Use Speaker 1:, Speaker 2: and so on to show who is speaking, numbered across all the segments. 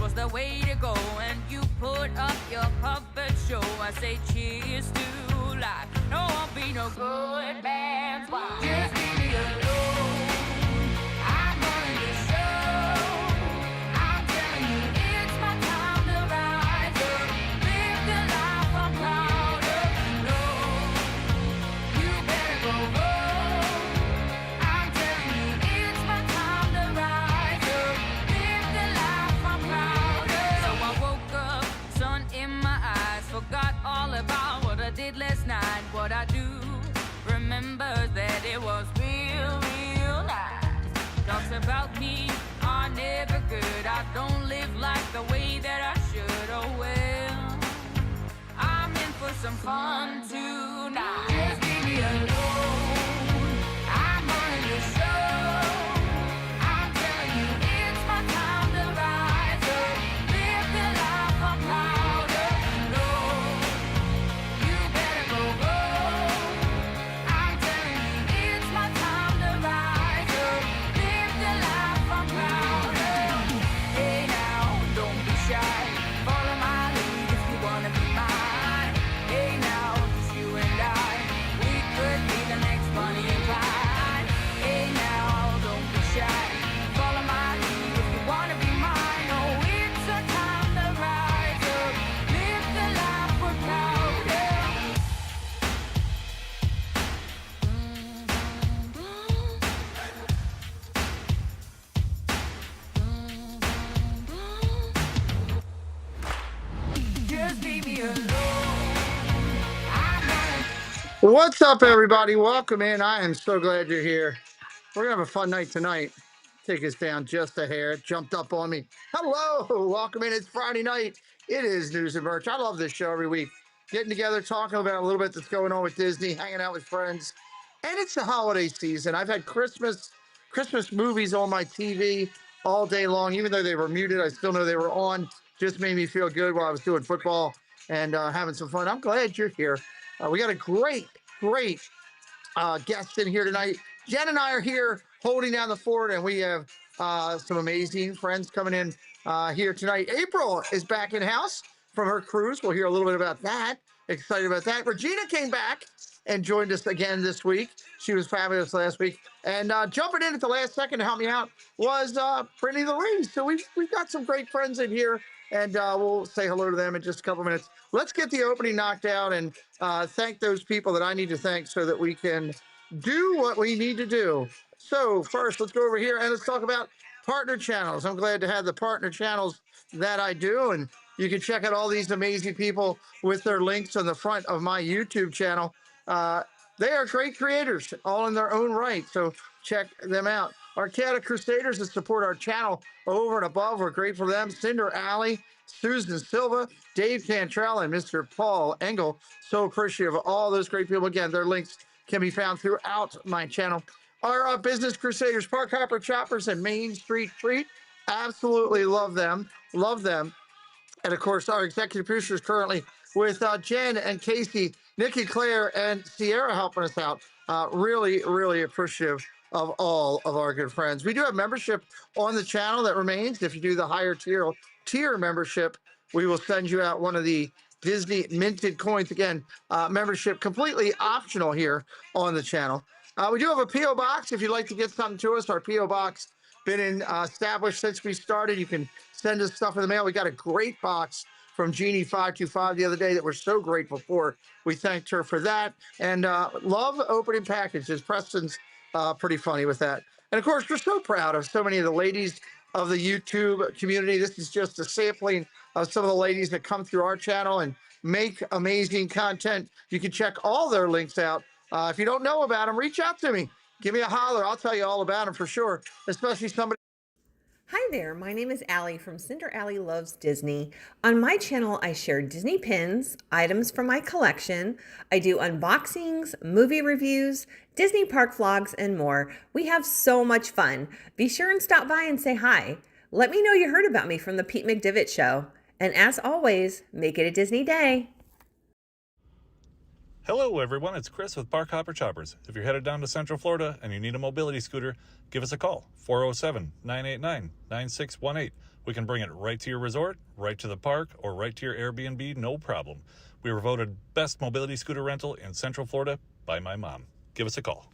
Speaker 1: was the way to go. And you put up your puppet show. I say cheers to life. No, I'll be no good man's wife. Just leave me alone. I'm running the show. I'm telling you, it's my time to rise up. Live the life I'm proud of. No, you better go home. I'm telling you, it's my time to rise up. Live the life I'm proud of. So I woke up, sun in my eyes, forgot all about what I did last night. What I do remember that it was real, real nice. Talks about me are never good. I don't live like the way that I should. Oh well, I'm in for some fun tonight. Just leave me alone. I'm running the show. I'm telling you, it's my time to rise up. Live the life I'm proud of. No, you better go home. I'm telling you, it's my time to rise up. Live the life I'm proud of. Hey now, don't be shy. Follow my lead if you wanna be mine. Hey now, 'cause you and I, we could be the next Bonnie and Clyde. Hey now, don't be shy. Follow my lead if you wanna be mine. Oh, it's our time to rise up. Live the life we're proud of. Just leave me alone. I'm running.
Speaker 2: What's up, everybody? Welcome in. I am so glad you're here. We're going to have a fun night tonight. Take us down just a hair. It jumped up on me. Hello. Welcome in. It's Friday night. It is News and Merch. I love this show every week. Getting together, talking about a little bit that's going on with Disney, hanging out with friends. And it's the holiday season. I've had Christmas movies on my TV all day long. Even though they were muted, I still know they were on. Just made me feel good while I was doing football and having some fun. I'm glad you're here. We got a great guest in here tonight. Jen and I are here holding down the fort, and we have some amazing friends coming in here tonight. April is back in house from her cruise. We'll hear a little bit about that. Excited about that. Regina came back and joined us again this week. She was fabulous last week. And jumping in at the last second to help me out was Brittany Lee. So we've got some great friends in here, and we'll say hello to them in just a couple minutes. Let's get the opening knocked out and thank those people that I need to thank so that we can do what we need to do. So first, let's go over here and let's talk about partner channels. I'm glad to have the partner channels that I do, and you can check out all these amazing people with their links on the front of my YouTube channel. They are great creators, all in their own right, so check them out. Arcata Crusaders that support our channel over and above. We're grateful for them. Cinder Alley, Susan Silva, Dave Cantrell, and Mr. Paul Engel. So appreciative of all those great people. Again, their links can be found throughout my channel. Our Business Crusaders, Park Hopper Choppers, and Main Street Treat. Absolutely love them. Love them. And of course, our executive producers currently with Jen and Casey, Nikki, Claire, and Sierra helping us out. Really, really appreciative of all of our good friends. We do have membership on the channel that remains. If you do the higher tier membership, we will send you out one of the Disney minted coins. Again, membership completely optional here on the channel. We do have a P.O. box if you'd like to get something to us. Our P.O. box been established since we started. You can send us stuff in the mail. We got a great box from Jeannie525 the other day that we're so grateful for. We thanked her for that, and love opening packages. Preston's pretty funny with that. And of course, we're so proud of so many of the ladies of the YouTube community. This is just a sampling of some of the ladies that come through our channel and make amazing content. You can check all their links out. If you don't know about them, reach out to me. Give me a holler. I'll tell you all about them for sure, especially somebody.
Speaker 3: Hi there, my name is Allie from Cinder Allie Loves Disney. On my channel, I share Disney pins, items from my collection. I do unboxings, movie reviews, Disney park vlogs, and more. We have so much fun. Be sure and stop by and say hi. Let me know you heard about me from the Pete McDivitt Show. And as always, make it a Disney day.
Speaker 4: Hello everyone, it's Chris with Park Hopper Choppers. If you're headed down to Central Florida and you need a mobility scooter, give us a call, 407-989-9618, We can bring it right to your resort, right to the park, or right to your Airbnb, no problem. We were voted best mobility scooter rental in Central Florida by my mom. Give us a call.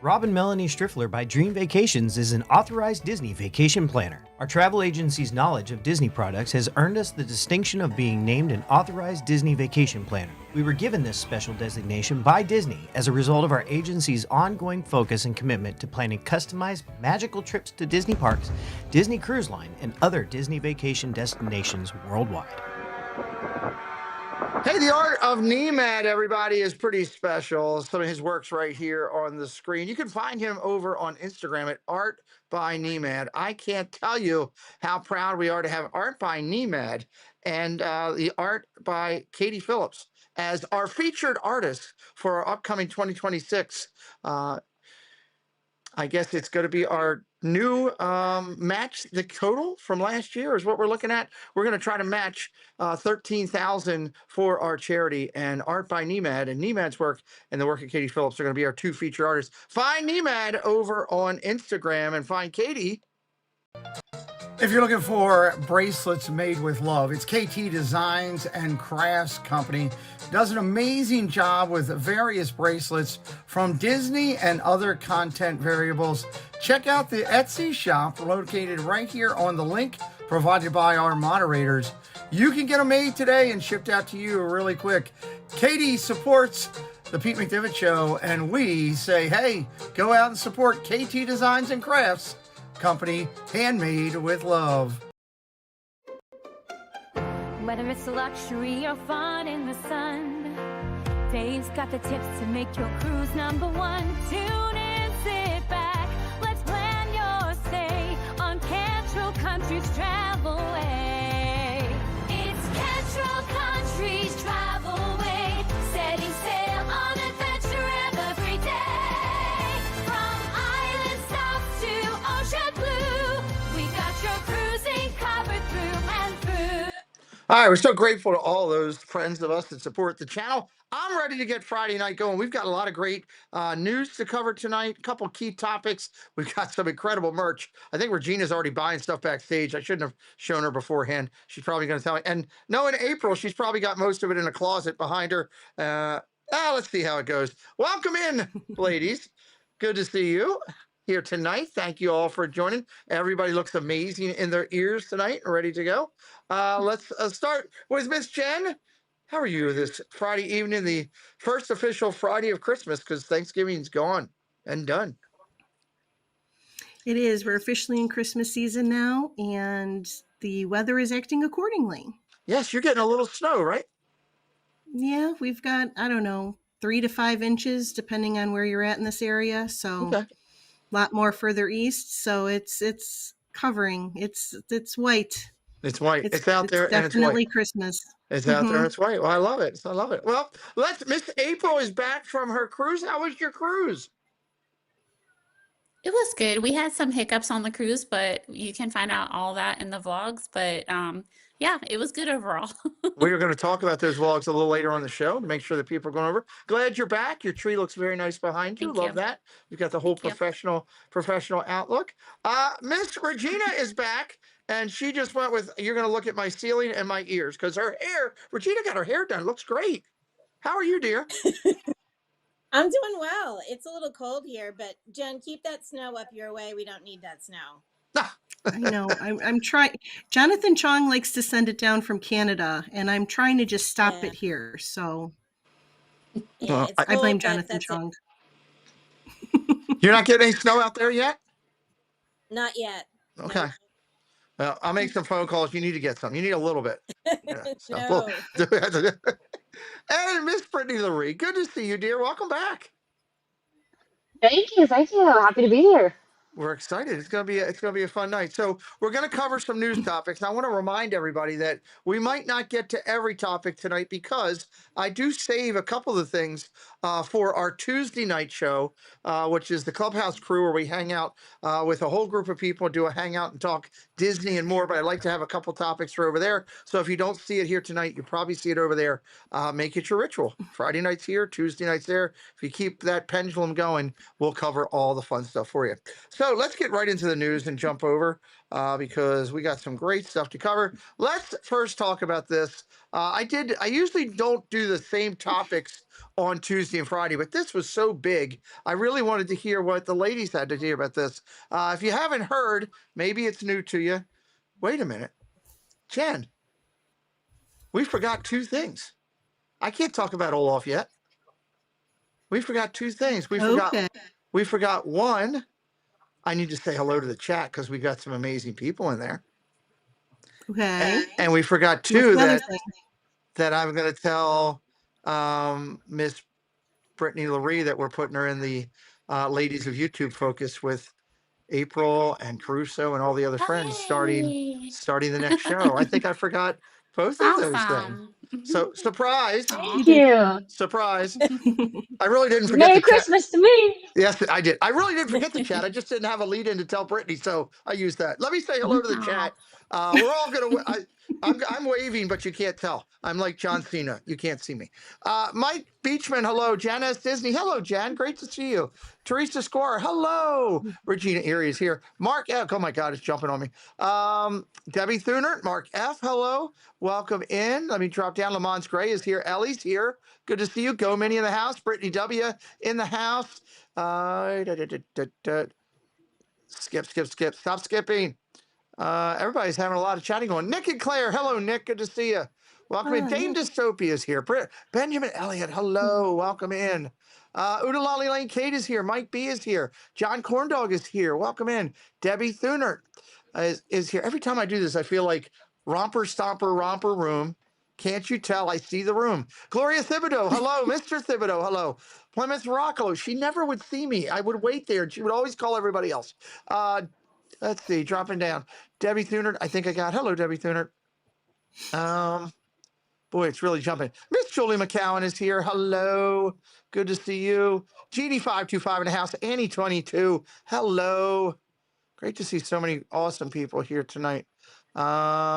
Speaker 5: Rob and Melanie Striffler by Dream Vacations is an authorized Disney vacation planner. Our travel agency's knowledge of Disney products has earned us the distinction of being named an authorized Disney vacation planner. We were given this special designation by Disney as a result of our agency's ongoing focus and commitment to planning customized, magical trips to Disney parks, Disney Cruise Line, and other Disney vacation destinations worldwide.
Speaker 2: Hey, the art of Nemad, everybody, is pretty special. Some of his work's right here on the screen. You can find him over on Instagram at Art by Nemad. I can't tell you how proud we are to have Art by Nemad and the art by Katie Phillips as our featured artist for our upcoming 2026. I guess it's going to be our new match the total from last year is what we're looking at. We're going to try to match 13,000 for our charity, and Art by Nemad and Nemad's work and the work of Katie Phillips are going to be our two featured artists. Find Nemad over on Instagram and find Katie.
Speaker 6: If you're looking for bracelets made with love, it's KT Designs and Crafts Company. Does an amazing job with various bracelets from Disney and other content variables. Check out the Etsy shop located right here on the link provided by our moderators. You can get them made today and shipped out to you really quick. Katie supports the Pete McDivitt Show, and we say, hey, go out and support KT Designs and Crafts Company, handmade with love.
Speaker 1: Whether it's luxury or fun in the sun, Dave's got the tips to make your cruise number one. Tune in, sit back, let's plan your stay on Cantrell Country's Travelway. It's Cantrell Country's Travelway, setting sail on adventure every day. From island south to ocean blue, we got your cruising covered through and through.
Speaker 2: All right, we're so grateful to all those friends of us that support the channel. I'm ready to get Friday night going. We've got a lot of great news to cover tonight, a couple key topics. We've got some incredible merch. I think Regina's already buying stuff backstage. I shouldn't have shown her beforehand. She's probably going to tell me. And knowing April, she's probably got most of it in a closet behind her. Let's see how it goes. Welcome in, ladies. Good to see you here tonight. Thank you all for joining. Everybody looks amazing in their ears tonight, ready to go. Let's start with Miss Jen. How are you this Friday evening, the first official Friday of Christmas, because Thanksgiving's gone and done.
Speaker 7: It is. We're officially in Christmas season now, and the weather is acting accordingly.
Speaker 2: Yes, you're getting a little snow, right?
Speaker 7: Yeah, we've got, I don't know, 3 to 5 inches, depending on where you're at in this area. So
Speaker 2: Okay.
Speaker 7: a lot more further east. So it's covering. It's white.
Speaker 2: It's white. It's out there and it's
Speaker 7: definitely
Speaker 2: white.
Speaker 7: Christmas.
Speaker 2: It's out there and it's white. Well, I love it. I love it. Well, Miss April is back from her cruise. How was your cruise?
Speaker 8: It was good. We had some hiccups on the cruise, but you can find out all that in the vlogs. But yeah, it was good overall.
Speaker 2: We are going to talk about those vlogs a little later on the show to make sure that people are going over. Glad you're back. Your tree looks very nice behind you.
Speaker 8: Thank
Speaker 2: Love
Speaker 8: you.
Speaker 2: that. You've got the whole
Speaker 8: Thank you.
Speaker 2: professional outlook. Miss Regina is back, and she just went with, you're going to look at my ceiling and my ears, because her hair, Regina got her hair done. Looks great. How are you, dear?
Speaker 9: I'm doing well. It's a little cold here, but Jen, keep that snow up your way. We don't need that snow.
Speaker 7: I know. I'm trying. Jonathan Chong likes to send it down from Canada, and I'm trying to just stop it here. So
Speaker 9: Yeah, it's
Speaker 7: I
Speaker 9: cold,
Speaker 7: blame
Speaker 9: but
Speaker 7: Jonathan
Speaker 9: that's it.
Speaker 7: Chong.
Speaker 2: You're not getting any snow out there yet?
Speaker 9: Not yet.
Speaker 2: Okay.
Speaker 9: No.
Speaker 2: Well, I'll make some phone calls. You need to get some. You need a little bit. Yeah, so
Speaker 9: No.
Speaker 2: And Miss Brittany Laree, good to see you, dear. Welcome back.
Speaker 10: Thank you. Happy to be here.
Speaker 2: We're excited. It's gonna be a fun night. So we're gonna cover some news topics. I want to remind everybody that we might not get to every topic tonight because I do save a couple of things for our Tuesday night show, which is the Clubhouse Crew, where we hang out with a whole group of people, do a hangout and talk Disney and more. But I'd like to have a couple topics for over there. So if you don't see it here tonight, you probably see it over there. Make it your ritual. Friday night's here, Tuesday night's there. If you keep that pendulum going, we'll cover all the fun stuff for you. So let's get right into the news and jump over because we got some great stuff to cover. Let's first talk about this. I usually don't do the same topics on Tuesday and Friday, but this was so big. I really wanted to hear what the ladies had to hear about this. If you haven't heard, maybe it's new to you. Wait a minute. Jen, we forgot two things. I can't talk about Olaf yet. We forgot two things.
Speaker 7: Okay.
Speaker 2: We forgot one. I need to say hello to the chat because we got some amazing people in there.
Speaker 7: Okay.
Speaker 2: And we forgot
Speaker 7: What's
Speaker 2: two
Speaker 7: the other thing?
Speaker 2: that I'm going to tell Miss Brittany Laree that we're putting her in the Ladies of YouTube Focus with April and Caruso and all the other friends starting the next show. I think I forgot both of those things.
Speaker 8: Awesome.
Speaker 2: So surprise,
Speaker 10: Thank you.
Speaker 2: surprise. I really didn't forget
Speaker 10: Merry
Speaker 2: the chat.
Speaker 10: Christmas to me.
Speaker 2: Yes, I did. I really didn't forget the chat. I just didn't have a lead in to tell Brittany, so I used that. Let me say hello to the chat. We're all gonna. I'm waving, but you can't tell. I'm like John Cena. You can't see me. Mike Beachman, hello. Janice Disney, hello, Jan. Great to see you. Teresa Squire, hello. Regina Erie is here. Mark F. Oh my God, it's jumping on me. Debbie Thunert, Mark F. Hello, welcome in. Let me drop down. Lamont Gray is here. Ellie's here. Good to see you. Go Minnie in the house. Brittany W. in the house. Skip. Stop skipping. Everybody's having a lot of chatting going. Nick and Claire, hello, Nick. Good to see you. Welcome in. Dame Dystopia is here. Benjamin Elliott, hello. Welcome in. Udalali Lane Kate is here. Mike B is here. John Corndog is here. Welcome in. Debbie Thunert is here. Every time I do this, I feel like romper room. Can't you tell? I see the room. Gloria Thibodeau, hello. Mr. Thibodeau, hello. Plymouth Rockalo, she never would see me. I would wait there and she would always call everybody else. Let's see, dropping down. Debbie Thunert, I think I got. Hello, Debbie Thunert. Boy, it's really jumping. Miss Julie McCowan is here. Hello. Good to see you. GD525 in the house. Annie22. Hello. Great to see so many awesome people here tonight. Going.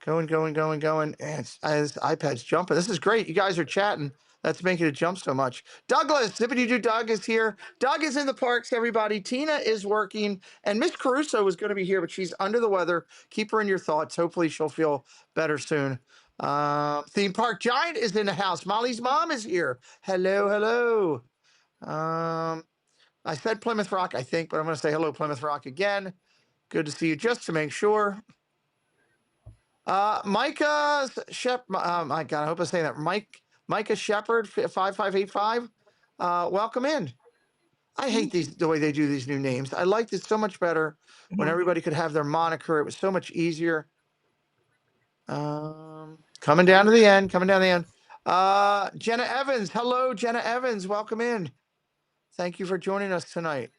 Speaker 2: And as iPad's jumping. This is great. You guys are chatting. That's making it jump so much. Douglas, Zippity-Doo Doug is here. Doug is in the parks, everybody. Tina is working. And Miss Caruso is going to be here, but she's under the weather. Keep her in your thoughts. Hopefully she'll feel better soon. Theme Park Giant is in the house. Molly's mom is here. Hello. I said Plymouth Rock, I think, but I'm going to say hello, Plymouth Rock again. Good to see you, just to make sure. Micah my God, I hope I'm saying that. Micah Shepard, 5585. Welcome in. I hate the way they do these new names. I liked it so much better when everybody could have their moniker. It was so much easier. Coming down to the end. Jenna Evans. Hello, Jenna Evans. Welcome in. Thank you for joining us tonight.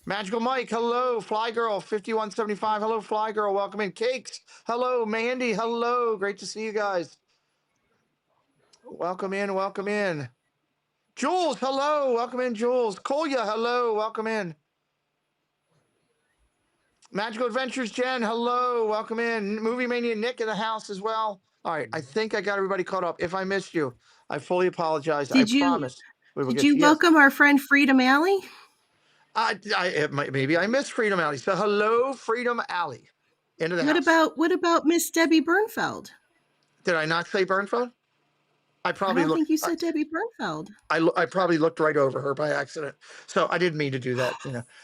Speaker 2: Magical Mike, hello. Fly Girl, 5175. Hello, Fly Girl. Welcome in. Cakes, hello. Mandy, hello. Great to see you guys. Welcome in. Jules, hello. Welcome in, Jules. Kolya, hello. Welcome in. Magical Adventures, Jen, hello. Welcome in. Movie Mania Nick in the house as well. All right, I think I got everybody caught up. If I missed you, I fully apologize. I promise.
Speaker 7: Did you welcome our friend Freedom Alley?
Speaker 2: Maybe I missed Freedom Alley. So hello, Freedom Alley. Into the house.
Speaker 7: What about Miss Debbie Bernfeld?
Speaker 2: Did I not say Bernfeld? I
Speaker 7: don't think you said Debbie Bernfeld.
Speaker 2: I probably looked right over her by accident. So I didn't mean to do that,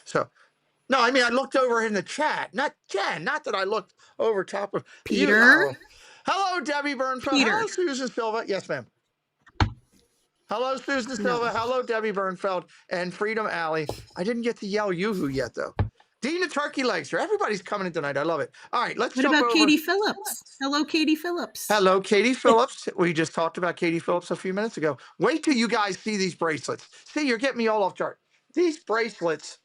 Speaker 2: So no, I mean I looked over in the chat, not Jen, not that I looked over top of
Speaker 7: Peter.
Speaker 2: You. Hello, Debbie Bernfeld.
Speaker 7: Peter.
Speaker 2: Hello, Susan Silva. Yes, ma'am. Hello, Susan Silva. Hello, Debbie Bernfeld and Freedom Alley. I didn't get to yell yoo-hoo yet, though. Dina Turkey Legs. Everybody's coming in tonight. I love it. All right, let's jump over.
Speaker 7: What about Katie Phillips? Hello, Katie Phillips.
Speaker 2: Hello, Katie Phillips. We just talked about Katie Phillips a few minutes ago. Wait till you guys see these bracelets. See, you're getting me all off chart. These bracelets,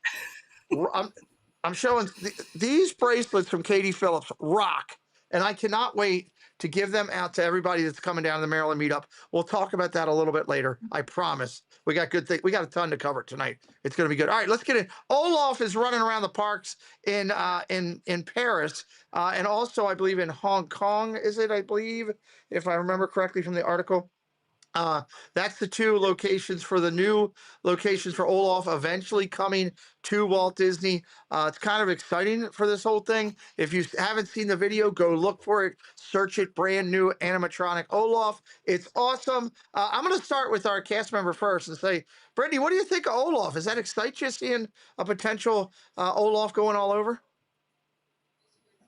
Speaker 2: I'm showing these bracelets from Katie Phillips rock. And I cannot wait to give them out to everybody that's coming down to the Maryland meetup. We'll talk about that a little bit later. I promise. We got good things. We got a ton to cover tonight. It's going to be good. All right, let's get in. Olaf is running around the parks in Paris, and also I believe in Hong Kong. Is it? I believe, if I remember correctly from the article. That's the two locations for the new locations for Olaf eventually coming to Walt Disney. It's kind of exciting for this whole thing. If you haven't seen the video, go look for it. Search it, brand new animatronic Olaf. It's awesome. I'm going to start with our cast member first and say, Brittany, what do you think of Olaf? Does that excite you, seeing a potential Olaf going all over?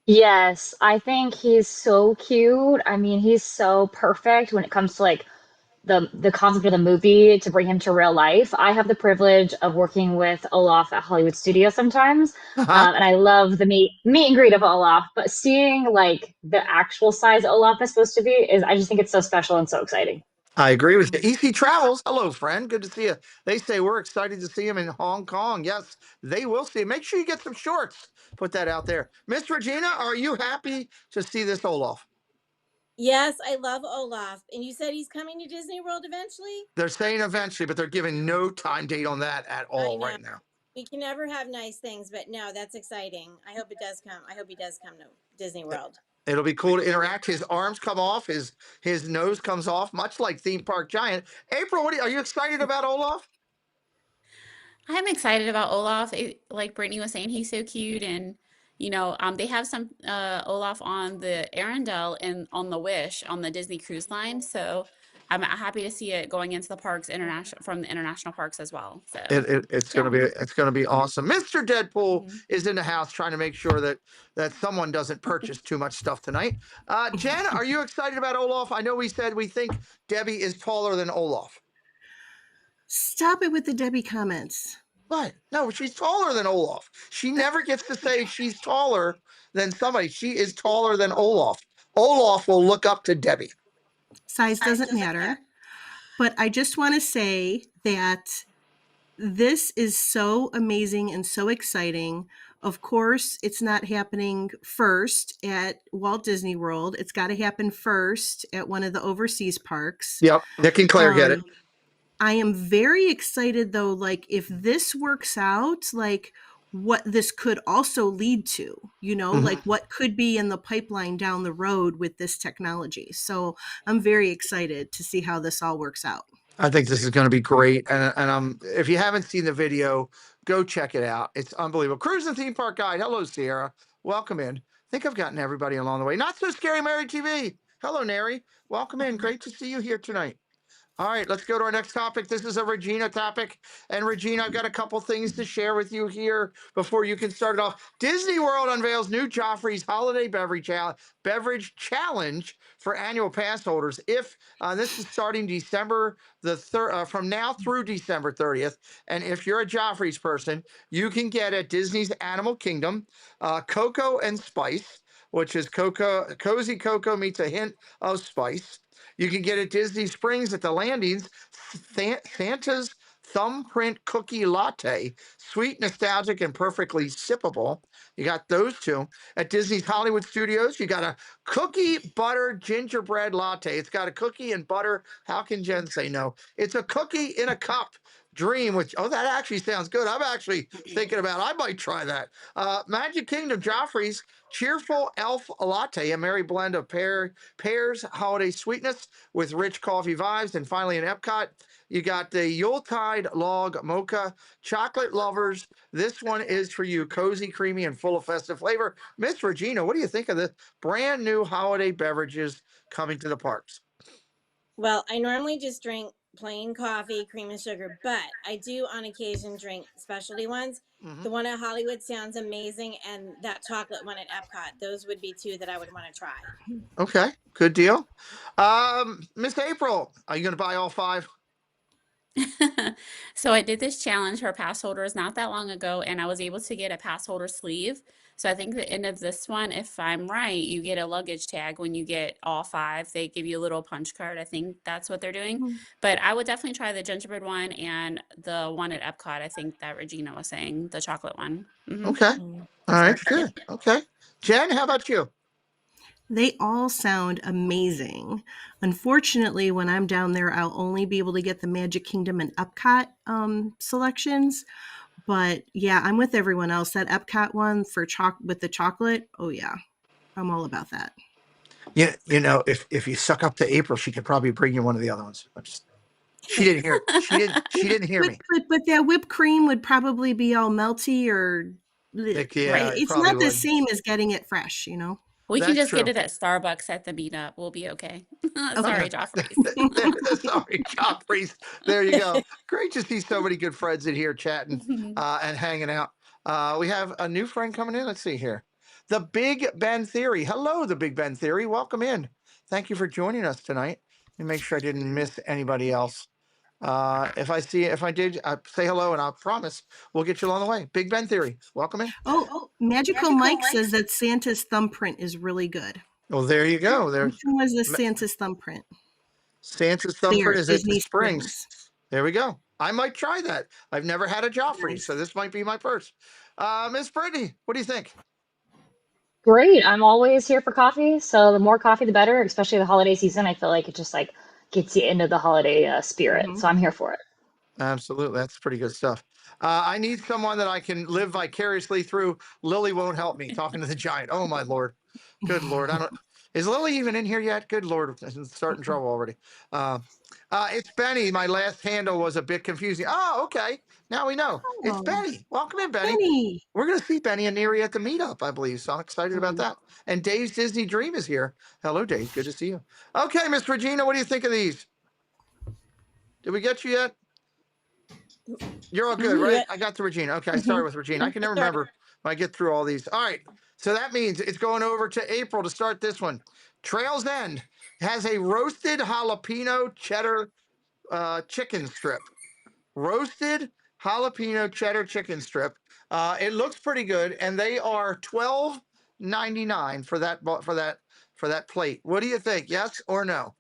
Speaker 10: Yes, I think he's so cute. I mean, he's so perfect when it comes to like the concept of the movie to bring him to real life. I have the privilege of working with Olaf at Hollywood Studios sometimes, and I love the meet and greet of Olaf. But seeing like the actual size Olaf is supposed to be is, I just think it's so special and so exciting.
Speaker 2: I agree with you. EC Travels. Hello, friend. Good to see you. They say we're excited to see him in Hong Kong. Yes, they will see him. Make sure you get some shorts. Put that out there. Miss Regina, are you happy to see this Olaf?
Speaker 9: Yes, I love Olaf. And you said he's coming to Disney World eventually?
Speaker 2: They're saying eventually, but they're giving no time date on that at
Speaker 9: I
Speaker 2: all
Speaker 9: know.
Speaker 2: right now.
Speaker 9: We can never have nice things, but no, that's exciting. I hope it does come. I hope he does come to Disney World.
Speaker 2: It'll be cool to interact. His arms come off, his nose comes off, much like Theme Park Giant. April, are you excited about Olaf?
Speaker 8: I'm excited about Olaf. Like Brittany was saying, he's so cute, and they have some Olaf on the Arendelle and on the Wish on the Disney Cruise Line. So I'm happy to see it going into the parks international from the international parks as well. So
Speaker 2: It's
Speaker 8: yeah.
Speaker 2: gonna be awesome. Mr. Deadpool
Speaker 8: Mhm.
Speaker 2: is in the house trying to make sure that someone doesn't purchase too much stuff tonight. Jen, are you excited about Olaf? I know we said we think Debbie is taller than Olaf.
Speaker 7: Stop it with the Debbie comments.
Speaker 2: What? No, she's taller than Olaf. She never gets to say she's taller than somebody. She is taller than Olaf. Olaf will look up to Debbie.
Speaker 7: Size doesn't matter. But I just want to say that this is so amazing and so exciting. Of course, it's not happening first at Walt Disney World. It's got to happen first at one of the overseas parks.
Speaker 2: Yep, Nick and Claire get it.
Speaker 7: I am very excited though, like if this works out, like what this could also lead to, like what could be in the pipeline down the road with this technology. So I'm very excited to see how this all works out.
Speaker 2: I think this is going to be great. And if you haven't seen the video, go check it out. It's unbelievable. Cruise and Theme Park Guide. Hello, Sierra. Welcome in. I think I've gotten everybody along the way. Not So Scary Mary TV. Hello, Neri. Welcome in. Great to see you here tonight. All right, let's go to our next topic. This is a Regina topic. And Regina, I've got a couple things to share with you here before you can start it off. Disney World unveils new Joffrey's Holiday Beverage Challenge for annual pass holders. If this is starting December from now through December 30th. And if you're a Joffrey's person, you can get at Disney's Animal Kingdom Cocoa and Spice, which is cozy cocoa meets a hint of spice. You can get at Disney Springs at the Landings, Santa's Thumbprint Cookie Latte, sweet, nostalgic, and perfectly sippable. You got those two. At Disney's Hollywood Studios, you got a cookie butter gingerbread latte. It's got a cookie and butter. How can Jen say no? It's a cookie in a cup. Dream, that actually sounds good. I'm actually thinking about I might try that. Magic Kingdom Joffrey's Cheerful Elf Latte, a merry blend of pears, holiday sweetness with rich coffee vibes. And finally, in Epcot, you got the Yuletide Log Mocha. Chocolate lovers, this one is for you. Cozy, creamy, and full of festive flavor. Miss Regina, what do you think of the brand new holiday beverages coming to the parks?
Speaker 9: Well, I normally just drink plain coffee, cream and sugar, but I do on occasion drink specialty ones. The one at Hollywood sounds amazing, and that chocolate one at Epcot. Those would be two that I would want to try.
Speaker 2: Okay, good deal. Miss April, are you going to buy all 5?
Speaker 8: So I did this challenge for pass holders not that long ago, and I was able to get a pass holder sleeve. So I think the end of this one, if I'm right, you get a luggage tag when you get all 5. They give you a little punch card. I think that's what they're doing. But I would definitely try the gingerbread one and the one at Epcot. I think that Regina was saying, the chocolate one.
Speaker 2: Okay. All right, good. Okay. Jen, how about you?
Speaker 7: They all sound amazing. Unfortunately, when I'm down there, I'll only be able to get the Magic Kingdom and Epcot selections. But yeah, I'm with everyone else. That Epcot one for with the chocolate, oh yeah, I'm all about that.
Speaker 2: Yeah, if you suck up to April, she could probably bring you one of the other ones. She didn't hear. She didn't hear me.
Speaker 7: But that whipped cream would probably be all melty or
Speaker 2: Yeah, it
Speaker 7: it's
Speaker 2: probably
Speaker 7: not the
Speaker 2: would.
Speaker 7: same as getting it fresh,
Speaker 8: We can
Speaker 2: That's
Speaker 8: just get
Speaker 2: true.
Speaker 8: it at Starbucks at the meetup. We'll be okay.
Speaker 7: Okay.
Speaker 8: Sorry, Joffrey's.
Speaker 2: Sorry, Joffrey's. There you go. Great to see so many good friends in here chatting and hanging out. We have a new friend coming in. Let's see here. The Big Ben Theory. Hello, the Big Ben Theory. Welcome in. Thank you for joining us tonight. Let me make sure I didn't miss anybody else. If I did, say hello, and I promise we'll get you along the way. Big Ben Theory. Welcome in.
Speaker 7: Oh, Magical Mike says that Santa's thumbprint is really good.
Speaker 2: Well, there you go. There's
Speaker 7: Which one was the Santa's thumbprint?
Speaker 2: Santa's
Speaker 7: There,
Speaker 2: thumbprint is at the
Speaker 7: Disney
Speaker 2: Springs. There we go. I might try that. I've never had a Joffrey,
Speaker 7: Nice.
Speaker 2: so this might be my first. Miss Brittany, what do you think?
Speaker 10: Great. I'm always here for coffee, so the more coffee, the better, especially the holiday season. I feel like it just like gets you into the holiday spirit. So I'm here for it.
Speaker 2: Absolutely. That's pretty good stuff. I need someone that I can live vicariously through. Lily won't help me talking to the giant. Oh my Lord. Good Lord. Is Lily even in here yet? Good Lord. I'm starting trouble already. It's Benny. My last handle was a bit confusing. Oh, okay. Now we know. It's
Speaker 7: Oh,
Speaker 2: Benny. Welcome in, Benny.
Speaker 7: Benny.
Speaker 2: We're going to see Benny and Neri at the meetup, I believe. So I'm excited about that. And Dave's Disney Dream is here. Hello, Dave. Good to see you. Okay, Miss Regina, what do you think of these? Did we get you yet? You're all good, right? I got to Regina. Okay, I started with Regina. I can never remember when I get through all these. All right. So that means it's going over to April to start this one. Trails End has a roasted jalapeno cheddar chicken strip. Roasted jalapeno cheddar chicken strip. It looks pretty good, and they are $12.99 for that plate. What do you think? Yes or no?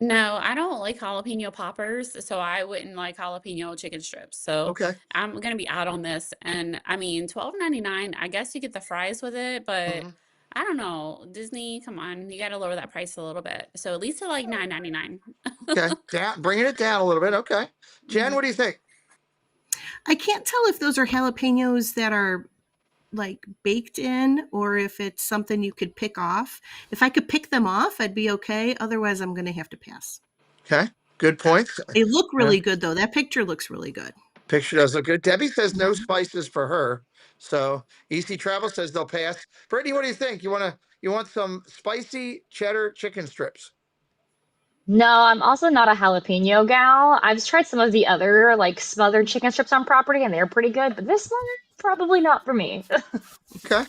Speaker 8: No, I don't like jalapeno poppers, so I wouldn't like jalapeno chicken strips. So
Speaker 2: Okay.
Speaker 8: I'm gonna be out on this. And I mean, $12.99, I guess you get the fries with it, but I don't know. Disney, come on, you gotta lower that price a little bit. So at least to like $9.99.
Speaker 2: Okay. Bringing it down a little bit. Okay. Jen, what do you think?
Speaker 7: I can't tell if those are jalapenos that are like baked in or if it's something you could pick off. If I could pick them off, I'd be okay. Otherwise, I'm going to have to pass.
Speaker 2: Okay. Good points.
Speaker 7: They look really good, though. That picture looks really good.
Speaker 2: Picture does look good. Debbie says no spices for her. So EC Travel says they'll pass. Brittany, what do you think? You want some spicy cheddar chicken strips?
Speaker 10: No, I'm also not a jalapeno gal. I've tried some of the other like smothered chicken strips on property and they're pretty good, but this one probably not for me.
Speaker 2: Okay.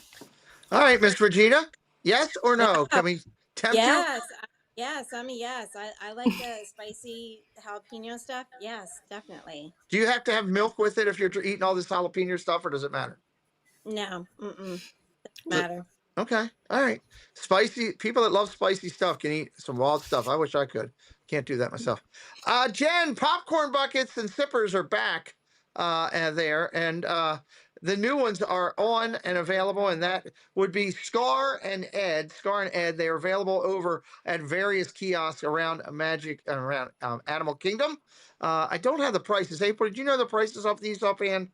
Speaker 2: All right, Miss Regina. Yes or no? Can we tempt you?
Speaker 9: Yes, I'm a yes. I like the spicy jalapeno stuff. Yes, definitely.
Speaker 2: Do you have to have milk with it if you're eating all this jalapeno stuff, or does it matter?
Speaker 9: No, doesn't matter.
Speaker 2: Okay. All right. Spicy people that love spicy stuff can eat some wild stuff. I wish I could. Can't do that myself. Jen, popcorn buckets and sippers are back and there. And the new ones are on and available, and that would be Scar and Ed. Scar and Ed, they are available over at various kiosks around Animal Kingdom. I don't have the prices. April, did you know the prices of these offhand?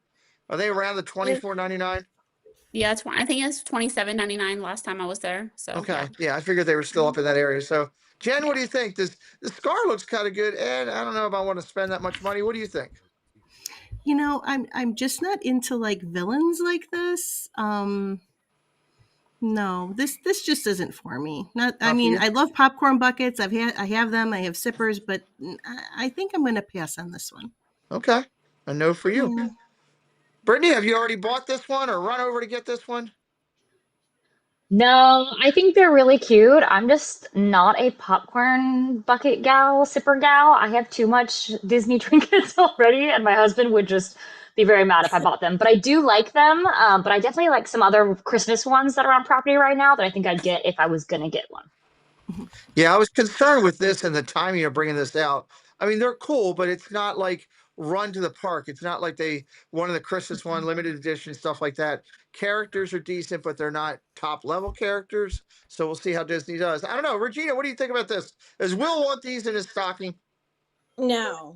Speaker 2: Are they around the $24.99?
Speaker 8: Yeah, I think it's $27.99 last time I was there. So
Speaker 2: Okay. Yeah, I figured they were still up in that area. So, Jen, what do you think? The Scar looks kind of good, and I don't know if I want to spend that much money. What do you think?
Speaker 7: I'm just not into like villains like this. No, this just isn't for me. I mean, I love popcorn buckets. I have them. I have sippers, but I think I'm going to pass on this one.
Speaker 2: Okay, a no for you. Yeah. Brittany, have you already bought this one or run over to get this one?
Speaker 10: No, I think they're really cute. I'm just not a popcorn bucket gal, sipper gal. I have too much Disney trinkets already, and my husband would just be very mad if I bought them. But I do like them. But I definitely like some other Christmas ones that are on property right now that I think I'd get if I was gonna get one.
Speaker 2: Yeah, I was concerned with this and the timing of bringing this out. I mean, they're cool, but it's not like run to the park. It's not like one of the Christmas one, limited edition, stuff like that. Characters are decent, but they're not top level characters. So we'll see how Disney does. I don't know. Regina, what do you think about this? Does Will want these in his stocking?
Speaker 9: No.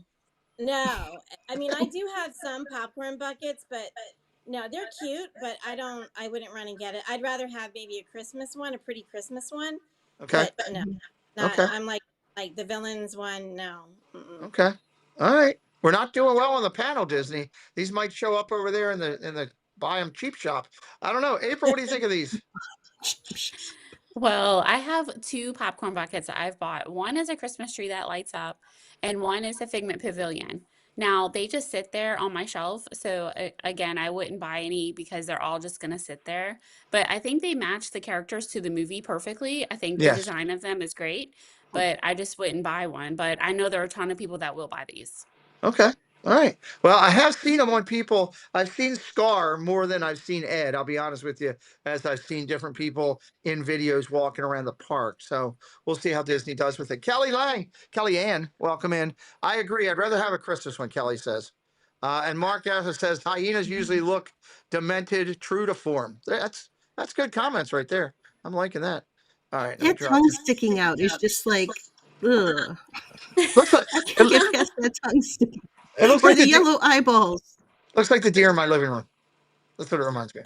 Speaker 9: I mean, I do have some popcorn buckets, but no, they're cute, but I wouldn't run and get it. I'd rather have maybe a Christmas one, a pretty Christmas one.
Speaker 2: Okay.
Speaker 9: But no, not,
Speaker 2: Okay.
Speaker 9: I'm like the villains one. No,
Speaker 2: Okay. All right. We're not doing well on the panel, Disney. These might show up over there in the buy them cheap shop. I don't know. April, what do you think of these?
Speaker 8: Well, I have two popcorn buckets that I've bought. One is a Christmas tree that lights up, and one is a Figment Pavilion. Now, they just sit there on my shelf. So, again, I wouldn't buy any because they're all just going to sit there. But I think they match the characters to the movie perfectly. I think the
Speaker 2: Yes.
Speaker 8: design of them is great, but I just wouldn't buy one. But I know there are a ton of people that will buy these.
Speaker 2: Okay. All right. Well, I have seen them on people. I've seen Scar more than I've seen Ed. I'll be honest with you, as I've seen different people in videos walking around the park. So we'll see how Disney does with it. Kelly Lang, Kelly Ann, welcome in. I agree. I'd rather have a Christmas one, Kelly says. And Mark Assa says hyenas usually look demented, true to form. That's good comments right there. I'm liking that. All right. Let me
Speaker 7: That
Speaker 2: drop
Speaker 7: tongue
Speaker 2: this.
Speaker 7: sticking out is just like, ugh.
Speaker 2: Looks like
Speaker 7: I can't get past that tongue sticking.
Speaker 2: it looks
Speaker 7: Or
Speaker 2: like
Speaker 7: the
Speaker 2: the
Speaker 7: yellow eyeballs.
Speaker 2: looks like the deer in my living room. That's what it reminds me.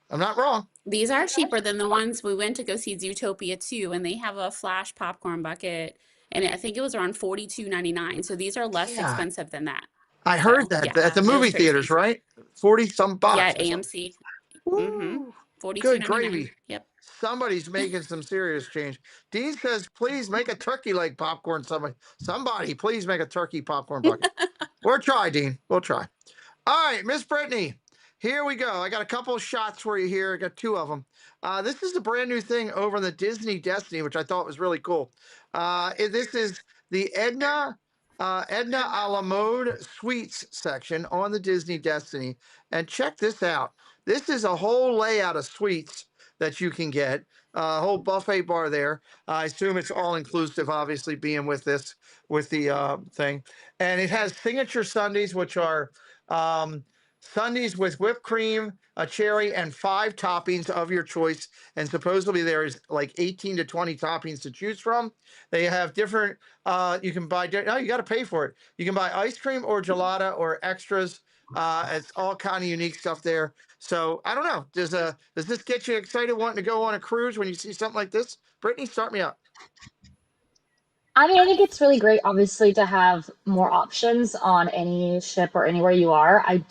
Speaker 2: I'm not wrong.
Speaker 8: These are cheaper than the ones we went to go see Zootopia 2, and they have a flash popcorn bucket, and I think it was around $42.99. So these are less
Speaker 2: Yeah,
Speaker 8: expensive than that.
Speaker 2: I heard
Speaker 8: So
Speaker 2: that at
Speaker 8: yeah,
Speaker 2: the
Speaker 8: it was
Speaker 2: movie theaters,
Speaker 8: crazy.
Speaker 2: right? 40 some
Speaker 8: Yeah,
Speaker 2: bucks
Speaker 8: at
Speaker 2: or something.
Speaker 8: AMC. Mm-hmm.
Speaker 2: Woo, good
Speaker 8: 42.99.
Speaker 2: gravy.
Speaker 8: Yep.
Speaker 2: Somebody's making some serious change. Dean says, please make a turkey leg popcorn. Somebody, please make a turkey popcorn bucket. We'll try, Dean. We'll try. All right, Miss Brittany, here we go. I got a couple of shots for you here. I got two of them. This is a brand new thing over in the Disney Destiny, which I thought was really cool. This is the Edna a la mode suites section on the Disney Destiny. And check this out. This is a whole layout of suites that you can get. A whole buffet bar there. I assume it's all inclusive, obviously, being with this, with the thing. And it has signature sundaes, which are sundaes with whipped cream, a cherry, and 5 toppings of your choice. And supposedly there is like 18 to 20 toppings to choose from. They have different, you can buy, no, you got to pay for it. You can buy ice cream or gelato or extras. It's all kind of unique stuff there. So I don't know. Does this get you excited wanting to go on a cruise when you see something like this? Brittany, start me up.
Speaker 10: I mean, I think it's really great, obviously, to have more options on any ship or anywhere you are. I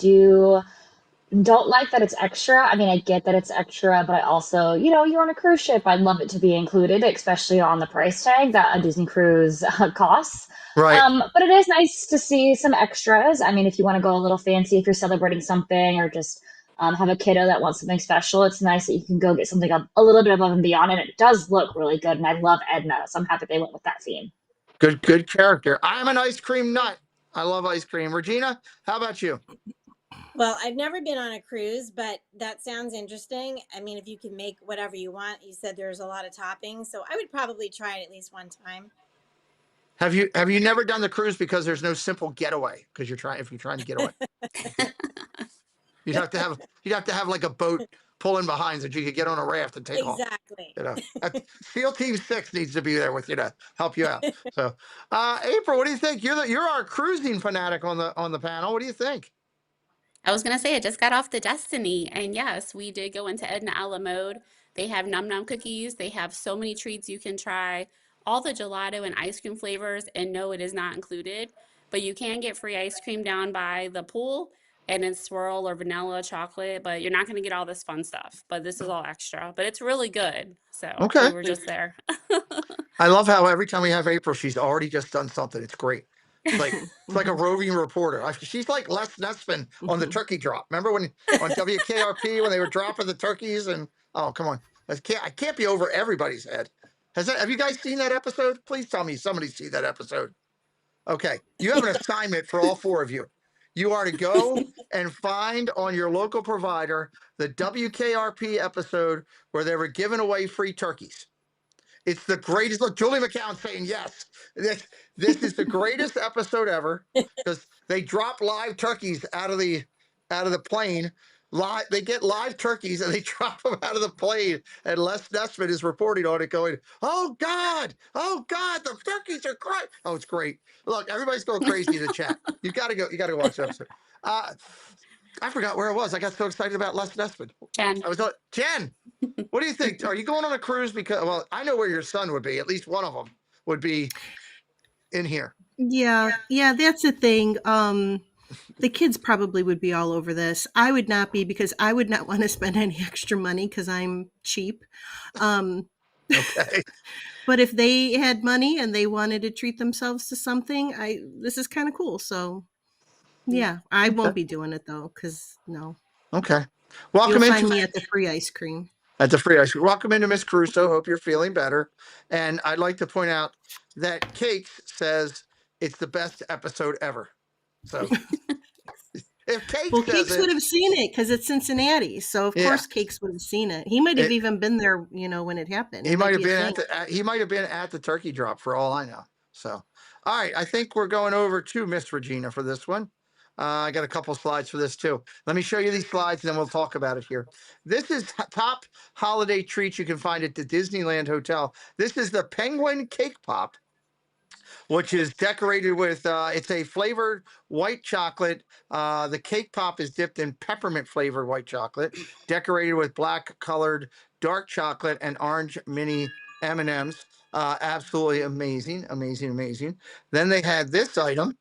Speaker 10: don't like that it's extra. I mean, I get that it's extra, but I also, you're on a cruise ship. I'd love it to be included, especially on the price tag that a Disney cruise costs.
Speaker 2: Right.
Speaker 10: But it is nice to see some extras. I mean, if you want to go a little fancy, if you're celebrating something or just have a kiddo that wants something special, it's nice that you can go get something a little bit above and beyond. And it does look really good. And I love Edna, so I'm happy they went with that theme.
Speaker 2: Good character. I'm an ice cream nut. I love ice cream. Regina, how about you?
Speaker 9: Well, I've never been on a cruise, but that sounds interesting. I mean, if you can make whatever you want, you said there's a lot of toppings, so I would probably try it at least one time.
Speaker 2: Have you never done the cruise because there's no simple getaway? Because if you're trying to get away, you'd have to have like a boat pulling behind so you could get on a raft and take off.
Speaker 9: Exactly.
Speaker 2: SEAL Team 6 needs to be there with you to help you out. So, April, what do you think? You're our cruising fanatic on the panel. What do you think?
Speaker 8: I was gonna say I just got off the Destiny, and yes, we did go into Edna a la mode. They have num num cookies. They have so many treats you can try, all the gelato and ice cream flavors. And no, it is not included, but you can get free ice cream down by the pool, and it's swirl or vanilla chocolate. But you're not gonna get all this fun stuff. But this is all extra. But it's really good. So
Speaker 2: Okay.
Speaker 8: we were just there.
Speaker 2: I love how every time we have April, she's already just done something. It's great. It's like a roving reporter. She's like Les Nessman on the turkey drop. Remember when on WKRP when they were dropping the turkeys and oh come on, I can't be over everybody's head. Have you guys seen that episode? Please tell me somebody's seen that episode. Okay, you have an assignment for all 4 of you. You are to go and find on your local provider the WKRP episode where they were giving away free turkeys. It's the greatest. Look, Julie McCown saying yes. This is the greatest episode ever because they drop live turkeys out of the plane. They get live turkeys and they drop them out of the plane. And Les Nessman is reporting on it, going, "Oh God, the turkeys are great." Oh, it's great. Look, everybody's going crazy in the chat. You got to go. You got to watch the episode. I forgot where it was. I got so excited about Les Nessman.
Speaker 8: Jen.
Speaker 2: I was on Jen. What do you think? Are you going on a cruise? Because, well, I know where your son would be. At least one of them would be. in here.
Speaker 7: Yeah, yeah, that's the thing. The kids probably would be all over this. I would not be because I would not want to spend any extra money because I'm cheap. Um,
Speaker 2: Okay.
Speaker 7: but if they had money and they wanted to treat themselves to something, this is kind of cool. So yeah, I won't be doing it though because no,
Speaker 2: Okay.
Speaker 7: you'll
Speaker 2: Welcome
Speaker 7: find
Speaker 2: into
Speaker 7: me at the free ice cream.
Speaker 2: at the free ice cream. Welcome into Miss Crusoe. Hope you're feeling better. And I'd like to point out that Cakes says it's the best episode ever. So if Cakes
Speaker 7: Well,
Speaker 2: says
Speaker 7: Cakes would
Speaker 2: it,
Speaker 7: have seen it because it's Cincinnati, so of
Speaker 2: yeah,
Speaker 7: course Cakes would have seen it. He might have
Speaker 2: it,
Speaker 7: even been there, when it happened.
Speaker 2: he
Speaker 7: It
Speaker 2: might
Speaker 7: might
Speaker 2: have
Speaker 7: be a
Speaker 2: been
Speaker 7: thing.
Speaker 2: he might have been at the turkey drop for all I know. So, all right, I think we're going over to Miss Regina for this one. I got a couple slides for this too. Let me show you these slides, and then we'll talk about it here. This is top holiday treats you can find at the Disneyland Hotel. This is the Penguin Cake Pop, which is decorated with it's a flavored white chocolate. The cake pop is dipped in peppermint flavored white chocolate, decorated with black colored dark chocolate and orange mini M&Ms. Absolutely amazing, amazing, amazing. Then they had this item,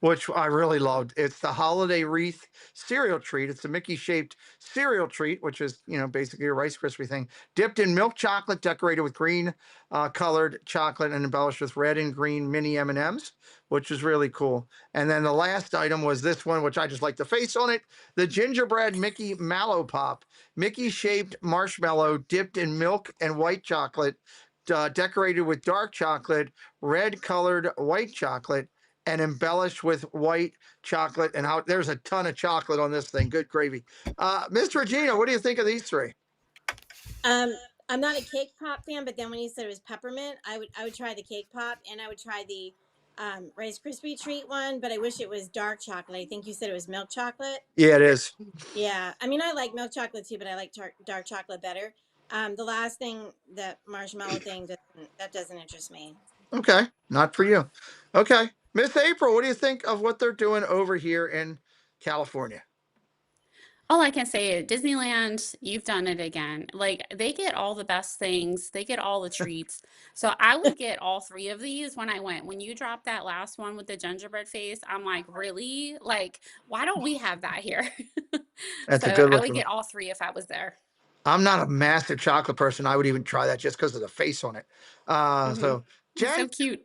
Speaker 2: which I really loved. It's the holiday wreath cereal treat. It's a Mickey shaped cereal treat, which is, basically a Rice Krispie thing, dipped in milk chocolate, decorated with green colored chocolate and embellished with red and green mini M&Ms, which is really cool. And then the last item was this one, which I just like the face on it, the gingerbread Mickey Mallow Pop, Mickey shaped marshmallow dipped in milk and white chocolate, decorated with dark chocolate, red colored white chocolate, and embellished with white chocolate. And how there's a ton of chocolate on this thing. Good gravy. Miss Regina, what do you think of these three?
Speaker 9: I'm not a cake pop fan, but then when you said it was peppermint, I would try the cake pop, and I would try the Rice Krispie treat one. But I wish it was dark chocolate. I think you said it was milk chocolate.
Speaker 2: Yeah, it is.
Speaker 9: Yeah, I mean I like milk chocolate too, but I like dark chocolate better. The last thing, that marshmallow thing, doesn't interest me.
Speaker 2: Okay, not for you. Okay, Miss April, what do you think of what they're doing over here in California?
Speaker 8: All I can say is Disneyland, you've done it again. Like they get all the best things, they get all the treats. So I would get all three of these when I went. When you dropped that last one with the gingerbread face, I'm like, really? Like, why don't we have that here?
Speaker 2: That's a
Speaker 8: So
Speaker 2: good
Speaker 8: I would
Speaker 2: looking.
Speaker 8: get all three if I was there.
Speaker 2: I'm not a massive chocolate person. I would even try that just because of the face on it.
Speaker 8: Hmm.
Speaker 2: So,
Speaker 8: He's so
Speaker 2: Jen,
Speaker 8: cute.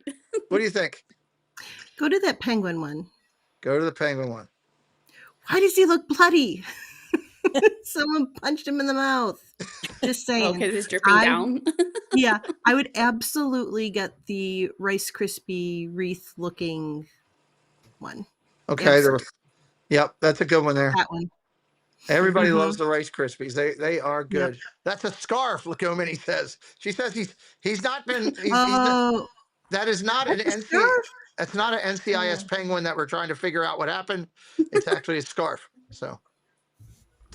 Speaker 2: what do you think?
Speaker 7: Go to that penguin one.
Speaker 2: Go to the penguin one.
Speaker 7: Why does he look bloody? Someone punched him in the mouth. Just
Speaker 8: Oh,
Speaker 7: saying.
Speaker 8: because it's dripping
Speaker 7: I
Speaker 8: down.
Speaker 7: Yeah, I would absolutely get the Rice Krispie wreath looking one.
Speaker 2: Okay,
Speaker 7: Absolutely.
Speaker 2: yep, that's a good one there.
Speaker 7: That one.
Speaker 2: Everybody loves
Speaker 7: Mhm.
Speaker 2: the Rice Krispies. They are
Speaker 7: Yep.
Speaker 2: good. That's a scarf. Look how many says. She says he's not been he's not,
Speaker 7: Oh,
Speaker 2: that is not an
Speaker 7: that's a
Speaker 2: NC.
Speaker 7: scarf?
Speaker 2: That's not an NCIS
Speaker 7: Oh,
Speaker 2: penguin that we're trying to figure out what happened. It's actually a scarf. So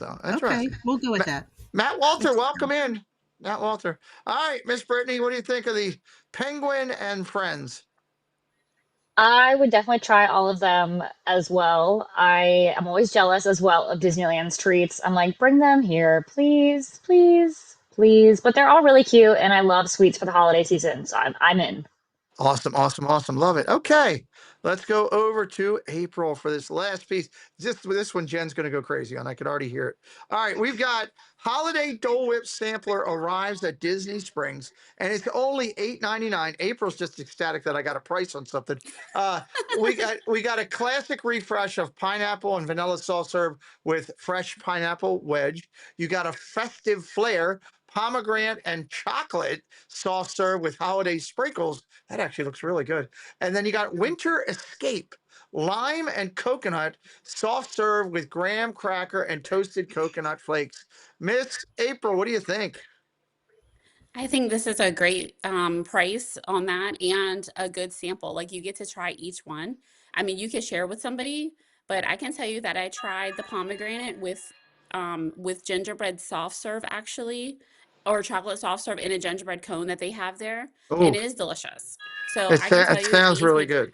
Speaker 7: okay.
Speaker 2: interesting.
Speaker 7: We'll go with that.
Speaker 2: Matt Walter,
Speaker 7: It's a
Speaker 2: welcome
Speaker 7: scarf.
Speaker 2: in. Matt Walter. All right, Miss Brittany, what do you think of the Penguin and Friends?
Speaker 10: I would definitely try all of them as well. I am always jealous as well of Disneyland's treats. I'm like, bring them here, please, please, please. But they're all really cute, and I love sweets for the holiday season, so I'm in.
Speaker 2: Awesome, awesome, awesome. Love it. Okay, let's go over to April for this last piece. This one, Jen's going to go crazy on. I could already hear it. All right, we've got Holiday Dole Whip Sampler arrives at Disney Springs, and it's only $8.99. April's just ecstatic that I got a price on something. Uh, we got a classic refresh of pineapple and vanilla soft serve with fresh pineapple wedge. You got a festive flair pomegranate and chocolate soft serve with holiday sprinkles. That actually looks really good. And then you got Winter Escape, lime and coconut, soft serve with graham cracker and toasted coconut flakes. Miss April, what do you think?
Speaker 8: I think this is a great price on that and a good sample. Like you get to try each one. I mean, you could share with somebody, but I can tell you that I tried the pomegranate with gingerbread soft serve actually, or chocolate soft serve in a gingerbread cone that they have there, and
Speaker 2: Oh,
Speaker 8: it is delicious. So I can
Speaker 2: it
Speaker 8: tell you
Speaker 2: sounds really good.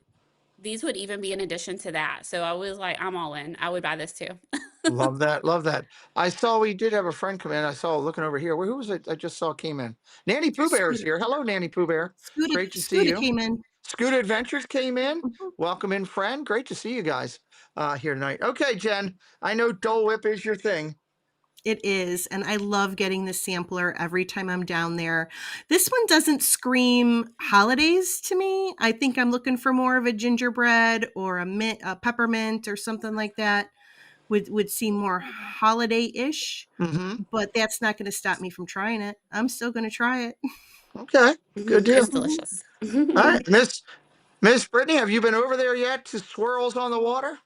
Speaker 8: these would even be in addition to that. So I was like, I'm all in. I would buy this too.
Speaker 2: Love that. Love that. I saw we did have a friend come in. I saw looking over here. Who was it? I just saw came in. Nanny Pooh Bear is
Speaker 7: Scooter.
Speaker 2: here. Hello, Nanny Pooh Bear.
Speaker 7: Scooter.
Speaker 2: Great to see
Speaker 7: Scooter
Speaker 2: you.
Speaker 7: came in.
Speaker 2: Scooter Adventures came in.
Speaker 7: Mhm.
Speaker 2: Welcome in, friend. Great to see you guys here tonight. Okay, Jen, I know Dole Whip is your thing.
Speaker 7: It is, and I love getting the sampler every time I'm down there. This one doesn't scream holidays to me. I think I'm looking for more of a gingerbread or a peppermint or something like that. Would seem more holiday-ish,
Speaker 2: Mm-hmm.
Speaker 7: but that's not going to stop me from trying it. I'm still going to try it.
Speaker 2: Okay, good deal.
Speaker 8: It's delicious.
Speaker 2: All right, Miss Brittany, have you been over there yet to Swirls on the Water?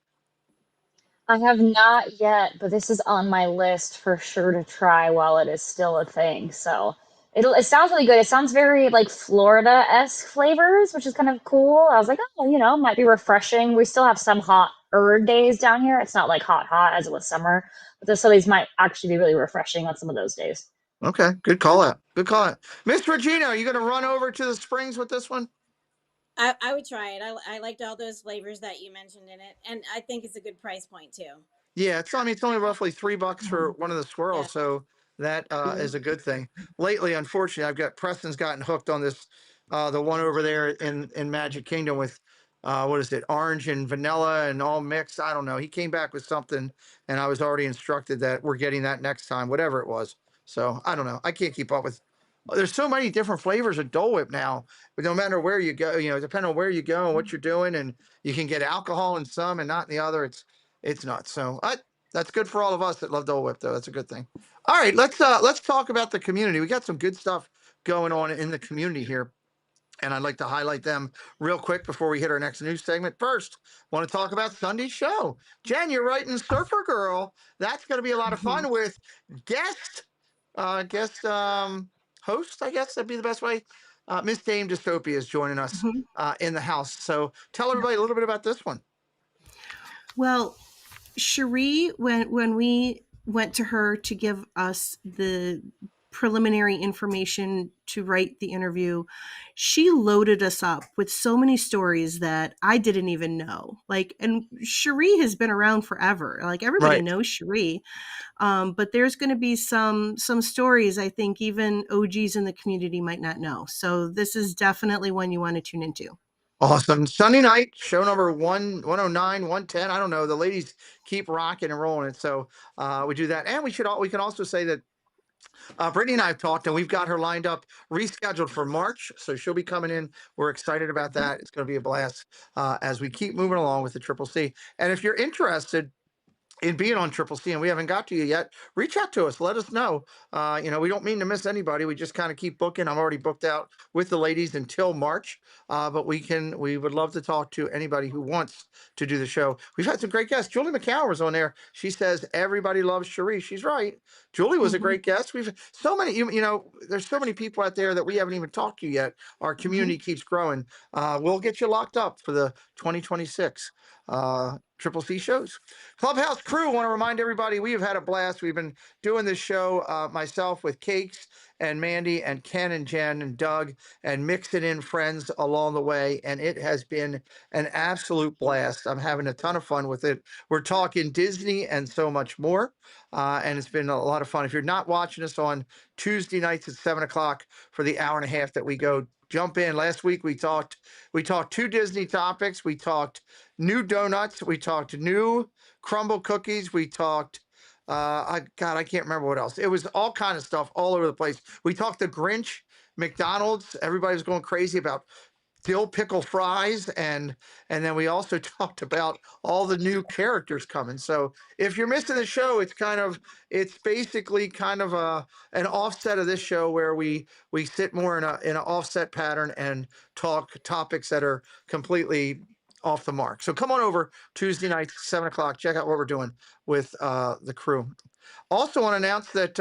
Speaker 10: I have not yet, but this is on my list for sure to try while it is still a thing. So it sounds really good. It sounds very like Florida-esque flavors, which is kind of cool. I was like, oh, might be refreshing. We still have some hotter days down here. It's not like hot as it was summer, but some of these might actually be really refreshing on some of those days.
Speaker 2: Okay, good call out. Good call out. Miss Regina, are you going to run over to the Springs with this one?
Speaker 9: I would try it. I liked all those flavors that you mentioned in it, and I think it's a good price point too.
Speaker 2: Yeah, it's only roughly $3 for one of the
Speaker 9: Yeah.
Speaker 2: swirls, so that is a good thing. Lately, unfortunately, I've got Preston's gotten hooked on this, the one over there in Magic Kingdom with what is it, orange and vanilla and all mixed. I don't know. He came back with something, and I was already instructed that we're getting that next time, whatever it was. So I don't know. I can't keep up with. There's so many different flavors of Dole Whip now, but no matter where you go, depending on where you go and what you're doing, and you can get alcohol in some and not in the other. It's nuts. So that's good for all of us that love Dole Whip, though. That's a good thing. All right, let's talk about the community. We got some good stuff going on in the community here, and I'd like to highlight them real quick before we hit our next news segment. First, want to talk about Sunday's show. Jen, you're writing Surfer Girl. That's going to be a lot of
Speaker 7: Mhm.
Speaker 2: fun with guest host. I guess that'd be the best way. Miss Dame Dystopia is joining us
Speaker 7: Mhm.
Speaker 2: in the house. So tell everybody a little bit about this one.
Speaker 7: Well, Cherie, when we went to her to give us the preliminary information to write the interview, she loaded us up with so many stories that I didn't even know. Like, and Cherie has been around forever. Like everybody
Speaker 2: Right.
Speaker 7: knows Cherie, but there's going to be some stories I think even OGs in the community might not know. So this is definitely one you want to tune into.
Speaker 2: Awesome. Sunday night, show number 109, 110. I don't know. The ladies keep rocking and rolling it. So we do that. And we can also say that Brittany and I have talked, and we've got her lined up, rescheduled for March. So she'll be coming in. We're excited about that. It's going to be a blast as we keep moving along with the Triple C. And if you're interested in being on Triple C and we haven't got to you yet, reach out to us. Let us know. We don't mean to miss anybody. We just kind of keep booking. I'm already booked out with the ladies until March, but we would love to talk to anybody who wants to do the show. We've had some great guests. Julie McCower was on there. She says everybody loves Cherie. She's right. Julie was a
Speaker 7: Mhm.
Speaker 2: great guest. We've so many, there's so many people out there that we haven't even talked to yet. Our community keeps growing. We'll get you locked up for the 2026 Triple C shows. Clubhouse crew, want to remind everybody we have had a blast. We've been doing this show myself with Cakes and Mandy and Ken and Jen and Doug and mixing in friends along the way. And it has been an absolute blast. I'm having a ton of fun with it. We're talking Disney and so much more. And it's been a lot of fun. If you're not watching us on Tuesday nights at 7 o'clock for the hour and a half that we go, jump in. Last week we talked 2 Disney topics. We talked new donuts. We talked new crumble cookies. We talked I can't remember what else. It was all kind of stuff all over the place. We talked the Grinch, McDonald's. Everybody was going crazy about dill pickle fries, and then we also talked about all the new characters coming. So if you're missing the show, it's basically kind of an offset of this show where we sit more in an offset pattern and talk topics that are completely off the mark. So come on over Tuesday night, 7 o'clock. Check out what we're doing with the crew. Also, want to announce that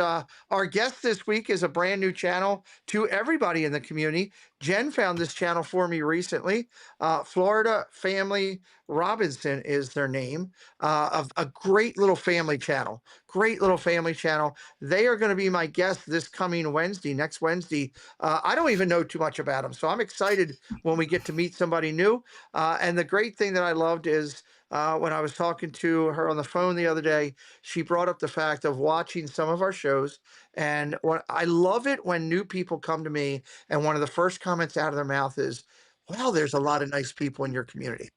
Speaker 2: our guest this week is a brand new channel to everybody in the community. Jen found this channel for me recently. Florida Family Robinson is their name, of a great little family channel. Great little family channel. They are going to be my guest this coming Wednesday, next Wednesday. I don't even know too much about them, so I'm excited when we get to meet somebody new. And the great thing that I loved is when I was talking to her on the phone the other day, she brought up the fact of watching some of our shows. And what I love it when new people come to me and one of the first comments out of their mouth is, wow, there's a lot of nice people in your community.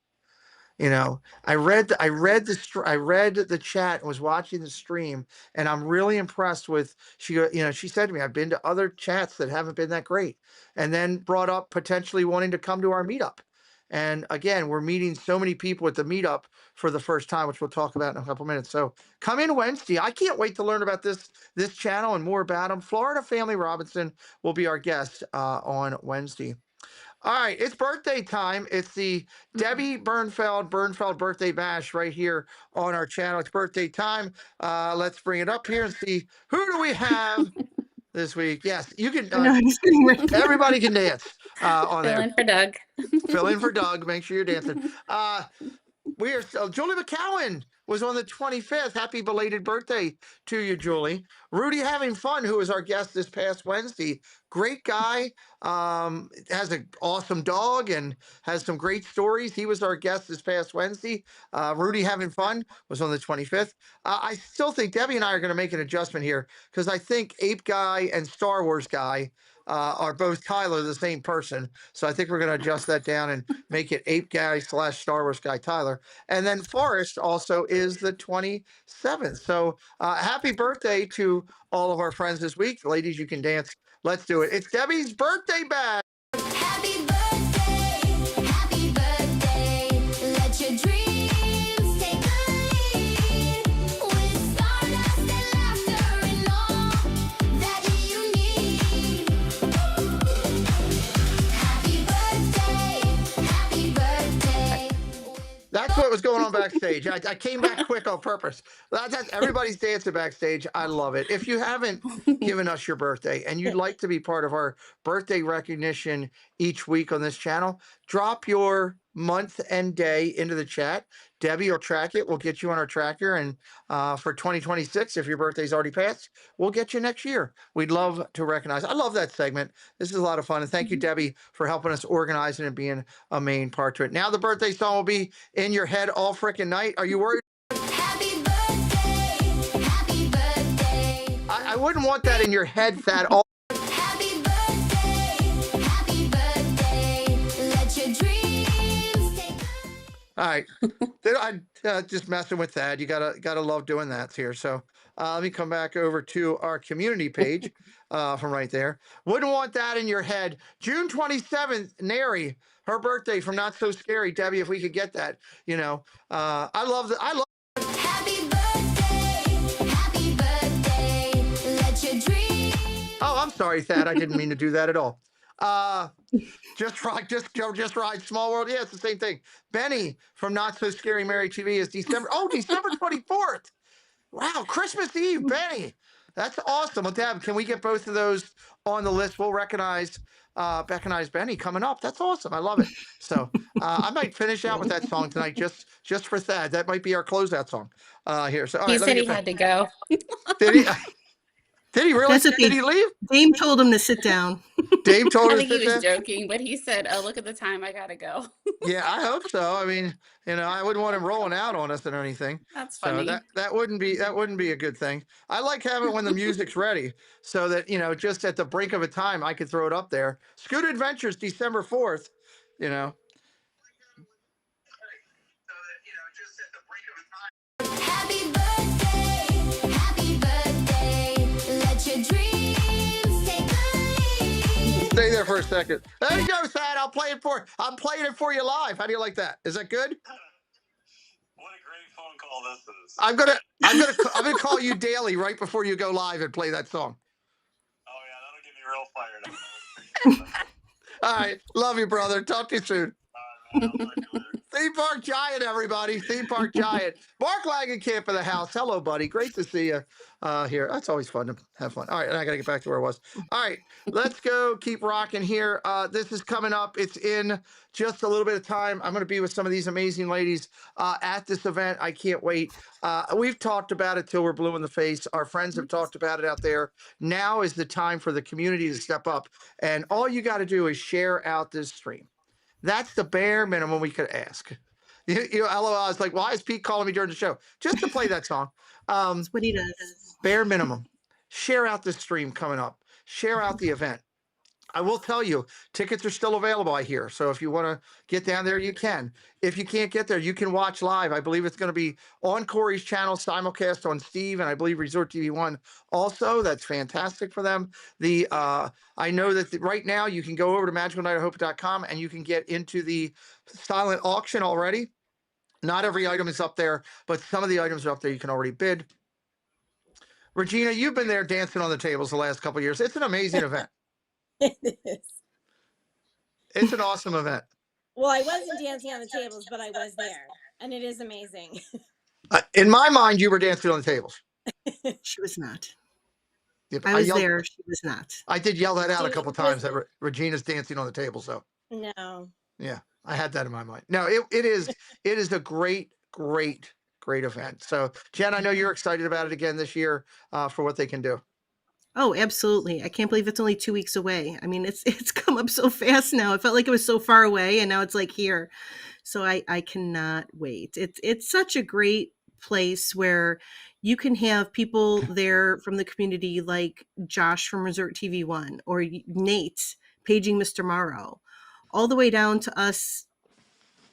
Speaker 2: I read the chat and was watching the stream, and I'm really impressed with she said to me, I've been to other chats that haven't been that great, and then brought up potentially wanting to come to our meetup. And again, we're meeting so many people at the meetup for the first time, which we'll talk about in a couple minutes. So come in Wednesday. I can't wait to learn about this channel and more about them. Florida Family Robinson will be our guest on Wednesday. All right, it's birthday time. It's the Debbie Bernfeld birthday bash right here on our channel. It's birthday time. Let's bring it up here and see who do we have this week. Yes, you can.
Speaker 7: No, I'm just kidding right now.
Speaker 2: Everybody can dance on
Speaker 8: Fill
Speaker 2: there.
Speaker 8: in for Doug.
Speaker 2: Fill in for Doug. Make sure you're dancing. We are Julie McCowan was on the 25th. Happy belated birthday to you, Julie. Rudy Having Fun, who was our guest this past Wednesday. Great guy. Has an awesome dog and has some great stories. He was our guest this past Wednesday. Rudy Having Fun was on the 25th. I still think Debbie and I are going to make an adjustment here because I think Ape Guy and Star Wars Guy are both Tyler, the same person. So I think we're going to adjust that down and make it Ape Guy / Star Wars Guy Tyler. And then Forrest also is the 27th. So happy birthday to all of our friends this week. Ladies, you can dance. Let's do it. It's Debbie's birthday bash.
Speaker 1: Happy birthday, happy birthday. Let your dreams take the lead. With stardust and laughter and all that you need. Happy birthday.
Speaker 2: That's what was going on backstage. I came back quick on purpose. Everybody's dancing backstage. I love it. If you haven't given us your birthday and you'd like to be part of our birthday recognition each week on this channel, drop your month and day into the chat. Debbie will track it. We'll get you on our tracker. And for 2026, if your birthday's already passed, we'll get you next year. We'd love to recognize. I love that segment. This is a lot of fun. And thank you, Debbie, for helping us organize it and being a main part to it. Now the birthday song will be in your head all freaking night. Are you worried?
Speaker 1: Happy birthday, happy birthday.
Speaker 2: I wouldn't want that in your head, Thad. All
Speaker 1: Happy birthday, happy birthday. Let your dreams take
Speaker 2: right. I'm just messing with that. You gotta love doing that here. So let me come back over to our community page from right there. Wouldn't want that in your head. June 27th, Neri, her birthday from Not So Scary. Debbie, if we could get that, I love that. I love.
Speaker 1: Happy birthday. Let your dreams.
Speaker 2: Oh, I'm sorry, Thad. I didn't mean to do that at all. Just ride Small World. Yeah, it's the same thing. Benny from Not So Scary Mary TV is December 24th. Wow, Christmas Eve, Benny. That's awesome. Well, Deb, can we get both of those on the list? We'll recognize Benny coming up. That's awesome. I love it. So I might finish out with that song tonight just for Thad. That might be our closeout song here. So all
Speaker 8: He
Speaker 2: right,
Speaker 8: said he had to go.
Speaker 2: Did he? Did he really?
Speaker 7: That's okay.
Speaker 2: Did he leave?
Speaker 7: Dame told him to sit down.
Speaker 2: Dave told
Speaker 8: I
Speaker 2: us
Speaker 8: think he
Speaker 2: that.
Speaker 8: was joking, but he said, "Oh, look at the time. I gotta go."
Speaker 2: Yeah, I hope so. I mean, I wouldn't want him rolling out on us or anything.
Speaker 8: That's
Speaker 2: So
Speaker 8: funny.
Speaker 2: that wouldn't be a good thing. I like having it when the music's ready, so that just at the brink of a time, I could throw it up there. Scooter Adventures, December 4th.
Speaker 1: Happy birthday. Let your dreams take the lead.
Speaker 2: Stay there for a second. There you go, Thad. I'm playing it for you live. How do you like that? Is that good?
Speaker 4: What a great phone call this is.
Speaker 2: I'm gonna call you daily right before you go live and play that song.
Speaker 4: Oh yeah, that'll get me real fired up.
Speaker 2: All right, love you, brother. Talk to you soon.
Speaker 4: Man, I'll talk to you later.
Speaker 2: Theme Park Giant, everybody. Theme Park Giant. Mark Langenkamp in the house. Hello, buddy. Great to see you here. That's always fun to have fun. All right, and I got to get back to where I was. All right, let's go. Keep rocking here. This is coming up. It's in just a little bit of time. I'm going to be with some of these amazing ladies at this event. I can't wait. We've talked about it till we're blue in the face. Our friends have talked about it out there. Now is the time for the community to step up. And all you got to do is share out this stream. That's the bare minimum we could ask. LOL is like, why is Pete calling me during the show? Just to play that song.
Speaker 7: That's what he does.
Speaker 2: Bare minimum. Share out the stream coming up. Share out the event. I will tell you, tickets are still available, I hear. So if you want to get down there, you can. If you can't get there, you can watch live. I believe it's going to be on Corey's channel, simulcast on Steve, and I believe Resort TV One also. That's fantastic for them. I know that right now you can go over to magicalnightofhope.com and you can get into the silent auction already. Not every item is up there, but some of the items are up there. You can already bid. Regina, you've been there dancing on the tables the last couple of years. It's an amazing event.
Speaker 9: It is.
Speaker 2: It's an awesome event.
Speaker 9: Well, I wasn't dancing on the tables, but I was there, and it is amazing.
Speaker 2: In my mind, you were dancing on the tables.
Speaker 7: She was not.
Speaker 2: Yep,
Speaker 7: I was there. She was not.
Speaker 2: I did yell that out a couple times that Regina's dancing on the table. So
Speaker 9: No.
Speaker 2: yeah, I had that in my mind. No, it is a great event. So Jen, I know you're excited about it again this year for what they can do.
Speaker 7: Oh, absolutely. I can't believe it's only 2 weeks away. I mean, it's come up so fast now. It felt like it was so far away and now it's like here. So I cannot wait. It's such a great place where you can have people there from the community like Josh from Resort TV One or Nate paging Mr. Morrow, all the way down to us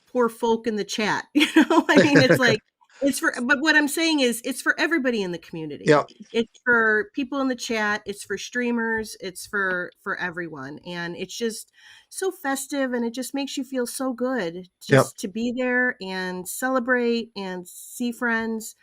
Speaker 7: poor folk in the chat. I mean, it's like but what I'm saying is it's for everybody in the community.
Speaker 2: Yeah.
Speaker 7: It's for people in the chat, it's for streamers, it's for everyone. And it's just so festive and it just makes you feel so good just to be there and celebrate and see friends.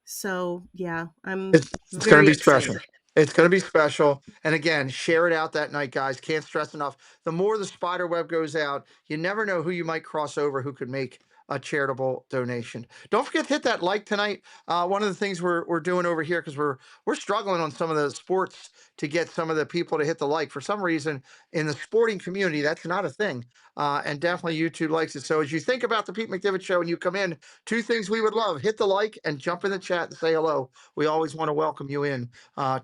Speaker 7: So yeah,
Speaker 2: It's going to be special. It's going to be special. And again, share it out that night, guys. Can't stress enough. The more the spider web goes out, you never know who you might cross over who could make a charitable donation. Don't forget to hit that like tonight. One of the things we're doing over here, because we're struggling on some of the sports to get some of the people to hit the like. For some reason, in the sporting community, that's not a thing. And definitely YouTube likes it. So as you think about the Pete McDivitt Show and you come in, 2 things we would love: hit the like and jump in the chat and say hello. We always want to welcome you in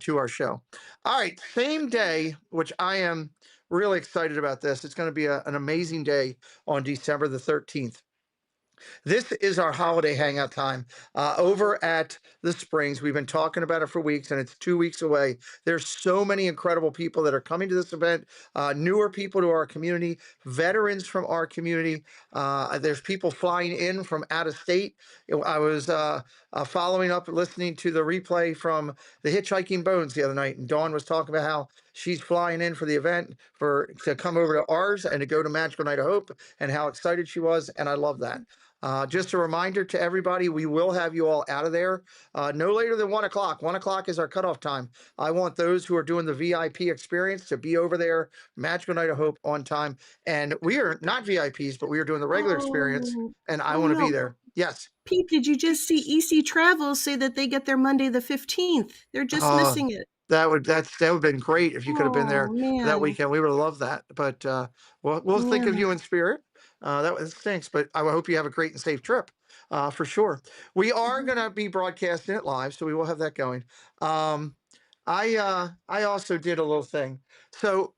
Speaker 2: to our show. All right, same day, which I am really excited about this. It's going to be an amazing day on December the 13th. This is our holiday hangout time over at the Springs. We've been talking about it for weeks, and it's 2 weeks away. There's so many incredible people that are coming to this event, newer people to our community, veterans from our community. There's people flying in from out of state. I was following up, listening to the replay from the Hitchhiking Bones the other night, and Dawn was talking about how she's flying in for the event to come over to ours and to go to Magical Night of Hope, and how excited she was, and I love that. Just a reminder to everybody, we will have you all out of there no later than 1 o'clock. 1 o'clock is our cutoff time. I want those who are doing the VIP experience to be over there, Magical Night of Hope, on time. And we are not VIPs, but we are doing the regular experience, and I want to be there. Yes.
Speaker 7: Pete, did you just see EC Travels say that they get there Monday the 15th? They're just missing it.
Speaker 2: That would have been great if you could have been there that
Speaker 7: man.
Speaker 2: weekend. We would have loved that. But we'll think of you in spirit. That stinks, but I hope you have a great and safe trip for sure. We are going to be broadcasting it live, so we will have that going. I also did a little thing. So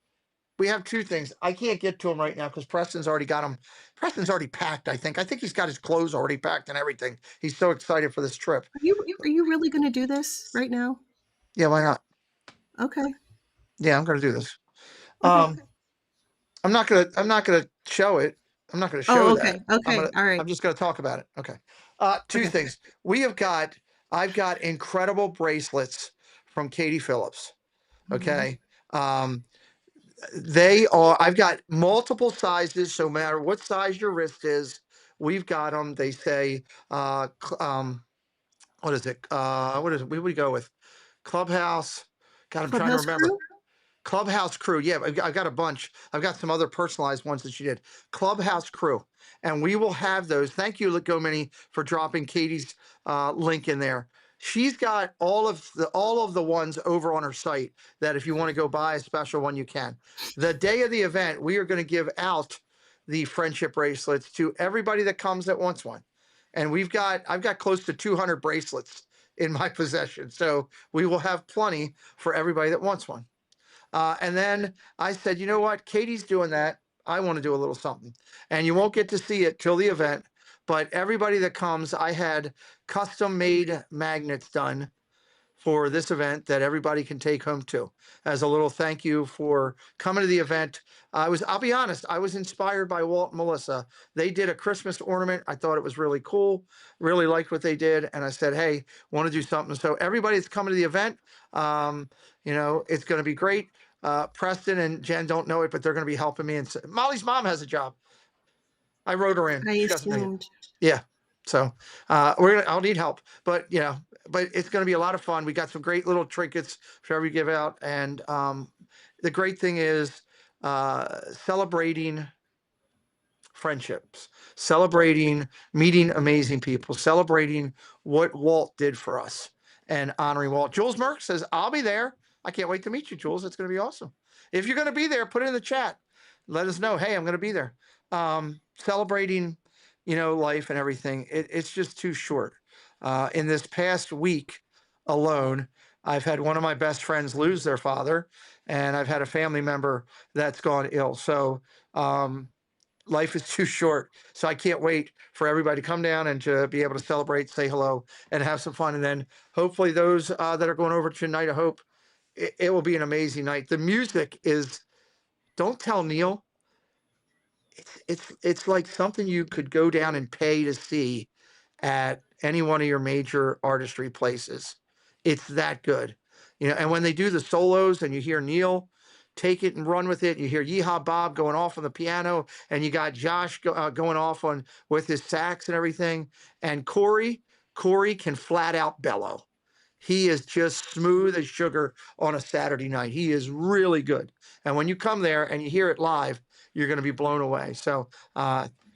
Speaker 2: we have 2 things. I can't get to them right now because Preston's already got them. Preston's already packed, I think. I think he's got his clothes already packed and everything. He's so excited for this trip.
Speaker 7: Are you really going to do this right now?
Speaker 2: Yeah, why not?
Speaker 7: Okay.
Speaker 2: Yeah, I'm going to do this.
Speaker 7: Okay.
Speaker 2: I'm not gonna show it. I'm not gonna show
Speaker 7: okay.
Speaker 2: that.
Speaker 7: Okay. All right.
Speaker 2: I'm just gonna talk about it. Okay. 2 things. I've got incredible bracelets from Katie Phillips. Okay. I've got multiple sizes, so no matter what size your wrist is, we've got them. They say, what is it? What is it? What do we go with? Clubhouse. God, I'm trying to remember.
Speaker 7: Crew?
Speaker 2: Clubhouse Crew. Yeah, I've got a bunch. I've got some other personalized ones that she did. Clubhouse Crew. And we will have those. Thank you, Legomini, for dropping Katie's link in there. She's got all of the ones over on her site that if you want to go buy a special one, you can. The day of the event, we are going to give out the friendship bracelets to everybody that comes that wants one. And I've got close to 200 bracelets in my possession. So we will have plenty for everybody that wants one. And then I said, you know what? Katie's doing that. I want to do a little something. And you won't get to see it till the event. But everybody that comes, I had custom made magnets done for this event that everybody can take home too, as a little thank you for coming to the event. I'll be honest, I was inspired by Walt and Melissa. They did a Christmas ornament. I thought it was really cool, really liked what they did. And I said, hey, want to do something. So everybody that's coming to the event, it's going to be great. Preston and Jen don't know it, but they're going to be helping me. And Molly's mom has a job. I wrote her in.
Speaker 7: I
Speaker 2: She doesn't know yet.
Speaker 7: assumed.
Speaker 2: Yeah. So I'll need help, but it's going to be a lot of fun. We got some great little trinkets for every give out. And the great thing is celebrating friendships, celebrating meeting amazing people, celebrating what Walt did for us and honoring Walt. Jules Merck says, I'll be there. I can't wait to meet you, Jules. It's going to be awesome. If you're going to be there, put it in the chat. Let us know. Hey, I'm going to be there. Celebrating, life and everything. It's just too short. In this past week alone, I've had one of my best friends lose their father, and I've had a family member that's gone ill. So, life is too short. So I can't wait for everybody to come down and to be able to celebrate, say hello, and have some fun. And then hopefully those that are going over tonight, I hope it will be an amazing night. The music is, don't tell Neil, it's like something you could go down and pay to see at any one of your major artistry places. It's that good. And when they do the solos and you hear Neil take it and run with it, you hear Yeehaw Bob going off on the piano, and you got Josh going off on with his sax and everything. And Corey can flat out bellow. He is just smooth as sugar on a Saturday night. He is really good. And when you come there and you hear it live, you're going to be blown away. So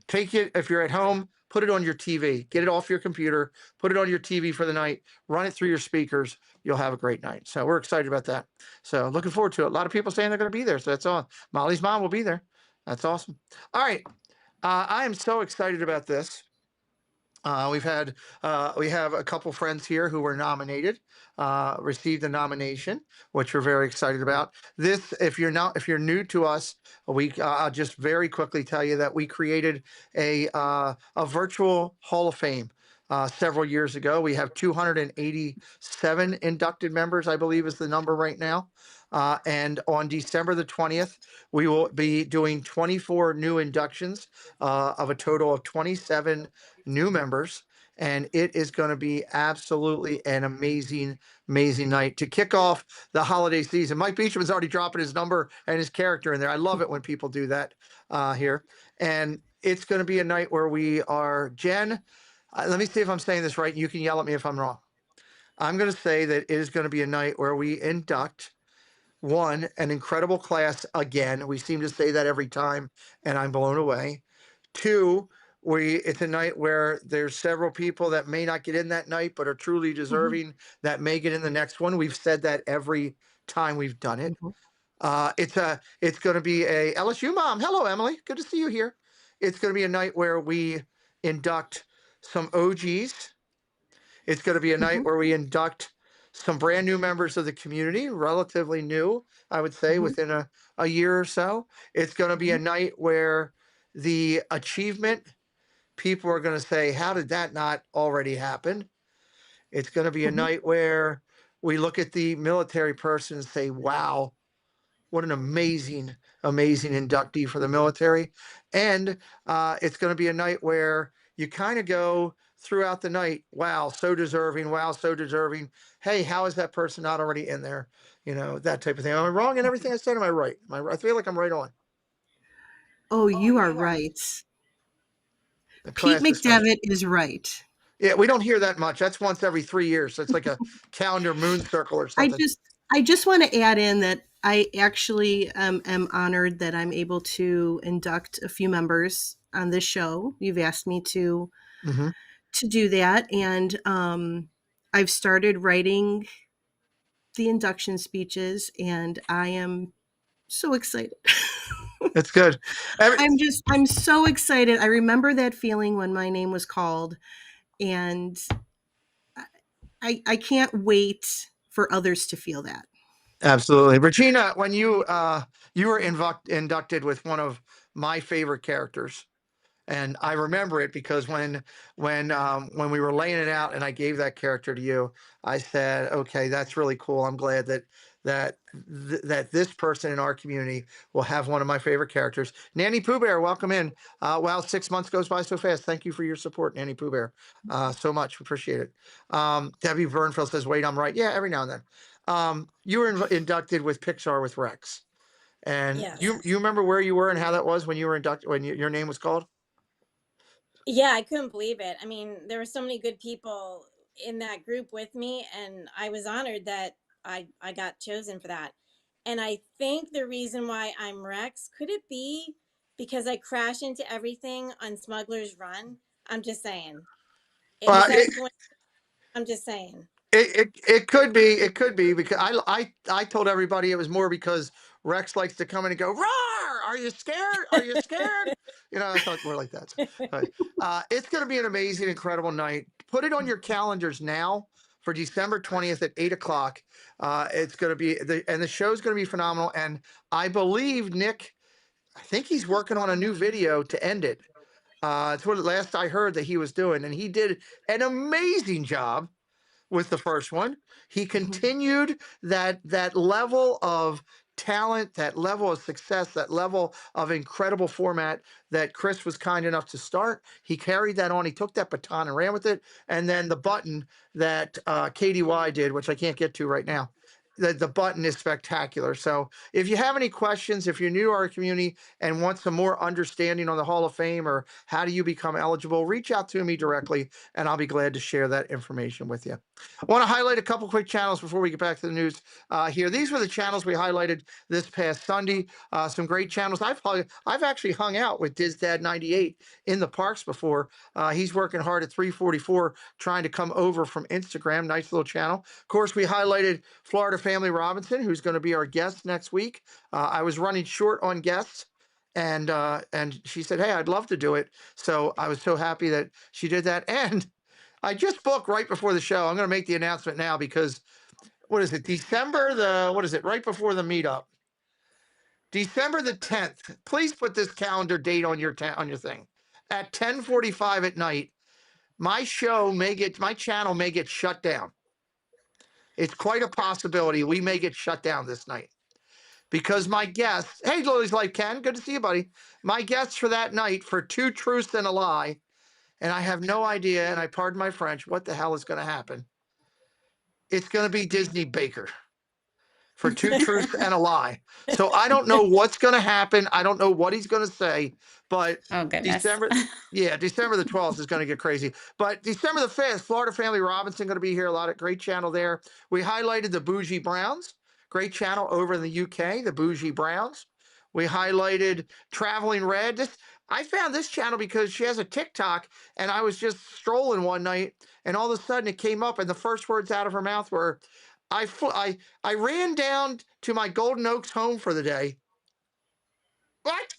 Speaker 2: take it, if you're at home, put it on your TV, get it off your computer, put it on your TV for the night, run it through your speakers. You'll have a great night. So we're excited about that. So looking forward to it. A lot of people saying they're going to be there. So that's all. Molly's mom will be there. That's awesome. All right. I am so excited about this. We have a couple friends here who were nominated, received a nomination, which we're very excited about. This, if you're new to us, I'll just very quickly tell you that we created a virtual Hall of Fame. Several years ago, we have 287 inducted members, I believe is the number right now. And on December the 20th, we will be doing 24 new inductions of a total of 27 new members. And it is going to be absolutely an amazing night to kick off the holiday season. Mike Beecham's already dropping his number and his character in there. I love it when people do that here. And it's going to be a night where we are, Jen, let me see if I'm saying this right. You can yell at me if I'm wrong. I'm going to say that it is going to be a night where we induct an incredible class again. We seem to say that every time, and I'm blown away. Two, it's a night where there's several people that may not get in that night, but are truly deserving that may get in the next one. We've said that every time we've done it. It's going to be a LSU mom. Hello, Emily. Good to see you here. It's going to be a night where we induct some OGs. It's going to be a night where we induct some brand new members of the community, relatively new, I would say, within a year or so. It's going to be a night where the achievement, people are going to say, how did that not already happen? It's going to be a night where we look at the military person and say, wow, what an amazing inductee for the military. And it's going to be a night where you kind of go throughout the night, wow, so deserving. Hey, how is that person not already in there? That type of thing. Am I wrong in everything I said? Am I right? I feel like I'm right on.
Speaker 7: Oh, you are right. Pete McDevitt is right.
Speaker 2: Yeah, we don't hear that much. That's once every 3 years. So it's like a calendar moon circle or something.
Speaker 7: I just want to add in that I actually am honored that I'm able to induct a few members on this show. You've asked me to do that, and I've started writing the induction speeches, and I am so excited.
Speaker 2: It's good.
Speaker 7: I'm so excited. I remember that feeling when my name was called, and I can't wait for others to feel that.
Speaker 2: Absolutely. Regina, when you were inducted with one of my favorite characters, And I remember it because when we were laying it out and I gave that character to you, I said, okay, that's really cool. I'm glad that this person in our community will have one of my favorite characters. Nanny Pooh Bear, welcome in. Wow, 6 months goes by so fast. Thank you for your support, Nanny Pooh Bear. So much. Appreciate it. Debbie Burnfield says, wait, I'm right. Yeah, every now and then. You were inducted with Pixar with Rex. And
Speaker 9: Yes.
Speaker 2: you remember where you were and how that was when you were inducted, when your name was called?
Speaker 9: Yeah, I couldn't believe it. I mean, there were so many good people in that group with me, and I was honored that I got chosen for that. And I think the reason why I'm Rex, could it be because I crash into everything on Smuggler's Run? I'm just saying. Was that a coincidence? I'm just saying.
Speaker 2: It could be because I told everybody it was more because Rex likes to come in and go, roar, are you scared, are you scared? I thought more like that. But it's going to be an amazing, incredible night. Put it on your calendars now for December 20th at 8 o'clock. It's going to be and the show's going to be phenomenal. And I believe Nick, I think he's working on a new video to end it. It's what last I heard that he was doing, and he did an amazing job with the first one. He continued that level of talent, that level of success, that level of incredible format that Chris was kind enough to start. He carried that on. He took that baton and ran with it. And then the button that KDY did, which I can't get to right now. The button is spectacular. So if you have any questions, if you're new to our community and want some more understanding on the Hall of Fame or how do you become eligible, reach out to me directly and I'll be glad to share that information with you. I want to highlight a couple quick channels before we get back to the news here. These were the channels we highlighted this past Sunday. Some great channels. I've actually hung out with DizDad98 in the parks before. He's working hard at 344 trying to come over from Instagram. Nice little channel. Of course, we highlighted Florida Family Robinson, who's going to be our guest next week. I was running short on guests. And she said, hey, I'd love to do it. So I was so happy that she did that. And I just booked right before the show. I'm going to make the announcement now because what is it? Right before the meetup. December the 10th. Please put this calendar date on your thing. At 10:45 at night, my channel may get shut down. It's quite a possibility we may get shut down this night. Because my guests, hey, Lily's Life Ken, good to see you, buddy. My guests for that night for Two Truths and a Lie, and I have no idea, and I pardon my French, what the hell is going to happen. It's going to be Disney Baker for Two Truths and a Lie. So I don't know what's going to happen. I don't know what he's going to say, but
Speaker 8: Oh, goodness.
Speaker 2: December the 12th is going to get crazy. But December the 5th, Florida Family Robinson going to be here. A lot of great channel there. We highlighted the Bougie Browns. Great channel over in the UK, the Bougie Browns. We highlighted Traveling Red. I found this channel because she has a TikTok, and I was just strolling one night, and all of a sudden it came up, and the first words out of her mouth were, I ran down to my Golden Oaks home for the day. What?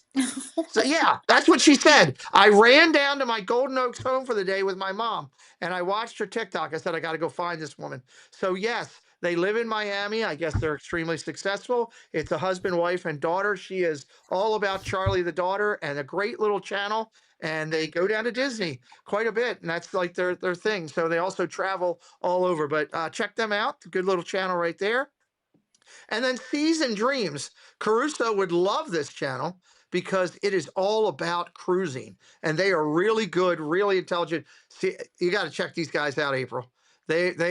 Speaker 2: So yeah, that's what she said. I ran down to my Golden Oaks home for the day with my mom, and I watched her TikTok. I said, I got to go find this woman. So yes, they live in Miami. I guess they're extremely successful. It's a husband, wife, and daughter. She is all about Charlie the daughter and a great little channel. And they go down to Disney quite a bit, and that's like their thing. So they also travel all over. But check them out. Good little channel right there. And then Seas and Dreams. Caruso would love this channel because it is all about cruising. And they are really good, really intelligent. See, you got to check these guys out, April.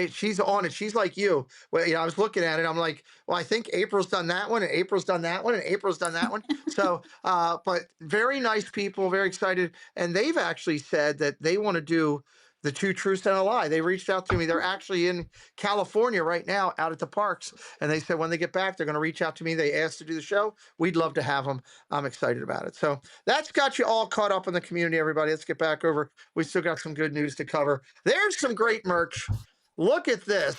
Speaker 2: She's on it. She's like you. Well, I was looking at it. I'm like, well, I think April's done that one, and April's done that one, and April's done that one. So, but very nice people, very excited. And they've actually said that they want to do the Two Truths and a Lie. They reached out to me. They're actually in California right now out at the parks. And they said when they get back, they're going to reach out to me. They asked to do the show. We'd love to have them. I'm excited about it. So that's got you all caught up in the community, everybody. Let's get back over. We still got some good news to cover. There's some great merch. Look at this.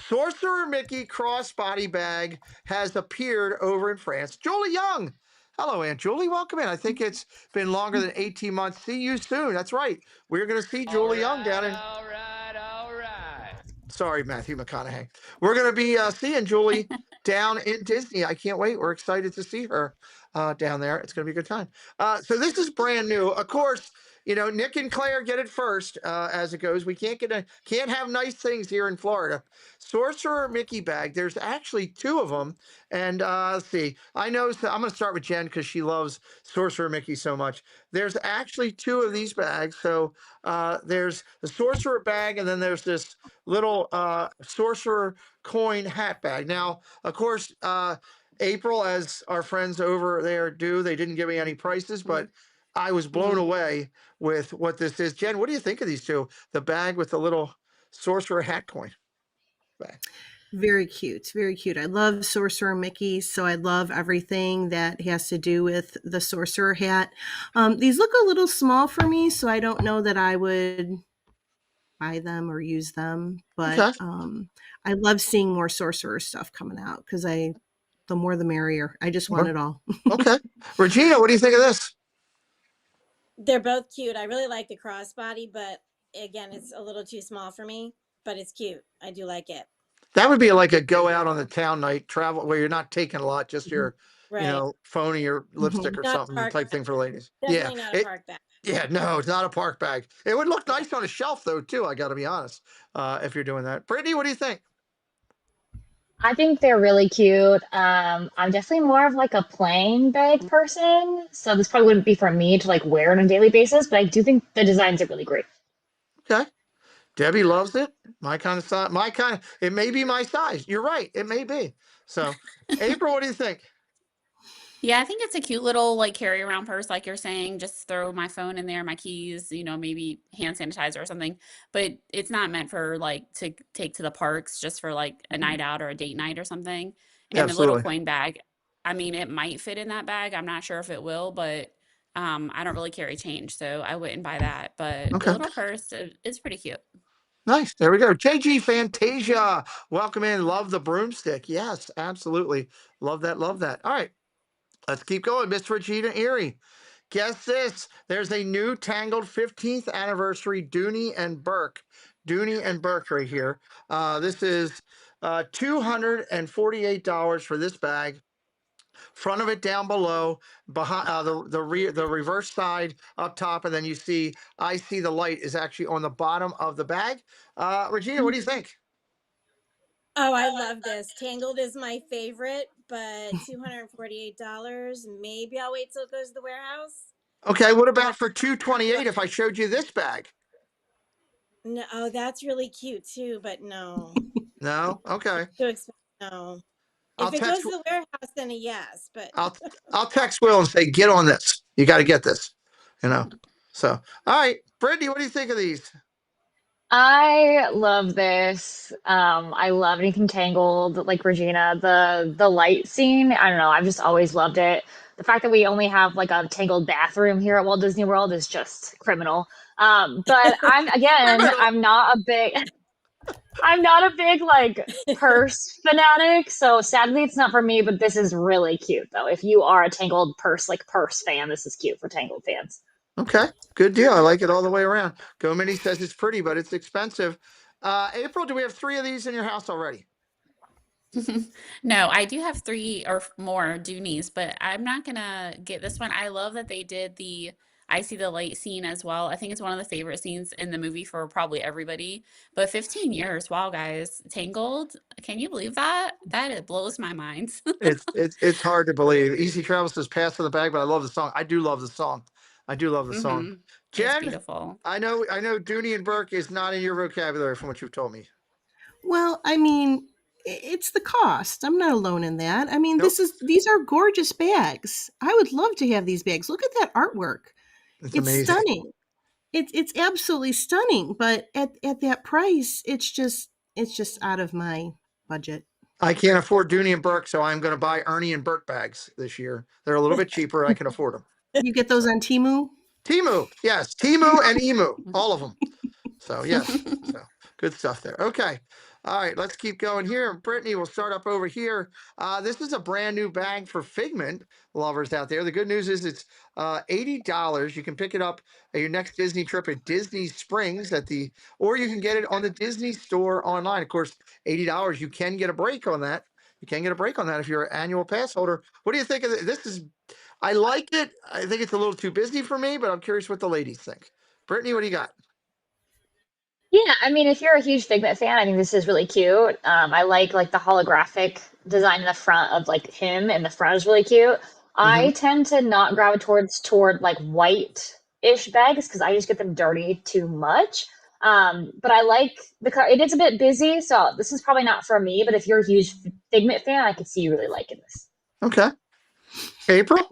Speaker 2: Sorcerer Mickey crossbody bag has appeared over in France. Julie Young. Hello, Aunt Julie. Welcome in. I think it's been longer than 18 months. See you soon. That's right. We're going to see Julie Young down in.
Speaker 11: All right.
Speaker 2: Sorry, Matthew McConaughey. We're going to be seeing Julie down in Disney. I can't wait. We're excited to see her down there. It's going to be a good time. So this is brand new. Of course, you know, Nick and Claire get it first as it goes. We can't have nice things here in Florida. Sorcerer Mickey bag. There's actually two of them. And let's see. I know. So I'm going to start with Jen because she loves Sorcerer Mickey so much. There's actually two of these bags. So there's the Sorcerer bag, and then there's this little sorcerer coin hat bag. Now, of course, April, as our friends over there do, they didn't give me any prices, but I was blown away with what this is. Jen, what do you think of these two? The bag with the little sorcerer hat coin bag.
Speaker 7: Very cute. Very cute. I love Sorcerer Mickey, so I love everything that has to do with the sorcerer hat. These look a little small for me, so I don't know that I would buy them or use them, but
Speaker 2: Okay.
Speaker 7: I love seeing more sorcerer stuff coming out because the more the merrier. I just want it all.
Speaker 2: Okay. Regina, what do you think of this?
Speaker 9: They're both cute. I really like the crossbody, but again, it's a little too small for me, but it's cute. I do like it.
Speaker 2: That would be like a go out on the town night travel where you're not taking a lot, just your,
Speaker 9: Right.
Speaker 2: you know, phone or your lipstick or
Speaker 9: Not a
Speaker 2: something
Speaker 9: park
Speaker 2: type thing
Speaker 9: bag.
Speaker 2: for ladies.
Speaker 9: Definitely not a park bag.
Speaker 2: Yeah, no, it's not a park bag. It would look nice on a shelf though, too. I got to be honest. If you're doing that, Brittany, what do you think?
Speaker 10: I think they're really cute. I'm definitely more of like a plain bag person, so this probably wouldn't be for me to like wear on a daily basis, but I do think the designs are really great.
Speaker 2: Okay. Debbie loves it. My kind of size. It may be my size. You're right. It may be. So, April, what do you think?
Speaker 8: Yeah, I think it's a cute little like carry around purse, like you're saying. Just throw my phone in there, my keys, maybe hand sanitizer or something. But it's not meant for like to take to the parks, just for like a night out or a date night or something. And the little
Speaker 2: Absolutely.
Speaker 8: coin bag, I mean, it might fit in that bag. I'm not sure if it will, but I don't really carry change, so I wouldn't buy that. But the
Speaker 2: Okay.
Speaker 8: little purse is pretty cute.
Speaker 2: Nice. There we go. JG Fantasia. Welcome in. Love the broomstick. Yes, absolutely. Love that. Love that. All right. Let's keep going. Miss Regina Erie. Guess this. There's a new Tangled 15th anniversary Dooney and Burke. Dooney and Burke right here. This is $248 for this bag. Front of it down below, behind the reverse side up top, and then you see I see the light is actually on the bottom of the bag. Regina, what do you think?
Speaker 9: Oh, I love this. Tangled is my favorite, but $248. Maybe I'll wait till it goes to the warehouse.
Speaker 2: Okay, what about
Speaker 9: What?
Speaker 2: for $228 if I showed you this bag?
Speaker 9: No, oh, that's really cute too, but no.
Speaker 2: No? Okay.
Speaker 9: Too expensive. No.
Speaker 2: I'll
Speaker 9: If it goes
Speaker 2: text
Speaker 9: to the warehouse, then a yes, but
Speaker 2: I'll text Will and say, get on this. You got to get this. So all right. Brittany, what do you think of these?
Speaker 10: I love this. I love anything Tangled, like Regina. The light scene, I don't know, I've just always loved it. The fact that we only have like a Tangled bathroom here at Walt Disney World is just criminal. But I'm not a big I'm not a big like purse fanatic, so sadly it's not for me, but this is really cute though. If you are a Tangled purse fan, this is cute for Tangled fans.
Speaker 2: Okay. Good deal. I like it all the way around. Go Mini says it's pretty, but it's expensive. April, do we have 3 of these in your house already?
Speaker 8: No, I do have 3 or more Doonies, but I'm not gonna get this one. I love that they did the I see the light scene as well. I think it's one of the favorite scenes in the movie for probably everybody. But 15 years, wow, guys, Tangled, can you believe that? That it blows my mind.
Speaker 2: It's hard to believe. Easy Travel says pass for the bag, but I love the song. I do love the song. I do love the song.
Speaker 8: hmm It's
Speaker 2: Jen,
Speaker 8: beautiful.
Speaker 2: I know Dooney and Burke is not in your vocabulary from what you've told me.
Speaker 7: Well, I mean, it's the cost. I'm not alone in that. I mean,
Speaker 2: Nope.
Speaker 7: these are gorgeous bags. I would love to have these bags. Look at that artwork.
Speaker 2: It's
Speaker 7: It's
Speaker 2: amazing.
Speaker 7: stunning. It's absolutely stunning, but at that price, it's just out of my budget.
Speaker 2: I can't afford Dooney and Burke, so I'm going to buy Ernie and Burke bags this year. They're a little bit cheaper. I can afford them.
Speaker 7: You get those on Temu?
Speaker 2: Timu, yes, Timu and Emu, all of them. So yes, so good stuff there. Okay, All right, let's keep going here. Brittany, we'll start up over here. This is a brand new bag for Figment lovers out there. The good news is it's $80. You can pick it up at your next Disney trip at Disney Springs or you can get it on the Disney store online. Of course, $80. You can get a break on that. You can get a break on that if you're an annual pass holder. What do you think of this? I like it. I think it's a little too busy for me, but I'm curious what the ladies think. Brittany, what do you got?
Speaker 10: Yeah, I mean, if you're a huge Figment fan, I think this is really cute. I like the holographic design in the front of like him, and the front is really cute. I
Speaker 2: Hmm.
Speaker 10: tend to not gravitate toward like white-ish bags because I just get them dirty too much. But I like the car. It is a bit busy, so this is probably not for me. But if you're a huge Figment fan, I could see you really liking this.
Speaker 2: Okay. April?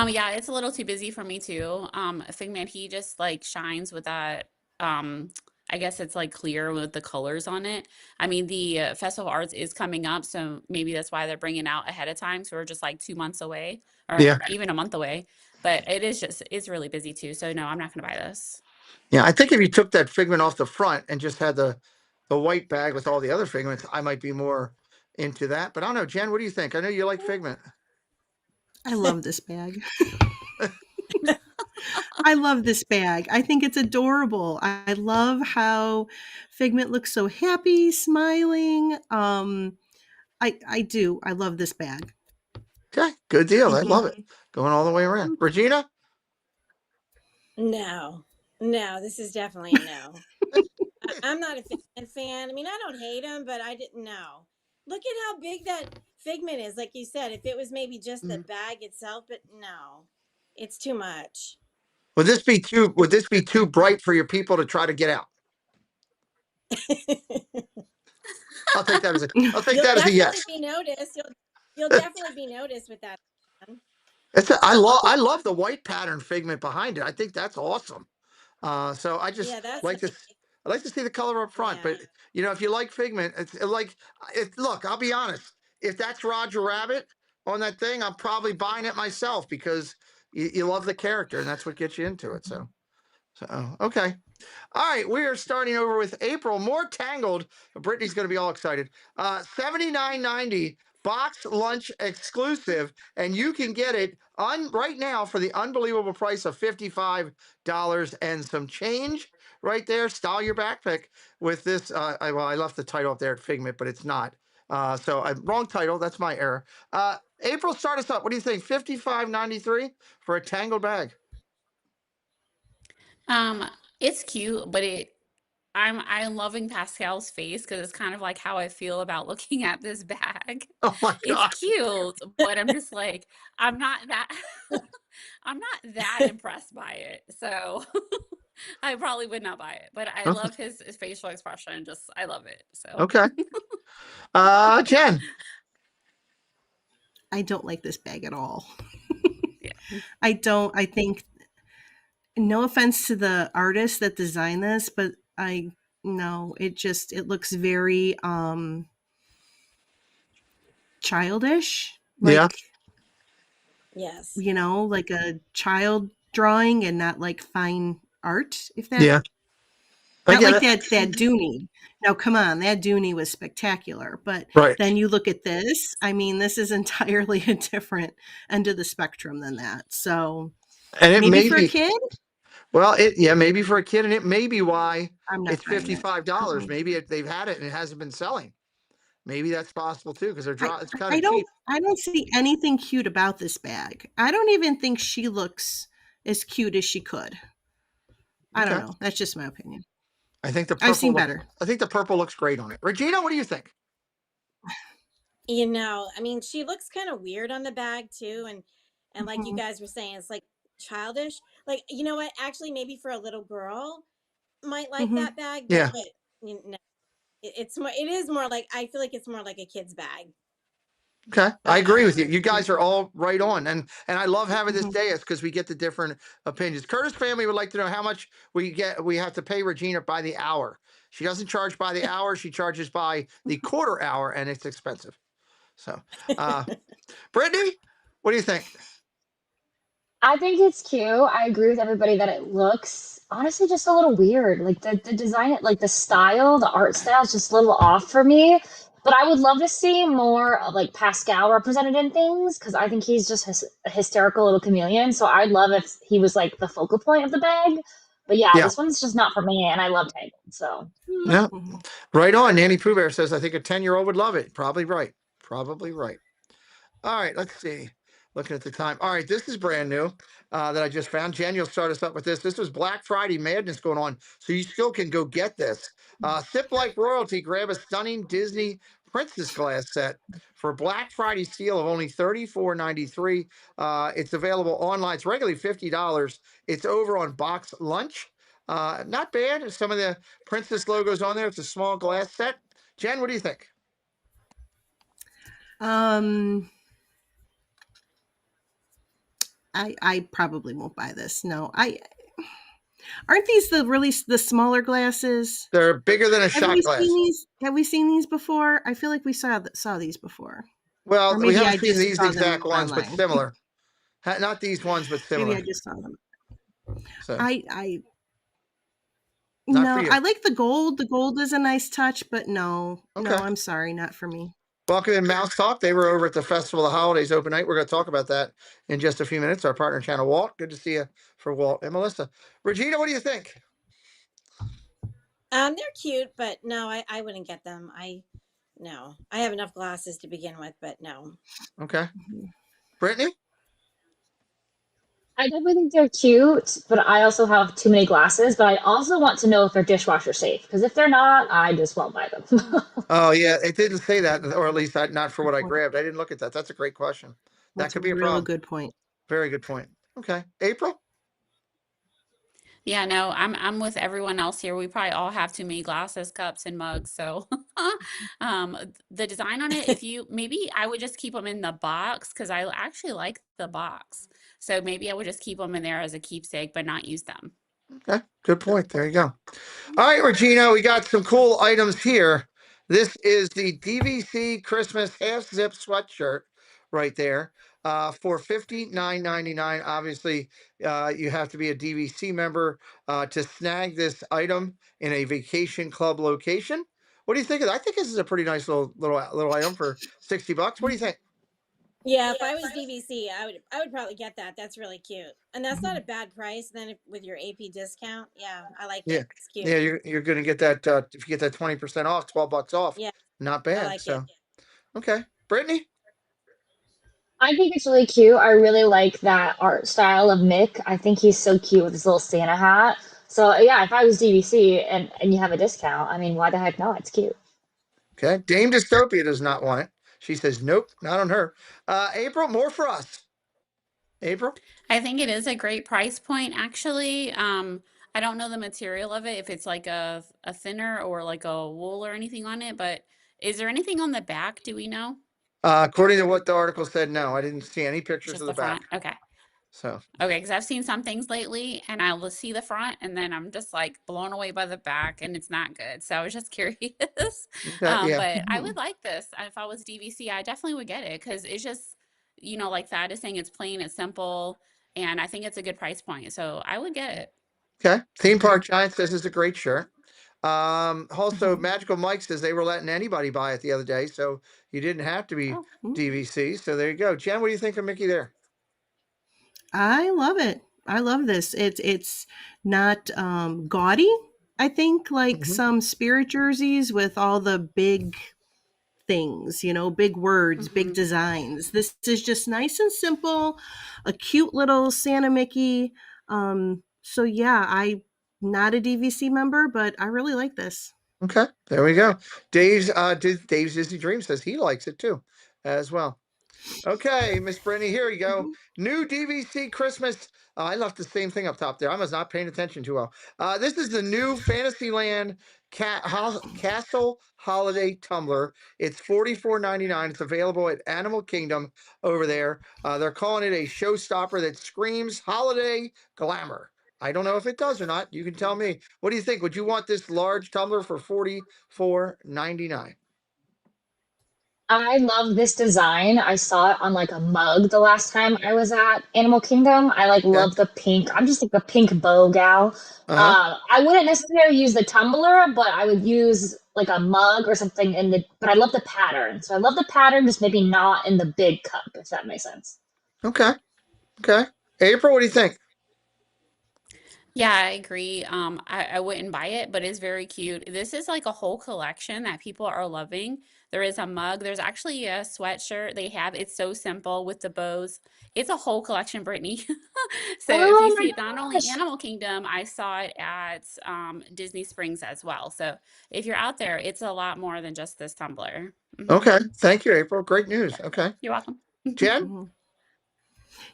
Speaker 8: Yeah, it's a little too busy for me too. Figment, he just like shines with that. Um, I guess it's like clear with the colors on it. I mean, the Festival of Arts is coming up, so maybe that's why they're bringing out ahead of time. So we're just like 2 months away, or
Speaker 2: Yeah.
Speaker 8: even a month away. But it's really busy too. So no, I'm not gonna buy this.
Speaker 2: Yeah, I think if you took that Figment off the front and just had the white bag with all the other Figments, I might be more into that. But I don't know, Jen, what do you think? I know you like Figment.
Speaker 7: I love this bag. I love this bag. I think it's adorable. I love how Figment looks so happy, smiling. I do. I love this bag.
Speaker 2: Okay, good deal. I
Speaker 7: Mhm.
Speaker 2: love it. Going all the way around. Regina?
Speaker 9: No, no, this is definitely a no. I'm not a fan. I mean, I don't hate him, but I didn't know. Look at how big that Figment is. Like you said, if it was maybe just the bag itself, but no, it's too much.
Speaker 2: Would this be too bright for your people to try to get out? I'll take that as a I'll take
Speaker 9: You'll
Speaker 2: that as a
Speaker 9: definitely
Speaker 2: yes.
Speaker 9: be noticed. You'll definitely be noticed with that on.
Speaker 2: I love the white pattern Figment behind it. I think that's awesome. So I just
Speaker 9: Yeah, that's
Speaker 2: like to
Speaker 9: nice.
Speaker 2: I like to see the color up front.
Speaker 9: Yeah.
Speaker 2: But if you like Figment, it's like look, I'll be honest. If that's Roger Rabbit on that thing, I'm probably buying it myself because you love the character and that's what gets you into it. So okay. All right, we are starting over with April. More Tangled. Brittany's going to be all excited. $79.90 box lunch exclusive, and you can get it right now for the unbelievable price of $55 and some change. Right there, style your backpack with this. I left the title up there at Figment, but it's not. Wrong title. That's my error. April, start us up. What do you think? $55.93 for a Tangled bag.
Speaker 8: Um, it's cute, but I'm loving Pascal's face because it's kind of like how I feel about looking at this bag.
Speaker 2: Oh my
Speaker 8: It's
Speaker 2: God.
Speaker 8: cute, but I'm just like I'm not that I'm not that impressed by it. So I probably would not buy it. But I love his facial expression. Just I love it. So
Speaker 2: Okay. Jen.
Speaker 7: I don't like this bag at all.
Speaker 8: yeah.
Speaker 7: I don't. I think, no offense to the artist that designed this, but no, it looks very childish.
Speaker 2: Yeah.
Speaker 7: Like,
Speaker 9: Yes.
Speaker 7: like a child drawing and not like fine art, if that
Speaker 2: Yeah. I
Speaker 7: not
Speaker 2: get
Speaker 7: like
Speaker 2: it.
Speaker 7: that Dooney. Now come on, that Dooney was spectacular. But
Speaker 2: Right.
Speaker 7: then you look at this, I mean, this is entirely a different end of the spectrum than that. So
Speaker 2: And it
Speaker 7: maybe
Speaker 2: may
Speaker 7: for a
Speaker 2: be,
Speaker 7: kid,
Speaker 2: well, maybe for a kid, and it may be why
Speaker 7: I'm not
Speaker 2: it's
Speaker 7: buying it.
Speaker 2: $55.
Speaker 7: Mm-mm.
Speaker 2: Maybe they've had it and it hasn't been selling. Maybe that's possible too, because it's kind
Speaker 7: I
Speaker 2: of
Speaker 7: don't
Speaker 2: cheap.
Speaker 7: I don't see anything cute about this bag. I don't even think she looks as cute as she could. I don't
Speaker 2: Okay.
Speaker 7: know. That's just my opinion.
Speaker 2: I think the
Speaker 7: I've
Speaker 2: purple
Speaker 7: seen
Speaker 2: look.
Speaker 7: better.
Speaker 2: I think the purple looks great on it. Regina, what do you think?
Speaker 9: I mean, she looks kind of weird on the bag too, and like you
Speaker 7: Mhm.
Speaker 9: guys were saying, it's like childish. Like, you know what? Actually, maybe for a little girl might like
Speaker 7: Mhm.
Speaker 9: that bag, but
Speaker 2: Yeah.
Speaker 9: it's more. It is more like, I feel like it's more like a kid's bag.
Speaker 2: Okay. I agree with you. You
Speaker 7: Yeah.
Speaker 2: guys are all right on, and I love having this
Speaker 7: Mhm.
Speaker 2: dais because we get the different opinions. Curtis family would like to know how much we have to pay Regina by the hour. She doesn't charge by the hour; she charges by the quarter hour, and it's expensive. So, Brittany, what do you think?
Speaker 10: I think it's cute. I agree with everybody that it looks honestly just a little weird. Like the design, like the style, the art style is just a little off for me. But I would love to see more of like Pascal represented in things because I think he's just a hysterical little chameleon. So I'd love if he was like the focal point of the bag. But yeah,
Speaker 2: Yeah.
Speaker 10: this one's just not for me, and I love Tangled. So
Speaker 2: Yeah.
Speaker 7: Mhm.
Speaker 2: Right on. Nanny Pooh Bear says, I think a 10-year-old would love it. Probably right. Probably right. All right, let's see. Looking at the time. All right, this is brand new that I just found. Jen, you'll start us up with this. This was Black Friday madness going on, so you still can go get this. Sip like royalty. Grab a stunning Disney Princess glass set for Black Friday steal of only $34.93. It's available online. It's regularly $50. It's over on Box Lunch. Not bad. Some of the Princess logos on there. It's a small glass set. Jen, what do you think?
Speaker 7: Um, I probably won't buy this. No, I aren't these the smaller glasses?
Speaker 2: They're bigger than a
Speaker 7: Have
Speaker 2: shot
Speaker 7: we seen
Speaker 2: glass.
Speaker 7: these? Have we seen these before? I feel like we saw these before, or
Speaker 2: Well, we
Speaker 7: maybe
Speaker 2: haven't
Speaker 7: I
Speaker 2: seen
Speaker 7: just
Speaker 2: these
Speaker 7: saw them
Speaker 2: exact ones, but
Speaker 7: online.
Speaker 2: similar. Not these ones, but
Speaker 7: Maybe
Speaker 2: similar.
Speaker 7: I just saw them.
Speaker 2: So,
Speaker 7: I
Speaker 2: not for
Speaker 7: no,
Speaker 2: you.
Speaker 7: I like the gold. The gold is a nice touch, but no,
Speaker 2: Okay.
Speaker 7: I'm sorry, not for me.
Speaker 2: Welcome in Mouse Talk. They were over at the Festival of the Holidays open night. We're going to talk about that in just a few minutes. Our partner channel, Walt. Good to see you for Walt and Melissa. Regina, what do you think?
Speaker 9: They're cute, but no, I wouldn't get them. No, I have enough glasses to begin with, but no.
Speaker 2: Okay.
Speaker 7: Mhm.
Speaker 2: Brittany?
Speaker 10: I definitely think they're cute, but I also have too many glasses. But I also want to know if they're dishwasher safe because if they're not, I just won't buy them.
Speaker 2: Oh, yeah. It didn't say that, or at least not for
Speaker 7: Good
Speaker 2: what I
Speaker 7: point.
Speaker 2: grabbed. I didn't look at that. That's a great question. That
Speaker 7: That's a
Speaker 2: could be a
Speaker 7: real
Speaker 2: problem.
Speaker 7: good point.
Speaker 2: Very good point. Okay. April?
Speaker 8: Yeah, no, I'm with everyone else here. We probably all have too many glasses, cups, and mugs. So, the design on it, if you maybe I would just keep them in the box because I actually like the box. So maybe I would just keep them in there as a keepsake, but not use them.
Speaker 2: Okay. Good point. There you go. All right, Regina, we got some cool items here. This is the DVC Christmas half zip sweatshirt right there for $59.99. Obviously, you have to be a DVC member to snag this item in a vacation club location. What do you think of that? I think this is a pretty nice little item for $60. What do you think?
Speaker 9: Yeah, if I was DVC, I would probably get that. That's really cute, and that's not a
Speaker 2: Mhm.
Speaker 9: bad price. Then with your AP discount, yeah, I like
Speaker 2: Yeah,
Speaker 9: it. It's cute.
Speaker 2: yeah, you're going to get that if you get that 20% off, $12 off.
Speaker 9: Yeah,
Speaker 2: Not
Speaker 9: I
Speaker 2: bad.
Speaker 9: like it.
Speaker 2: So okay, Brittany.
Speaker 10: I think it's really cute. I really like that art style of Mick. I think he's so cute with his little Santa hat. So yeah, if I was DVC and you have a discount, I mean, why the heck not? It's cute.
Speaker 2: Okay. Dame Dystopia does not want it. She says, nope, not on her. April, more for us. April?
Speaker 8: I think it is a great price point, actually. I don't know the material of it, if it's like a thinner or like a wool or anything on it, but is there anything on the back? Do we know?
Speaker 2: According to what the article said, no, I didn't see any pictures
Speaker 8: Just
Speaker 2: of the
Speaker 8: the front?
Speaker 2: back.
Speaker 8: Okay.
Speaker 2: So,
Speaker 8: Okay, because I've seen some things lately and I will see the front and then I'm just like blown away by the back and it's not good. So I was just curious.
Speaker 2: okay, yeah.
Speaker 8: But I
Speaker 7: Mhm.
Speaker 8: would like this. If I was DVC, I definitely would get it because it's just, like Thad is saying, it's plain, it's simple, and I think it's a good price point. So I would get it.
Speaker 2: Okay. Theme
Speaker 7: Mhm.
Speaker 2: Park Giant says it's a great shirt. Also,
Speaker 7: Mhm.
Speaker 2: Magical Mike says they were letting anybody buy it the other day, so you didn't have to be
Speaker 8: Oh,
Speaker 7: Mhm.
Speaker 2: DVC. So there you go. Jen, what do you think of Mickey there?
Speaker 7: I love it. I love this. It's not gaudy. I think like
Speaker 2: Hmm.
Speaker 7: some spirit jerseys with all the big things, big words, big designs. This is just nice and simple, a cute little Santa Mickey. So yeah, I not a DVC member, but I really like this.
Speaker 2: Okay, there we go. Dave's Disney Dream says he likes it too, as well. Okay, Miss Brittany, here we go.
Speaker 7: Mhm.
Speaker 2: New DVC Christmas. I left the same thing up top there. I was not paying attention too well. This is the new Fantasyland Castle Holiday Tumbler. It's $44.99. It's available at Animal Kingdom over there. They're calling it a showstopper that screams holiday glamour. I don't know if it does or not. You can tell me. What do you think? Would you want this large tumbler for $44.99?
Speaker 10: I love this design. I saw it on like a mug the last time I was at Animal Kingdom. I like
Speaker 2: Okay.
Speaker 10: love the pink. I'm just like a pink bow gal.
Speaker 2: Uh-huh.
Speaker 10: I wouldn't necessarily use the tumbler, but I would use like a mug or something in the, but I love the pattern. So I love the pattern, just maybe not in the big cup, if that makes sense.
Speaker 2: Okay. Okay. April, what do you think?
Speaker 8: Yeah, I agree. I wouldn't buy it, but it's very cute. This is like a whole collection that people are loving. There is a mug. There's actually a sweatshirt they have. It's so simple with the bows. It's a whole collection, Brittany. So if you
Speaker 10: Oh my
Speaker 8: see it not only
Speaker 10: gosh.
Speaker 8: Animal Kingdom, I saw it at Disney Springs as well. So if you're out there, it's a lot more than just this tumbler.
Speaker 2: Okay. Thank you, April. Great news.
Speaker 8: Yeah,
Speaker 2: Okay.
Speaker 8: you're welcome.
Speaker 2: Jen?
Speaker 7: Mhm.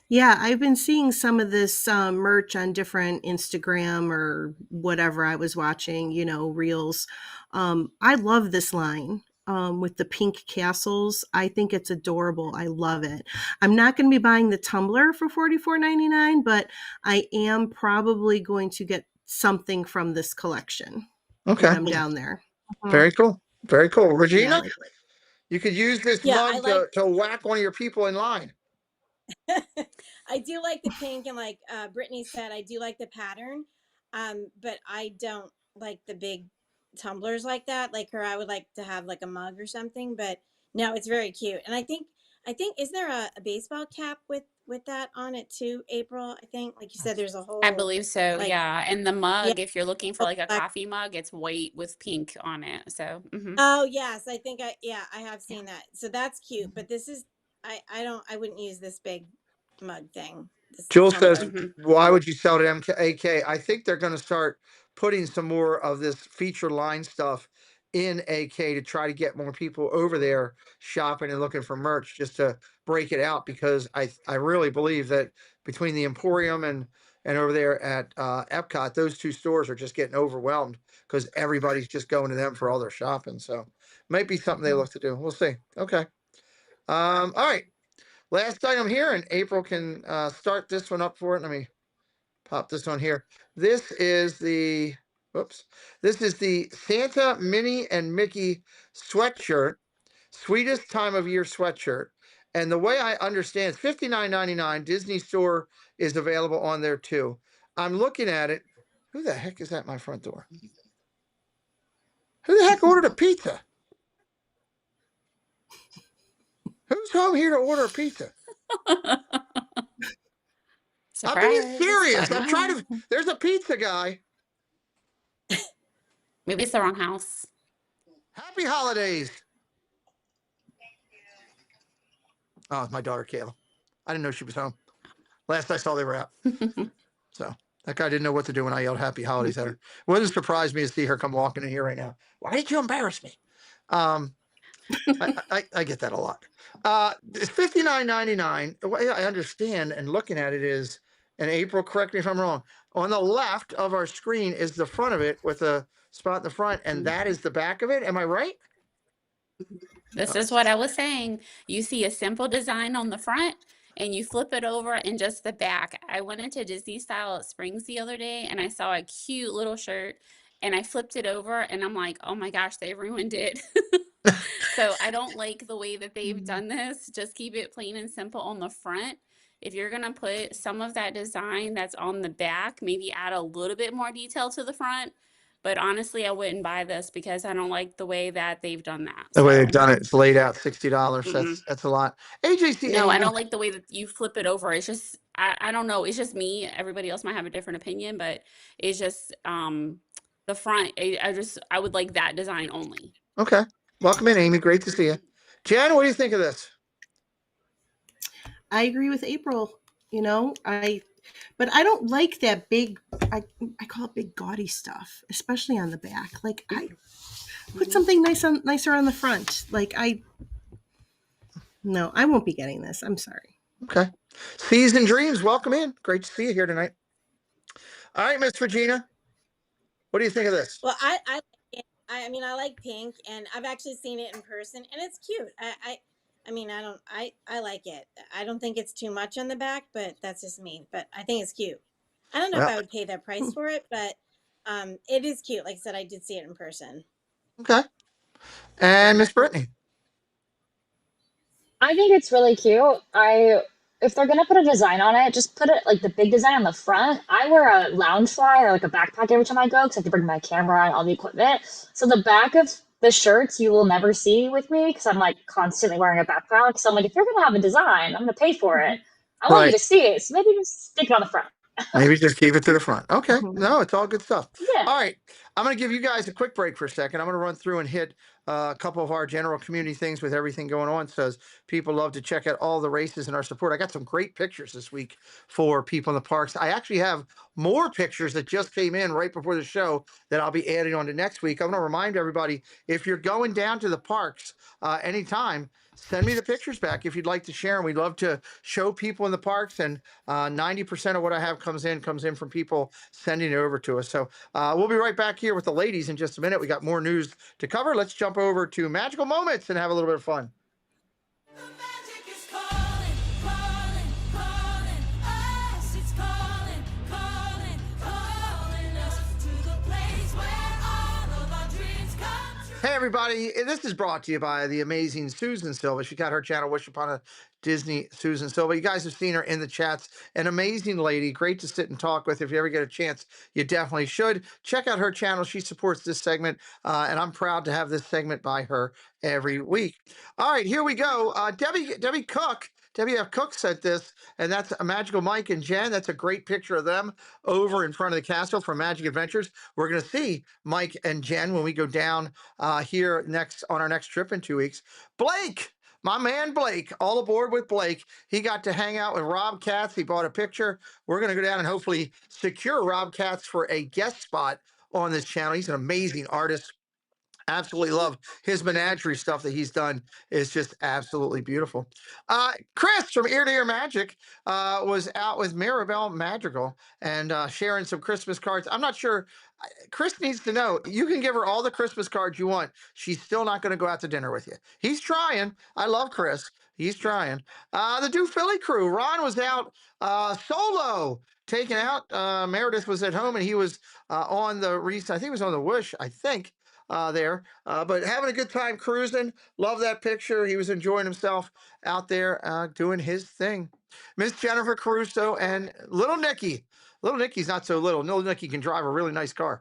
Speaker 7: Yeah, I've been seeing some of this merch on different Instagram or whatever I was watching, reels. I love this line with the pink castles. I think it's adorable. I love it. I'm not going to be buying the tumbler for $44.99, but I am probably going to get something from this collection when
Speaker 2: Okay.
Speaker 7: I'm down there. Mhm.
Speaker 2: Very cool. Very cool.
Speaker 7: Yeah.
Speaker 2: Regina, you could use this
Speaker 9: Yeah, I
Speaker 2: mug
Speaker 9: like
Speaker 2: to whack one of your people in line.
Speaker 9: I do like the pink, and like Brittany said, I do like the pattern. But I don't like the big tumblers like that. Like her, I would like to have like a mug or something. But no, it's very cute. And I think is there a baseball cap with that on it too, April? I think, like you said, there's a
Speaker 8: I
Speaker 9: whole
Speaker 8: believe so,
Speaker 9: like
Speaker 8: yeah. And the
Speaker 9: yeah.
Speaker 8: mug, if you're looking for
Speaker 9: whole
Speaker 8: like a
Speaker 9: collect-
Speaker 8: coffee mug, it's white with pink on it. So,
Speaker 9: Oh yes, I think I have seen that. So that's cute. But this is I wouldn't use this big mug thing. This
Speaker 2: Jules says,
Speaker 9: tumbler.
Speaker 8: mhm.
Speaker 2: why would you sell it at MKAK? I think they're going to start putting some more of this feature line stuff in AK to try to get more people over there shopping and looking for merch just to break it out because I really believe that between the Emporium and over there at Epcot, those two stores are just getting overwhelmed because everybody's just going to them for all their shopping. So might be something they look to do. We'll see. Okay. All right. Last item here, and April can start this one up for it. Let me pop this one here. This is the, whoops, this is the Santa, Minnie, and Mickey sweatshirt, sweetest time of year sweatshirt. And the way I understand it's $59.99. Disney Store is available on there too. I'm looking at it. Who the heck is at my front door? Who the heck ordered a pizza? Who's home here to order a pizza? I'm being
Speaker 8: Surprise. I
Speaker 2: serious.
Speaker 8: don't
Speaker 2: I'm trying
Speaker 8: know.
Speaker 2: to. There's a pizza guy.
Speaker 8: Maybe it's the wrong house.
Speaker 2: Happy holidays. Oh, it's my daughter Kayla. I didn't know she was home. Last I saw, they were out. So that guy didn't know what to do when I yelled "Happy Holidays" at her. Wouldn't surprise me to see her come walking in here right now. Why did you embarrass me? Um, I get that a lot. It's $59.99. The way I understand and looking at it is, and April, correct me if I'm wrong. On the left of our screen is the front of it with a spot in the front, and that is the back of it. Am I right?
Speaker 8: This is what I was saying. You see a simple design on the front and you flip it over in just the back. I went into Disney Style at Springs the other day and I saw a cute little shirt and I flipped it over and I'm like, oh my gosh, they ruined it. So I don't like the way that they've done this. Just keep it plain and simple on the front. If you're gonna put some of that design that's on the back, maybe add a little bit more detail to the front. But honestly, I wouldn't buy this because I don't like the way that they've done that.
Speaker 2: The way they've
Speaker 8: So,
Speaker 2: done it, it's laid out $60.
Speaker 8: mm-mm.
Speaker 2: That's a lot. AJC,
Speaker 8: No, I don't like the way that you flip it over. It's just, I don't know. It's just me. Everybody else might have a different opinion, but it's just the front. I would like that design only.
Speaker 2: okay. Welcome in, Amy. Great to see you. Jen, what do you think of this?
Speaker 7: I agree with April. But I don't like that big. I call it big gaudy stuff, especially on the back. Like I put something nicer on the front. No, I won't be getting this. I'm sorry.
Speaker 2: Okay. Season Dreams, welcome in. Great to see you here tonight. All right, Miss Regina. What do you think of this?
Speaker 9: Well, I like it. I mean, I like pink, and I've actually seen it in person, and it's cute. I mean, I like it. I don't think it's too much on the back, but that's just me. But I think it's cute. I don't know if
Speaker 2: Well,
Speaker 9: I would pay that price for it, but it is cute. Like I said, I did see it in person.
Speaker 2: okay. And Miss Brittany.
Speaker 10: I think it's really cute. If they're gonna put a design on it, just put it like the big design on the front. I wear a lounge fly or like a backpack every time I go because I have to bring my camera and all the equipment. So the back of the shirts you will never see with me because I'm like constantly wearing a backpack. So I'm like, if you're gonna have a design, I'm gonna pay for it. I want you
Speaker 2: Right.
Speaker 10: to see it. So maybe just stick it on the front.
Speaker 2: Maybe just keep it to the front. Okay.
Speaker 7: Mhm.
Speaker 2: No, it's all good stuff.
Speaker 10: Yeah.
Speaker 2: All right. I'm going to give you guys a quick break for a second. I'm going to run through and hit a couple of our general community things with everything going on. So people love to check out all the races and our support. I got some great pictures this week for people in the parks. I actually have more pictures that just came in right before the show that I'll be adding on to next week. I'm going to remind everybody, if you're going down to the parks anytime, send me the pictures back if you'd like to share them. We'd love to show people in the parks, and 90% of what I have comes in from people sending it over to us. So we'll be right back here with the ladies in just a minute. We got more news to cover. Let's jump over to Magical Moments and have a little bit of fun.
Speaker 1: The magic is calling, calling, calling us. It's calling, calling, calling us to the place where all of our dreams come true.
Speaker 2: Hey, everybody. This is brought to you by the amazing Susan Silva. She got her channel, Wish Upon a Disney, Susan Silva. You guys have seen her in the chats. An amazing lady. Great to sit and talk with. If you ever get a chance, you definitely should. Check out her channel. She supports this segment, and I'm proud to have this segment by her every week. All right, here we go. Debbie Cook. Debbie F. Cook sent this, and that's a Magical Mike and Jen. That's a great picture of them over in front of the castle from Magic Adventures. We're going to see Mike and Jen when we go down here next on our next trip in 2 weeks. Blake, my man Blake, all aboard with Blake. He got to hang out with Rob Katz. He bought a picture. We're going to go down and hopefully secure Rob Katz for a guest spot on this channel. He's an amazing artist. Absolutely love his menagerie stuff that he's done. Is just absolutely beautiful. Chris from Ear to Ear Magic was out with Mirabelle Madrigal and sharing some Christmas cards. I'm not sure. Chris needs to know, you can give her all the Christmas cards you want. She's still not going to go out to dinner with you. He's trying. I love Chris. He's trying. The Do Philly crew. Ron was out solo, taken out. Meredith was at home, and he was on the I think he was on the Whoosh, I think. There, but having a good time cruising. Love that picture. He was enjoying himself out there doing his thing. Miss Jennifer Caruso and little Nikki. Little Nicky's not so little. Little Nicky can drive a really nice car.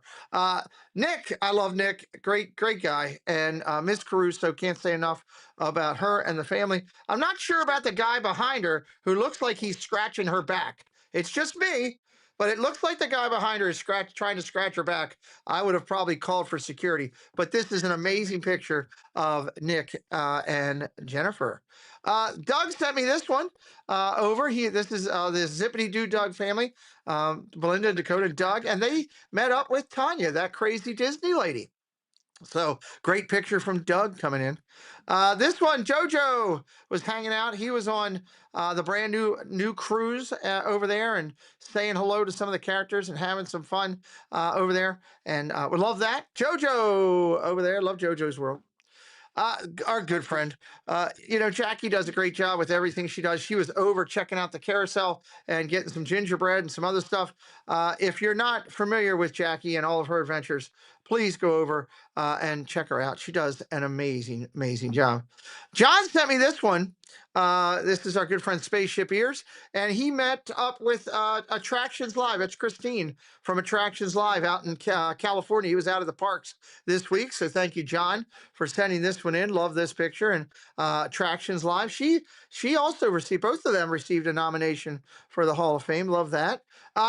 Speaker 2: Nick, I love Nick. Great guy. And Miss Caruso, can't say enough about her and the family. I'm not sure about the guy behind her who looks like he's scratching her back. It's just me, but it looks like the guy behind her is trying to scratch her back. I would have probably called for security, but this is an amazing picture of Nick and Jennifer. Doug sent me this one over. This is the Zippity Doo Doug family, Belinda, Dakota, Doug, and they met up with Tanya, that crazy Disney lady. So great picture from Doug coming in. This one, JoJo was hanging out. He was on the brand new cruise over there and saying hello to some of the characters and having some fun over there. And we love that. JoJo over there. Love JoJo's World. Our good friend. Jackie does a great job with everything she does. She was over checking out the carousel and getting some gingerbread and some other stuff. If you're not familiar with Jackie and all of her adventures, please go over and check her out. She does an amazing job. John sent me this one. This is our good friend Spaceship Ears, and he met up with Attractions Live. It's Christine from Attractions Live out in California. He was out of the parks this week, so thank you, John, for sending this one in. Love this picture. And Attractions Live, she also received, both of them received a nomination for the Hall of Fame. Love that.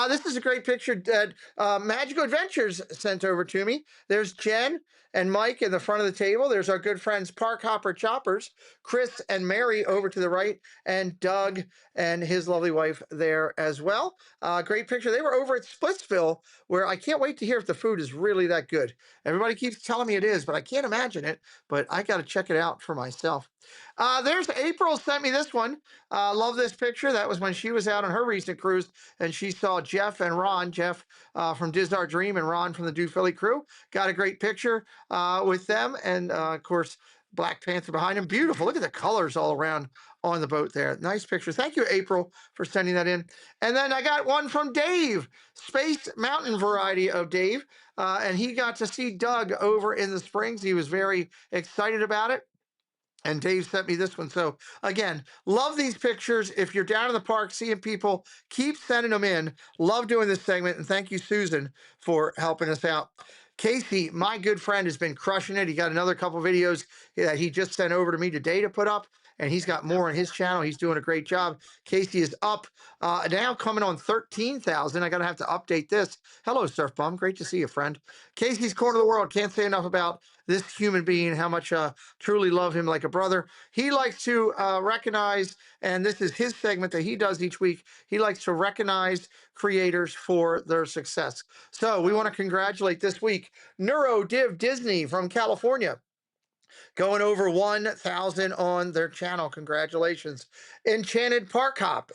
Speaker 2: This is a great picture that Magical Adventures sent over to me. There's Jen and Mike in the front of the table. There's our good friends Park Hopper Choppers, Chris and Mary over to the right, and Doug and his lovely wife there as well. Great picture. They were over at Splitsville, where I can't wait to hear if the food is really that good. Everybody keeps telling me it is, but I can't imagine it. But I got to check it out for myself. There's April sent me this one. Love this picture. That was when she was out on her recent cruise, and she saw Jeff and Ron. Jeff from Diz Dream and Ron from the Do Philly crew. Got a great picture with them, and of course, Black Panther behind him. Beautiful. Look at the colors all around on the boat there. Nice picture. Thank you, April, for sending that in. And then I got one from Dave, Space Mountain variety of Dave, and he got to see Doug over in the Springs. He was very excited about it. And Dave sent me this one. So again, love these pictures. If you're down in the park seeing people, keep sending them in. Love doing this segment. And thank you, Susan, for helping us out. Casey, my good friend, has been crushing it. He got another couple videos that he just sent over to me today to put up, and he's got more on his channel. He's doing a great job. Casey is up now, coming on 13,000. I gotta have to update this. Hello, Surf Bum. Great to see you, friend. Casey's Corner of the World. Can't say enough about this human being, how much truly love him like a brother. He likes to recognize, and this is his segment that he does each week. He likes to recognize creators for their success. So we want to congratulate this week NeuroDiv Disney from California, going over 1,000 on their channel. Congratulations. Enchanted Park Hop,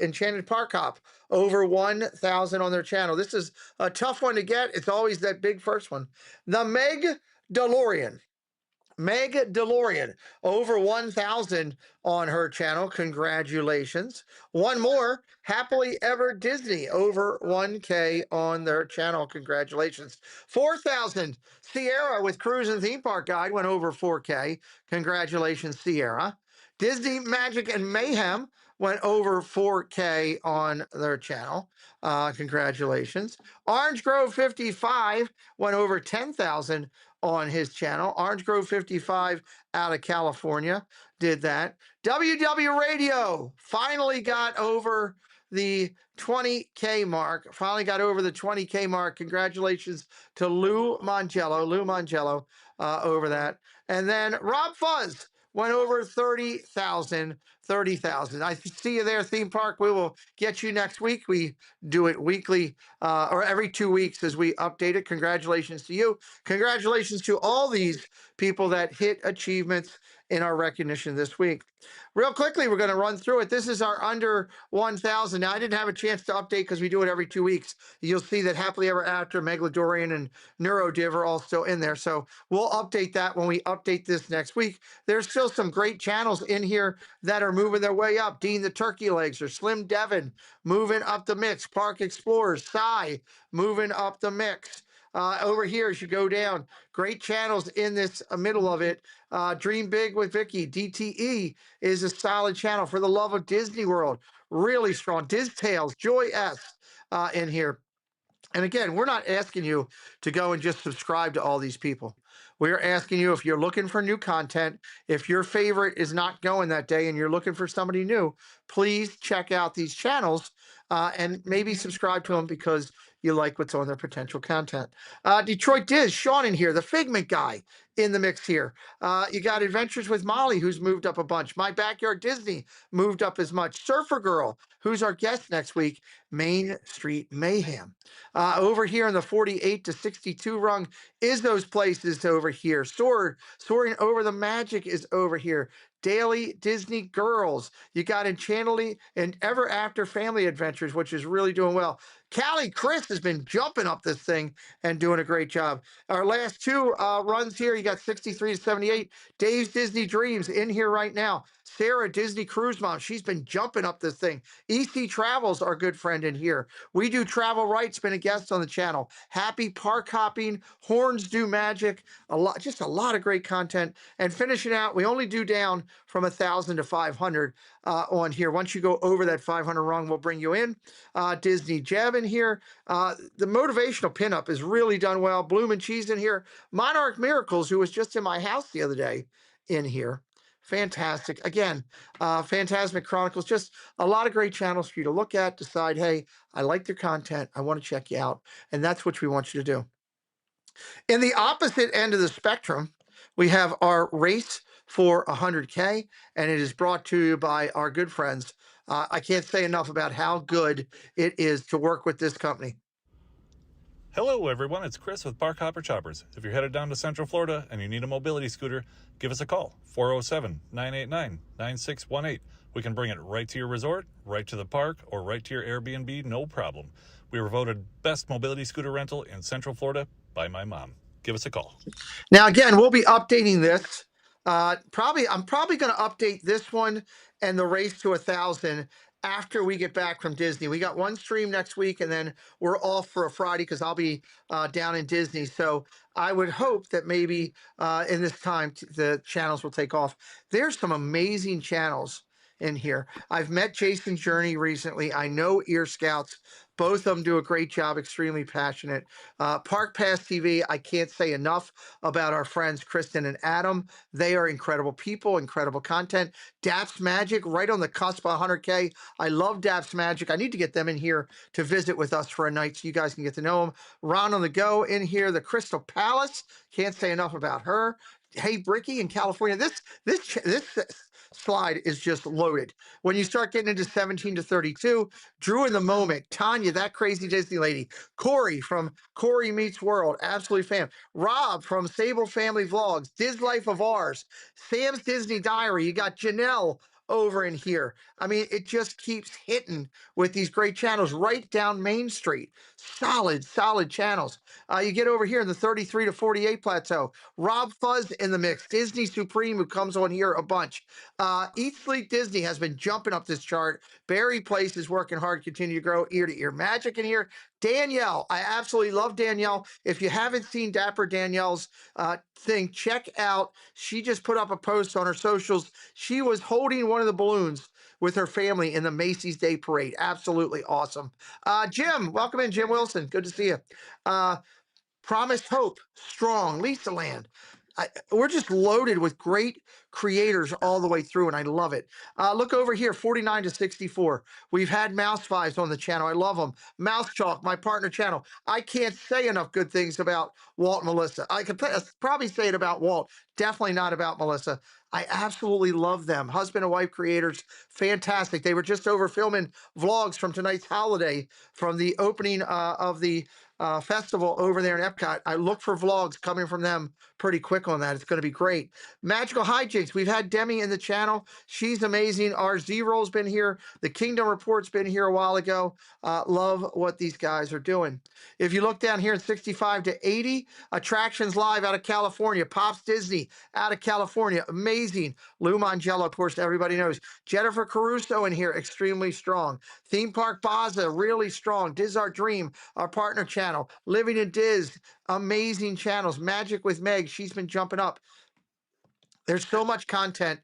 Speaker 2: over 1,000 on their channel. This is a tough one to get. It's always that big first one. The Meg DeLorean, over 1,000 on her channel. Congratulations. One more, Happily Ever Disney, over 1K on their channel. Congratulations. 4,000, Sierra with Cruise and Theme Park Guide, went over 4K. Congratulations, Sierra. Disney Magic and Mayhem went over 4K on their channel. Congratulations. Orange Grove 55 went over 10,000 on his channel. Orange Grove 55 out of California did that. WW Radio finally got over the 20K mark. Congratulations to Lou Mangello over that. And then Rob Fuzz went over 30,000. I see you there, Theme Park. We will get you next week. We do it weekly or every 2 weeks as we update it. Congratulations to you. Congratulations to all these people that hit achievements in our recognition this week. Real quickly, we're going to run through it. This is our under 1,000. Now, I didn't have a chance to update because we do it every 2 weeks. You'll see that Happily Ever After, Megalodorian, and NeuroDiv are all still in there. So we'll update that when we update this next week. There's still some great channels in here that are moving their way up. Dean the Turkey Legs or Slim Devon moving up the mix. Park Explorers, Psy moving up the mix. Over here, as you go down, great channels in this middle of it. Dream Big with Vicky. DTE is a solid channel. For the Love of Disney World, really strong. Diz Tales, Joy S in here. And again, we're not asking you to go and just subscribe to all these people. We're asking you, if you're looking for new content, if your favorite is not going that day and you're looking for somebody new, please check out these channels and maybe subscribe to them because you like what's on their potential content. Detroit Diz, Sean in here, the Figment guy in the mix here. You got Adventures with Molly, who's moved up a bunch. My Backyard Disney moved up as much. Surfer Girl, who's our guest next week. Main Street Mayhem. Over here in the 48 to 62 rung is those places over here. Soaring Over the Magic is over here. Daily Disney Girls. You got Enchanted and Ever After Family Adventures, which is really doing well. Callie Chris has been jumping up this thing and doing a great job. Our last two runs here, you got 63 to 78. Dave's Disney Dreams in here right now. Sarah, Disney Cruise Mom, she's been jumping up this thing. EC Travels, our good friend in here. We Do Travel Rights, been a guest on the channel. Happy Park Hopping, Horns Do Magic, just a lot of great content. And finishing out, we only do down from 1,000 to 500 on here. Once you go over that 500 rung, we'll bring you in. Disney Jeb in here. The motivational pinup is really done well. Bloom and Cheese in here. Monarch Miracles, who was just in my house the other day, in here. Fantastic. Again, Phantasmic Chronicles, just a lot of great channels for you to look at, decide, hey, I like their content. I want to check you out. And that's what we want you to do. In the opposite end of the spectrum, we have our race for 100K, and it is brought to you by our good friends. I can't say enough about how good it is to work with this company.
Speaker 4: Hello, everyone. It's Chris with Park Hopper Choppers. If you're headed down to Central Florida and you need a mobility scooter, give us a call, 407-989-9618. We can bring it right to your resort, right to the park, or right to your Airbnb, no problem. We were voted best mobility scooter rental in Central Florida by my mom. Give us a call.
Speaker 2: Now, again, we'll be updating this. I'm probably going to update this one and the race to 1,000 after we get back from Disney. We got one stream next week, and then we're off for a Friday because I'll be down in Disney. So I would hope that maybe in this time the channels will take off. There's some amazing channels in here. I've met Jason's Journey recently. I know Ear Scouts. Both of them do a great job, extremely passionate. Park Pass TV, I can't say enough about our friends Kristen and Adam. They are incredible people, incredible content. Daps Magic, right on the cusp of 100K. I love Daps Magic. I need to get them in here to visit with us for a night so you guys can get to know them. Ron on the Go in here. The Crystal Palace, can't say enough about her. Hey, Bricky in California. This slide is just loaded. When you start getting into 17 to 32, Drew in the Moment, Tanya, that crazy Disney lady, Corey from Corey Meets World, absolutely fan. Rob from Sable Family Vlogs, Diz Life of Ours, Sam's Disney Diary. You got Janelle over in here. I mean, it just keeps hitting with these great channels right down Main Street. Solid channels. You get over here in the 33 to 48 plateau. Rob Fuzz in the mix. Disney Supreme, who comes on here a bunch. Eat Sleep Disney has been jumping up this chart. Barry Place is working hard, continue to grow. Ear to Ear Magic in here. Danielle, I absolutely love Danielle. If you haven't seen Dapper Danielle's thing, check out. She just put up a post on her socials. She was holding one of the balloons with her family in the Macy's Day Parade. Absolutely awesome. Jim, welcome in, Jim Wilson. Good to see you. Promised Hope, Strong, Lisa Land. We're just loaded with great creators all the way through, and I love it. Look over here, 49 to 64. We've had Mouse Fives on the channel. I love them. Mouth Chalk, my partner channel. I can't say enough good things about Walt and Melissa. I could probably say it about Walt, definitely not about Melissa. I absolutely love them. Husband and wife creators, fantastic. They were just over filming vlogs from tonight's holiday from the opening of the festival over there in Epcot. I look for vlogs coming from them pretty quick on that. It's going to be great. Magical Hijinks. We've had Demi in the channel. She's amazing. Our Z-Roll's been here. The Kingdom Report's been here a while ago. Love what these guys are doing. If you look down here in 65 to 80, Attractions Live out of California. Pops Disney out of California. Amazing. Lou Mangello, of course, everybody knows. Jennifer Caruso in here, extremely strong. Theme Park Baza, really strong. Diz Our Dream, our partner channel. Living in Diz, amazing channels. Magic with Meg, she's been jumping up. There's so much content.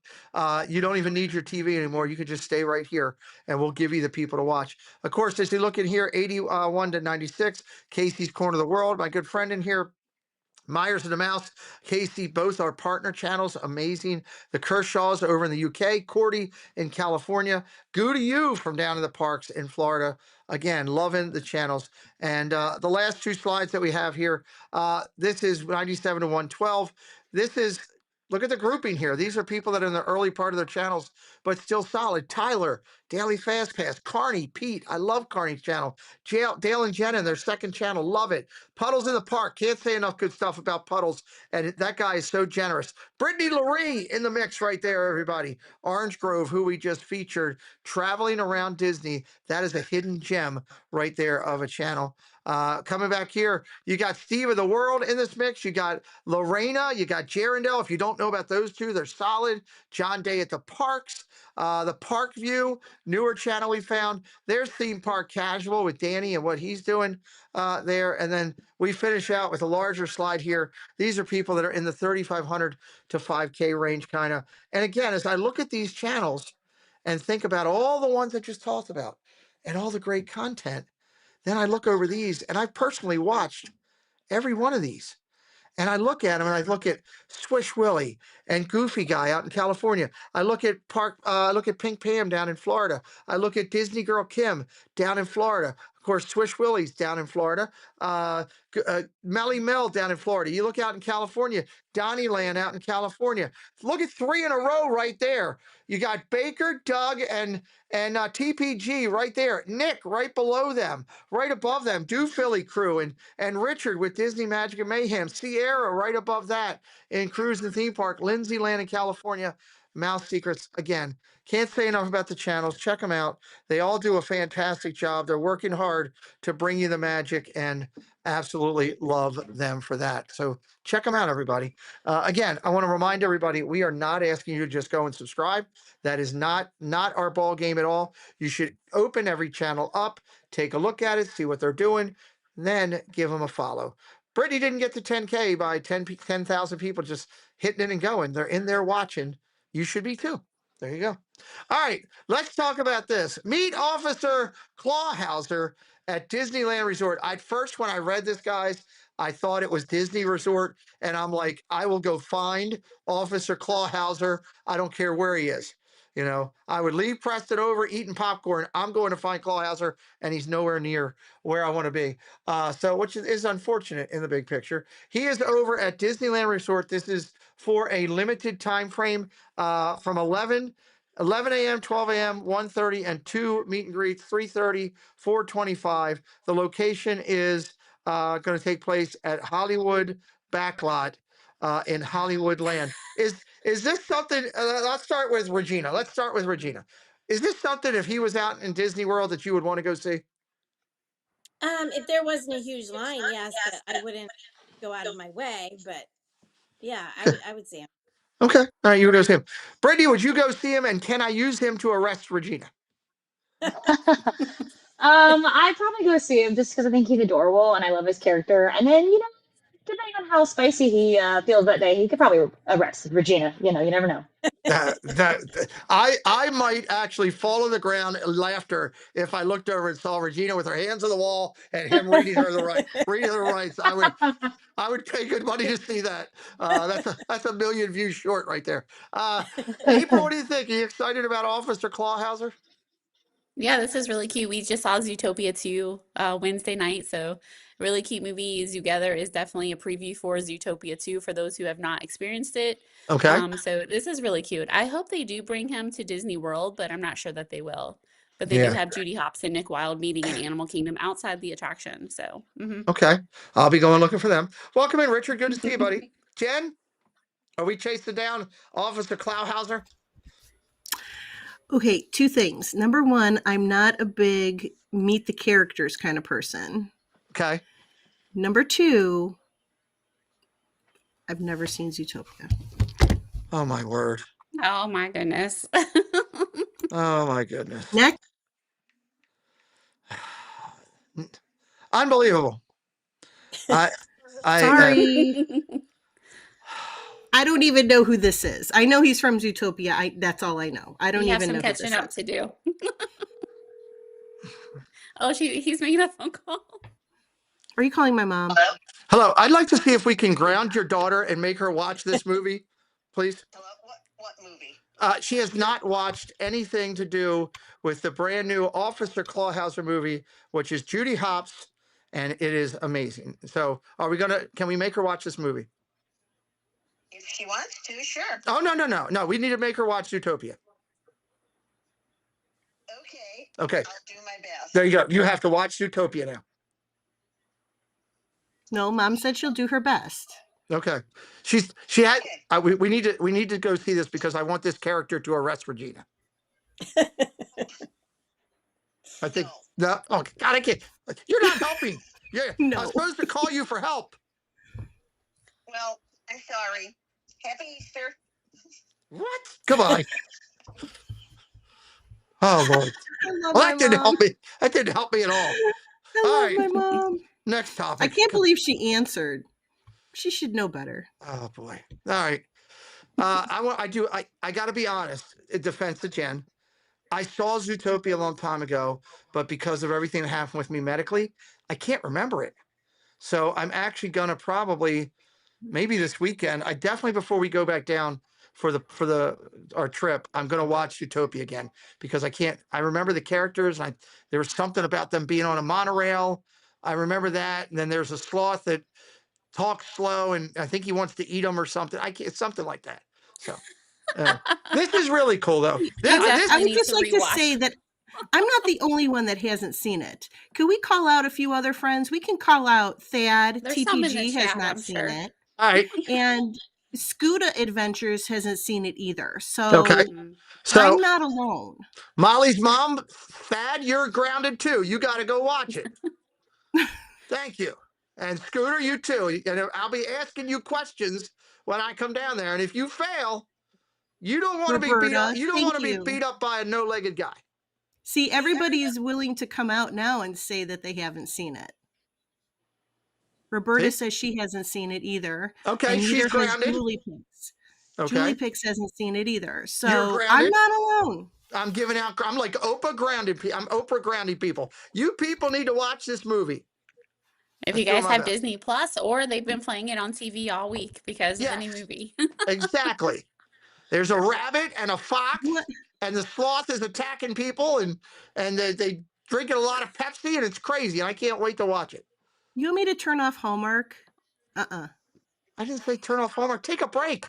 Speaker 2: You don't even need your TV anymore. You can just stay right here and we'll give you the people to watch. Of course, as you look in here, 81 to 96, Casey's Corner of the World, my good friend in here, Myers and the Mouse, Casey, both are partner channels. Amazing. The Kershaws over in the UK, Cordy in California, Goo to You from down in the parks in Florida. Again, loving the channels. And the last two slides that we have here, this is 97 to 112. This is, look at the grouping here. These are people that are in the early part of their channels, but still solid. Tyler, Daily Fast Pass, Carney, Pete. I love Carney's channel. Dale and Jenna, their second channel. Love it. Puddles in the Park. Can't say enough good stuff about Puddles. And that guy is so generous. Brittany Laree in the mix right there, everybody. Orange Grove, who we just featured, traveling around Disney. That is a hidden gem right there of a channel. Coming back here, you got Steve of the World in this mix. You got Lorena. You got Jarendale. If you don't know about those two, they're solid. John Day at the Parks. The Park View, newer channel we found. There's Theme Park Casual with Danny and what he's doing there. And then we finish out with a larger slide here. These are people that are in the 3,500 to 5K range kind of. And again, as I look at these channels and think about all the ones I just talked about and all the great content, then I look over these and I've personally watched every one of these. And I look at them and I look at Swish Willie and Goofy Guy out in California. I look at Pink Pam down in Florida. I look at Disney Girl Kim down in Florida. Of course, Swish Willie's down in Florida. Melly Mel down in Florida. You look out in California, Donnyland out in California. Look at three in a row right there. You got Baker, Doug, and TPG right there. Nick right below them, right above them. Do Philly Crew and Richard with Disney Magic and Mayhem. Sierra right above that in Cruise and Theme Park. Lindsay Land in California. Mouse Secrets. Again, can't say enough about the channels. Check them out. They all do a fantastic job. They're working hard to bring you the magic, and absolutely love them for that. So check them out, everybody. Again, I want to remind everybody, we are not asking you to just go and subscribe. That is not our ball game at all. You should open every channel up, take a look at it, see what they're doing, then give them a follow. Brittany didn't get to 10K by 10,000 people just hitting it and going. They're in there watching. You should be too. There you go. All right, let's talk about this. Meet Officer Clawhauser at Disneyland Resort. When I read this, guys, I thought it was Disney Resort, and I'm like, I will go find Officer Clawhauser. I don't care where he is. You know, I would leave Preston over eating popcorn. I'm going to find Clawhauser, and he's nowhere near where I want to be. Which is unfortunate in the big picture. He is over at Disneyland Resort. This is for a limited time frame from 11 a.m., 12 a.m., 1:30, and 2 meet and greets, 3:30, 4:25. The location is going to take place at Hollywood Backlot in Hollywood Land. Is this something? Let's start with Regina. Is this something, if he was out in Disney World, that you would want to go see?
Speaker 9: If there wasn't a huge line, yes, but I wouldn't go out of my way. But yeah, I would see him.
Speaker 2: Okay. All right, you would go see him. Brittany, would you go see him, and can I use him to arrest Regina?
Speaker 10: I'd probably go see him just because I think he's adorable and I love his character. And then, depending on how spicy he feels that day, he could probably arrest Regina. You never know.
Speaker 2: I might actually fall on the ground in laughter if I looked over and saw Regina with her hands on the wall and him reading her the rights. I would pay good money to see that. That's a million views short right there. April, what do you think? Are you excited about Officer Clawhauser?
Speaker 8: Yeah, this is really cute. We just saw Zootopia 2 Wednesday night, so really cute movie. Together is definitely a preview for Zootopia 2 for those who have not experienced it.
Speaker 2: Okay.
Speaker 8: So this is really cute. I hope they do bring him to Disney World, but I'm not sure that they will. But they do
Speaker 2: Yeah.
Speaker 8: have Judy Hopps and Nick Wilde meeting in Animal Kingdom outside the attraction. So,
Speaker 2: Okay. I'll be going looking for them. Welcome in, Richard. Good to see you, buddy. Jen, are we chasing down Officer Clawhauser?
Speaker 7: Okay, two things. Number one, I'm not a big meet the characters kind of person.
Speaker 2: Okay.
Speaker 7: Number two, I've never seen Zootopia.
Speaker 2: Oh, my word.
Speaker 8: Oh my goodness.
Speaker 2: Oh, my goodness.
Speaker 7: Next.
Speaker 2: Unbelievable.
Speaker 7: Sorry. I don't even know who this is. I know he's from Zootopia. That's all I know. I don't
Speaker 8: You have
Speaker 7: even
Speaker 8: some
Speaker 7: know who this
Speaker 8: catching up
Speaker 7: is.
Speaker 8: to do. Oh, he's making a phone call.
Speaker 7: Are you calling my mom?
Speaker 2: Hello. I'd like to see if we can ground your daughter and make her watch this movie, please.
Speaker 11: Hello? What movie?
Speaker 2: She has not watched anything to do with the brand new Officer Clawhauser movie, which is Judy Hopps, and it is amazing. So can we make her watch this movie?
Speaker 11: If she wants to, sure.
Speaker 2: Oh, no. We need to make her watch Zootopia.
Speaker 11: Okay.
Speaker 2: Okay.
Speaker 11: I'll do my best.
Speaker 2: There you go. You have to watch Zootopia now.
Speaker 7: No, Mom said she'll do her best.
Speaker 2: Okay. We need to go see this because I want this character to arrest Regina. I think no. Oh God, I can't. You're not helping. Yeah.
Speaker 7: No.
Speaker 2: I'm supposed to call you for help.
Speaker 11: Well, I'm sorry. Happy Easter.
Speaker 2: What? Goodbye. Oh Lord.
Speaker 7: I love
Speaker 2: Well,
Speaker 7: my
Speaker 2: that didn't
Speaker 7: mom.
Speaker 2: help me. That didn't help me at all.
Speaker 7: I
Speaker 2: All
Speaker 7: love
Speaker 2: right.
Speaker 7: my mom.
Speaker 2: Next topic.
Speaker 7: I can't believe she answered. She should know better.
Speaker 2: Oh boy. All right. I got to be honest. In defense of Jen, I saw Zootopia a long time ago, but because of everything that happened with me medically, I can't remember it. So I'm actually gonna probably maybe this weekend. I definitely before we go back down for our trip, I'm gonna watch Zootopia again because I remember the characters. There was something about them being on a monorail. I remember that, and then there's a sloth that talks slow, and I think he wants to eat them or something. It's something like that. So this is really cool, though.
Speaker 7: I would just like to say that I'm not the only one that hasn't seen it. Could we call out a few other friends? We can call out Thad.
Speaker 8: There's some in the
Speaker 7: TPG has
Speaker 8: chat,
Speaker 7: not
Speaker 8: I'm
Speaker 7: seen
Speaker 8: sure.
Speaker 7: it.
Speaker 2: All right.
Speaker 7: And Scooter Adventures hasn't seen it either.
Speaker 2: Okay.
Speaker 7: So
Speaker 2: So
Speaker 7: I'm not alone.
Speaker 2: Molly's mom, Thad, you're grounded too. You got to go watch it. Thank you. And Scooter, you too. And I'll be asking you questions when I come down there. And if you fail, you don't want to be beat up.
Speaker 7: Roberta,
Speaker 2: You don't
Speaker 7: thank
Speaker 2: want to be
Speaker 7: you.
Speaker 2: beat up by a no-legged guy.
Speaker 7: See, everybody is willing to come out now and say that they haven't seen it. Roberta
Speaker 2: See?
Speaker 7: says she hasn't seen it either.
Speaker 2: Okay,
Speaker 7: and
Speaker 2: she's
Speaker 7: neither has
Speaker 2: grounded.
Speaker 7: Julie Pix.
Speaker 2: Okay.
Speaker 7: Julie Pix hasn't seen it either.
Speaker 2: You're
Speaker 7: So I'm
Speaker 2: grounded.
Speaker 7: not alone.
Speaker 2: I'm giving out. I'm like Oprah grounded. I'm Oprah grounded people. You people need to watch this movie.
Speaker 8: If
Speaker 2: I'm
Speaker 8: you
Speaker 2: doing
Speaker 8: guys
Speaker 2: my
Speaker 8: have
Speaker 2: best.
Speaker 8: Disney Plus, or they've been playing it on TV all week because of the new
Speaker 2: Yes.
Speaker 8: movie.
Speaker 2: Exactly. There's a rabbit and a fox,
Speaker 7: What?
Speaker 2: and the sloth is attacking people, and they drinking a lot of Pepsi, and it's crazy. And I can't wait to watch it.
Speaker 7: You want me to turn off Hallmark?
Speaker 2: I didn't say turn off Hallmark. Take a break.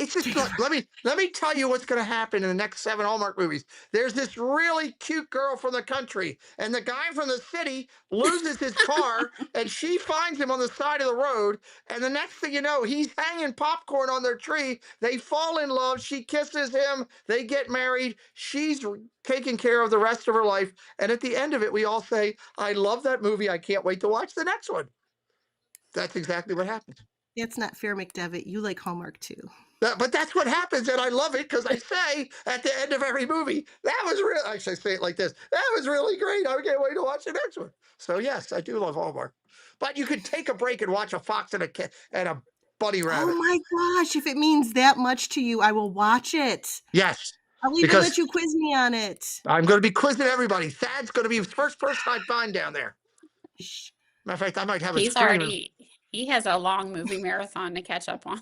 Speaker 2: It's just let me tell you what's going to happen in the next 7 Hallmark movies. There's this really cute girl from the country, and the guy from the city loses his car, and she finds him on the side of the road. And the next thing you know, he's hanging popcorn on their tree. They fall in love. She kisses him. They get married. She's taking care of the rest of her life. And at the end of it, we all say, "I love that movie. I can't wait to watch the next one." That's exactly what happens.
Speaker 7: That's not fair, McDevitt. You like Hallmark too.
Speaker 2: But that's what happens, and I love it because I say at the end of every movie, "That was real." Actually, I say it like this: "That was really great. I can't wait to watch the next one." So yes, I do love Hallmark. But you could take a break and watch a fox and a bunny rabbit.
Speaker 7: Oh my gosh, if it means that much to you, I will watch it.
Speaker 2: Yes,
Speaker 7: I'll even
Speaker 2: because
Speaker 7: let you quiz me on it.
Speaker 2: I'm going to be quizzing everybody. Thad's going to be the first person I find down there.
Speaker 7: Shh.
Speaker 2: Matter of fact, I might have a
Speaker 8: He's
Speaker 2: screen.
Speaker 8: he has a long movie marathon to catch up on.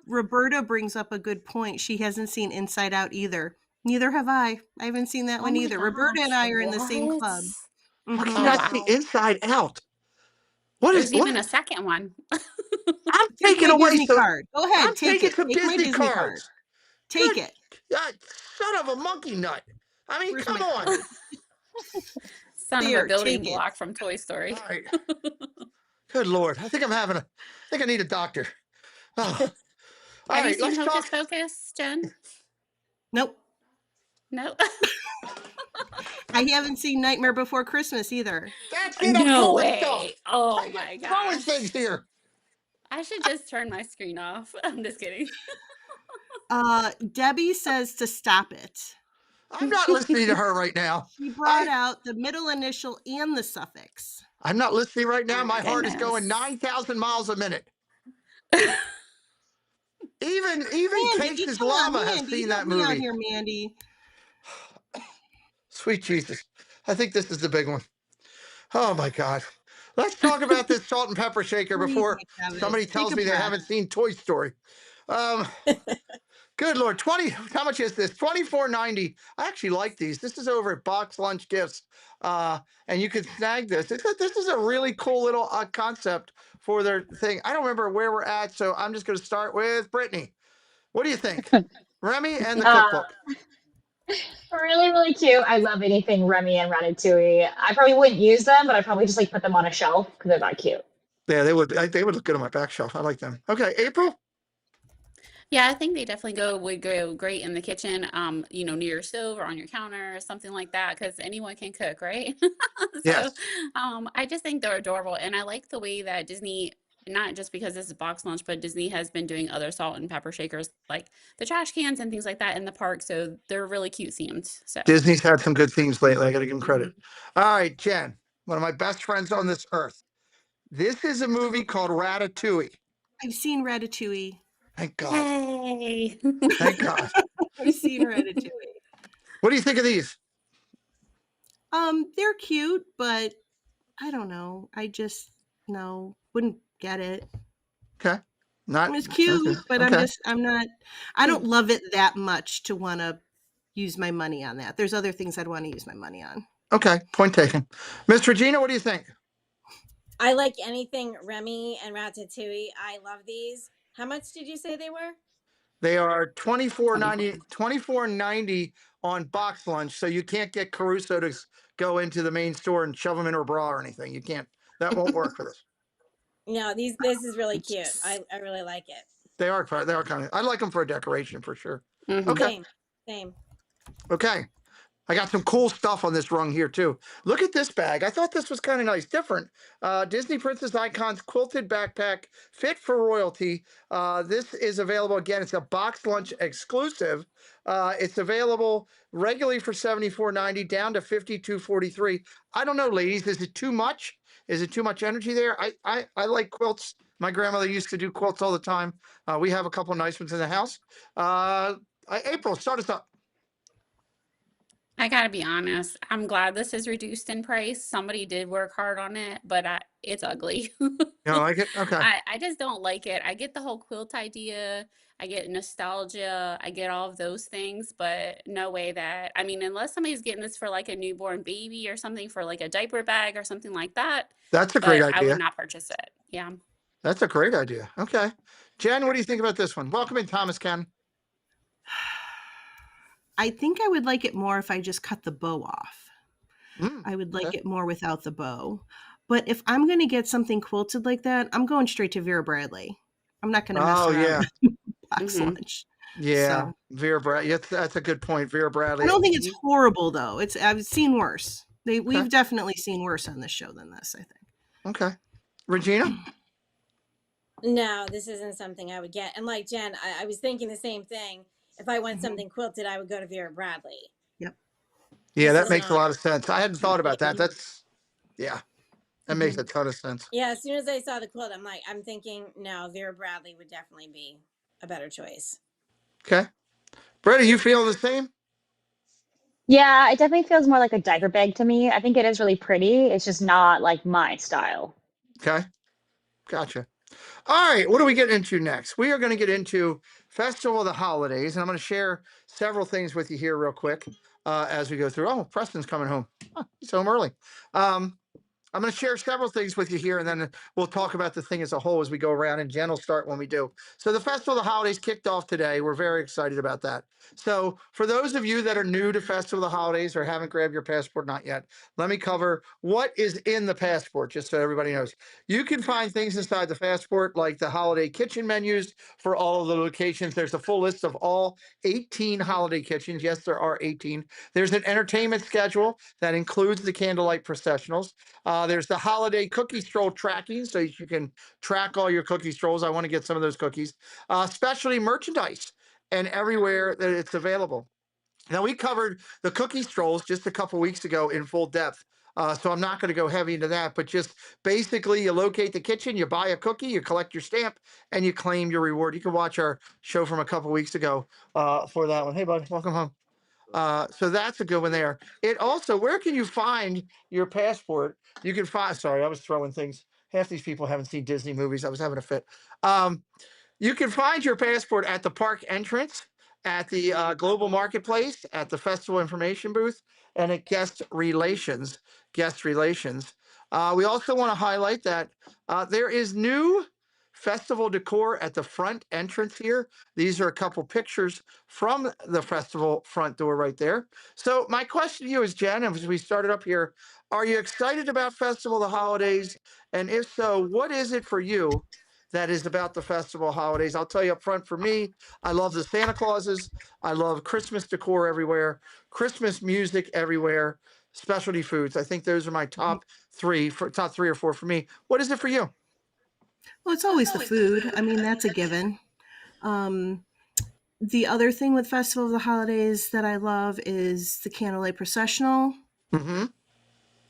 Speaker 7: Roberta brings up a good point. She hasn't seen Inside Out either. Neither have I. I haven't seen that one
Speaker 8: my
Speaker 7: either. Roberta and I are in the same
Speaker 8: what?
Speaker 7: club.
Speaker 2: How can you
Speaker 8: Oh,
Speaker 2: not
Speaker 7: Mhm.
Speaker 2: see
Speaker 8: wow.
Speaker 2: Inside Out? What is
Speaker 8: There's even a
Speaker 2: what?
Speaker 8: second one.
Speaker 2: I'm
Speaker 7: Take
Speaker 2: taking
Speaker 7: my
Speaker 2: away
Speaker 7: Disney
Speaker 2: some.
Speaker 7: card. Go ahead,
Speaker 2: I'm
Speaker 7: take
Speaker 2: taking
Speaker 7: it.
Speaker 2: some
Speaker 7: Take my
Speaker 2: Disney
Speaker 7: Disney card.
Speaker 2: cards.
Speaker 7: Take
Speaker 2: Good
Speaker 7: it.
Speaker 2: God, son of a monkey nut. I mean,
Speaker 7: Where's
Speaker 2: come
Speaker 7: my
Speaker 2: on.
Speaker 7: card?
Speaker 8: Son of a
Speaker 7: There,
Speaker 8: building
Speaker 7: take it.
Speaker 8: block from Toy Story.
Speaker 2: All right. Good Lord. I think I need a doctor. Oh. All
Speaker 8: Have you
Speaker 2: right,
Speaker 8: seen
Speaker 2: let's
Speaker 8: Hocus
Speaker 2: talk.
Speaker 8: Pocus, Jen?
Speaker 7: Nope.
Speaker 8: No.
Speaker 7: I haven't seen Nightmare Before Christmas either.
Speaker 2: That's it. I'm
Speaker 8: No
Speaker 2: throwing
Speaker 8: way.
Speaker 2: stuff.
Speaker 8: Oh
Speaker 2: I
Speaker 8: my
Speaker 2: get throwing
Speaker 8: gosh.
Speaker 2: things here.
Speaker 8: I should just turn my screen off. I'm just kidding.
Speaker 7: Debbie says to stop it.
Speaker 2: I'm not listening to her right now.
Speaker 7: She brought out the middle initial and the suffix.
Speaker 2: I'm not listening right now.
Speaker 8: Oh
Speaker 2: My
Speaker 8: my
Speaker 2: heart is going
Speaker 8: goodness.
Speaker 2: 9,000 miles a minute. Even
Speaker 7: Mandy,
Speaker 2: Case's
Speaker 7: come on,
Speaker 2: llama has
Speaker 7: Mandy,
Speaker 2: seen
Speaker 7: help
Speaker 2: that
Speaker 7: me out
Speaker 2: movie.
Speaker 7: here, Mandy.
Speaker 2: Sweet Jesus. I think this is the big one. Oh my God. Let's talk about this salt and pepper shaker
Speaker 7: Breathe,
Speaker 2: before
Speaker 7: McDevitt.
Speaker 2: somebody
Speaker 7: Take
Speaker 2: tells
Speaker 7: a
Speaker 2: me they
Speaker 7: breath.
Speaker 2: haven't seen Toy Story. Good Lord, how much is this? $24.90. I actually like these. This is over at Box Lunch Gifts. And you can snag this. This is a really cool little concept for their thing. I don't remember where we're at, so I'm just going to start with Brittany. What do you think? Remy and the cookbook.
Speaker 10: Really, really cute. I love anything Remy and Ratatouille. I probably wouldn't use them, but I probably just like put them on a shelf because they're that cute.
Speaker 2: Yeah, they would look good on my back shelf. I like them. Okay, April?
Speaker 8: Yeah, I think they definitely would go great in the kitchen, near your stove or on your counter or something like that, because anyone can cook, right?
Speaker 2: Yes.
Speaker 8: So, I just think they're adorable, and I like the way that Disney, not just because this is box lunch, but Disney has been doing other salt and pepper shakers like the trash cans and things like that in the park, so they're really cute themed. So,
Speaker 2: Disney's had some good themes lately. I got to give them credit.
Speaker 8: mhm.
Speaker 2: All right, Jen, one of my best friends on this earth. This is a movie called Ratatouille.
Speaker 7: I've seen Ratatouille.
Speaker 2: Thank God.
Speaker 8: Hey.
Speaker 2: Thank God.
Speaker 7: I've seen Ratatouille.
Speaker 2: What do you think of these?
Speaker 7: They're cute, but I don't know. I just wouldn't get it.
Speaker 2: Okay. Not
Speaker 7: It's cute,
Speaker 2: okay.
Speaker 7: but
Speaker 2: Okay.
Speaker 7: I don't love it that much to want to use my money on that. There's other things I'd want to use my money on.
Speaker 2: Okay, point taken. Miss Regina, what do you think?
Speaker 9: I like anything Remy and Ratatouille. I love these. How much did you say they were?
Speaker 2: They are $24.90 on Box Lunch, so you can't get Caruso to go into the main store and shove them in her bra or anything. You can't. That won't work for this.
Speaker 9: No, this is really cute. I really like it.
Speaker 2: They are kind of. I like them for a decoration for sure.
Speaker 8: Mhm.
Speaker 2: Okay.
Speaker 9: Same.
Speaker 2: Okay. I got some cool stuff on this rung here too. Look at this bag. I thought this was kind of nice, different. Disney Princess Icons quilted backpack, fit for royalty. This is available again. It's a box lunch exclusive. It's available regularly for $74.90, down to $52.43. I don't know, ladies. Is it too much? Is it too much energy there? I like quilts. My grandmother used to do quilts all the time. We have a couple nice ones in the house. April, start us up.
Speaker 8: I gotta be honest. I'm glad this is reduced in price. Somebody did work hard on it, but it's ugly.
Speaker 2: You like it? Okay.
Speaker 8: I just don't like it. I get the whole quilt idea. I get nostalgia. I get all of those things, but no way that, I mean, unless somebody's getting this for like a newborn baby or something for like a diaper bag or something like that,
Speaker 2: That's a great
Speaker 8: but I would
Speaker 2: idea.
Speaker 8: not purchase it. Yeah.
Speaker 2: That's a great idea. Okay. Jen, what do you think about this one? Welcome in, Thomas Ken.
Speaker 7: I think I would like it more if I just cut the bow off. I would like
Speaker 2: okay.
Speaker 7: it more without the bow. But if I'm going to get something quilted like that, I'm going straight to Vera Bradley. I'm not going to mess around
Speaker 2: yeah.
Speaker 7: with box
Speaker 8: Mhm.
Speaker 7: lunch.
Speaker 2: Yeah.
Speaker 7: So
Speaker 2: Vera Bradley. That's a good point. Vera Bradley.
Speaker 7: I don't think it's horrible though. I've seen worse. We've definitely seen worse on this show than this, I think.
Speaker 2: Okay. Regina?
Speaker 9: No, this isn't something I would get. And like Jen, I was thinking the same thing. If I want something quilted, I would go to Vera Bradley.
Speaker 7: Yep.
Speaker 2: Yeah,
Speaker 9: This
Speaker 2: that
Speaker 9: is
Speaker 2: makes a
Speaker 9: not-
Speaker 2: lot of sense. I hadn't thought about that. That makes a
Speaker 7: Mhm.
Speaker 2: ton of sense.
Speaker 9: Yeah, as soon as I saw the quilt, I'm thinking, no, Vera Bradley would definitely be a better choice.
Speaker 2: Okay. Brett, are you feeling the same?
Speaker 10: Yeah, it definitely feels more like a diaper bag to me. I think it is really pretty. It's just not like my style.
Speaker 2: Okay. Gotcha. All right, what are we getting into next? We are going to get into Festival of the Holidays, and I'm going to share several things with you here real quick as we go through. Oh, Preston's coming home. Huh, he's home early. I'm going to share several things with you here, and then we'll talk about the thing as a whole as we go around, and Jen will start when we do. So the Festival of the Holidays kicked off today. We're very excited about that. So for those of you that are new to Festival of the Holidays or haven't grabbed your passport, not yet, let me cover what is in the passport, just so everybody knows. You can find things inside the passport like the holiday kitchen menus for all of the locations. There's a full list of all 18 holiday kitchens. Yes, there are 18. There's an entertainment schedule that includes the candlelight processionals. There's the holiday cookie stroll tracking, so you can track all your cookie strolls. I want to get some of those cookies. Specialty merchandise and everywhere that it's available. Now, we covered the cookie strolls just a couple weeks ago in full depth. So I'm not going to go heavy into that, but just basically you locate the kitchen, you buy a cookie, you collect your stamp, and you claim your reward. You can watch our show from a couple weeks ago for that one. Hey, bud, welcome home. So that's a good one there. It also, where can you find your passport? You can find, sorry, I was throwing things. Half these people haven't seen Disney movies. I was having a fit. You can find your passport at the park entrance, at the global marketplace, at the festival information booth, and at guest relations. Guest relations. We also want to highlight that there is new festival decor at the front entrance here. These are a couple pictures from the festival front door right there. So my question to you is, Jen, as we started up here, are you excited about Festival of the Holidays? And if so, what is it for you that is about the festival holidays? I'll tell you up front, for me, I love the Santa Clauses. I love Christmas decor everywhere, Christmas music everywhere, specialty foods. I think those are my top three or four for me. What is it for you?
Speaker 7: Well, it's always the food. I mean, that's a given. The other thing with Festival of the Holidays that I love is the candlelight processional.
Speaker 2: Mm-hmm.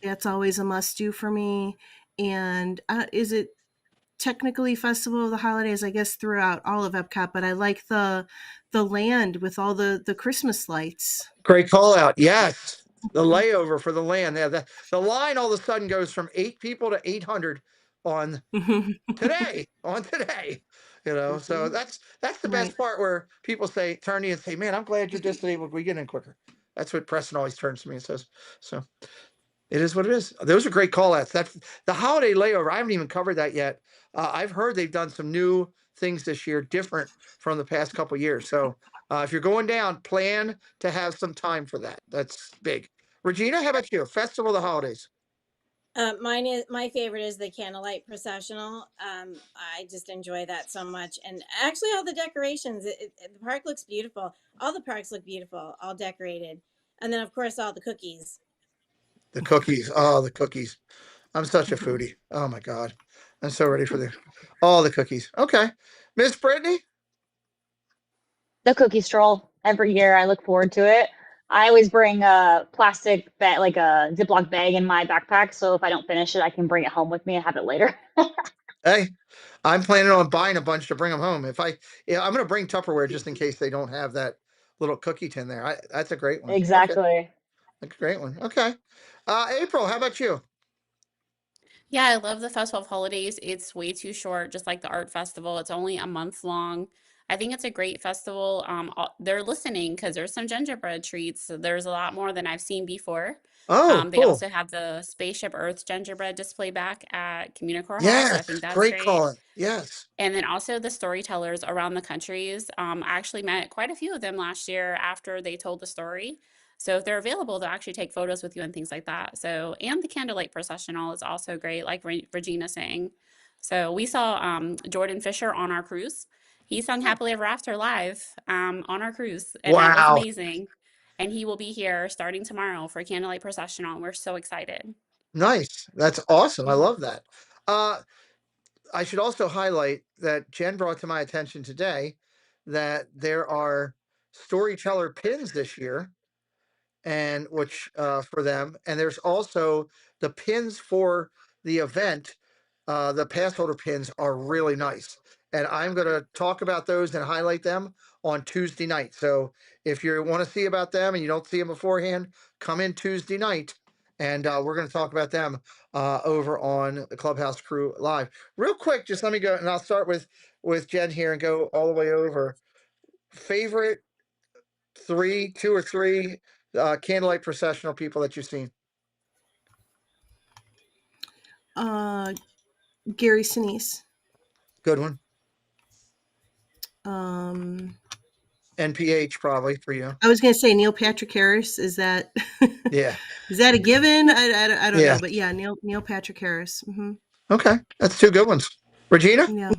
Speaker 7: That's always a must do for me. And is it technically Festival of the Holidays? I guess throughout all of Epcot, but I like the land with all the Christmas lights.
Speaker 2: Great call out. Yes. The layover for the land. Yeah, the line all of a sudden goes from 8 people to 800 on today. So that's the best
Speaker 7: Right.
Speaker 2: part, where people turn to you and say, man, I'm glad you're disabled. We get in quicker. That's what Preston always turns to me and says. So it is what it is. Those are great call outs. That's the holiday layover. I haven't even covered that yet. I've heard they've done some new things this year, different from the past couple years. So if you're going down, plan to have some time for that. That's big. Regina, how about you? Festival of the Holidays.
Speaker 9: My favorite is the candlelight processional. I just enjoy that so much, and actually, all the decorations. The park looks beautiful. All the parks look beautiful, all decorated, and then of course all the cookies.
Speaker 2: The cookies. Oh, the cookies. I'm such a foodie. Oh my God. I'm so ready for all the cookies. Okay. Miss Brittany?
Speaker 10: The cookie stroll every year. I look forward to it. I always bring a plastic bag, like a Ziploc bag in my backpack. So if I don't finish it, I can bring it home with me and have it later.
Speaker 2: Hey, I'm planning on buying a bunch to bring them home. Yeah, I'm going to bring Tupperware just in case they don't have that little cookie tin there. That's a great one. Okay.
Speaker 10: Exactly.
Speaker 2: That's a great one. Okay. April, how about you?
Speaker 8: Yeah, I love the Festival of Holidays. It's way too short, just like the art festival. It's only a month long. I think it's a great festival. They're listening because there's some gingerbread treats. So there's a lot more than I've seen before.
Speaker 2: Oh,
Speaker 8: They
Speaker 2: cool.
Speaker 8: also have the Spaceship Earth gingerbread display back at Communicore Hall, so I
Speaker 2: Yes.
Speaker 8: think that's
Speaker 2: Great
Speaker 8: great.
Speaker 2: calling. Yes.
Speaker 8: And then also the storytellers around the countries. I actually met quite a few of them last year after they told the story. So if they're available, they'll actually take photos with you and things like that. So, and the candlelight processional is also great, like Regina saying. So we saw Jordan Fisher on our cruise. He sung Happily Ever After live on our cruise, and that was
Speaker 2: Wow.
Speaker 8: amazing. And he will be here starting tomorrow for candlelight processional. We're so excited.
Speaker 2: Nice. That's awesome. I
Speaker 8: Mhm.
Speaker 2: love that. Uh, I should also highlight that Jen brought to my attention today that there are storyteller pins this year, and which for them, and there's also the pins for the event. The pass holder pins are really nice, and I'm going to talk about those and highlight them on Tuesday night. So if you want to see about them and you don't see them beforehand, come in Tuesday night, and we're going to talk about them over on the Clubhouse Crew Live. Real quick, just let me go, and I'll start with Jen here and go all the way over. Favorite two or three candlelight processional people that you've seen?
Speaker 7: Gary Sinise.
Speaker 2: Good one.
Speaker 7: Um,
Speaker 2: NPH probably for you.
Speaker 7: I was going to say Neil Patrick Harris. Is that
Speaker 2: Yeah.
Speaker 7: is that a given? I don't
Speaker 2: Yeah.
Speaker 7: know, but yeah, Neil Patrick Harris.
Speaker 2: Okay. That's two good ones. Regina?
Speaker 7: Yeah.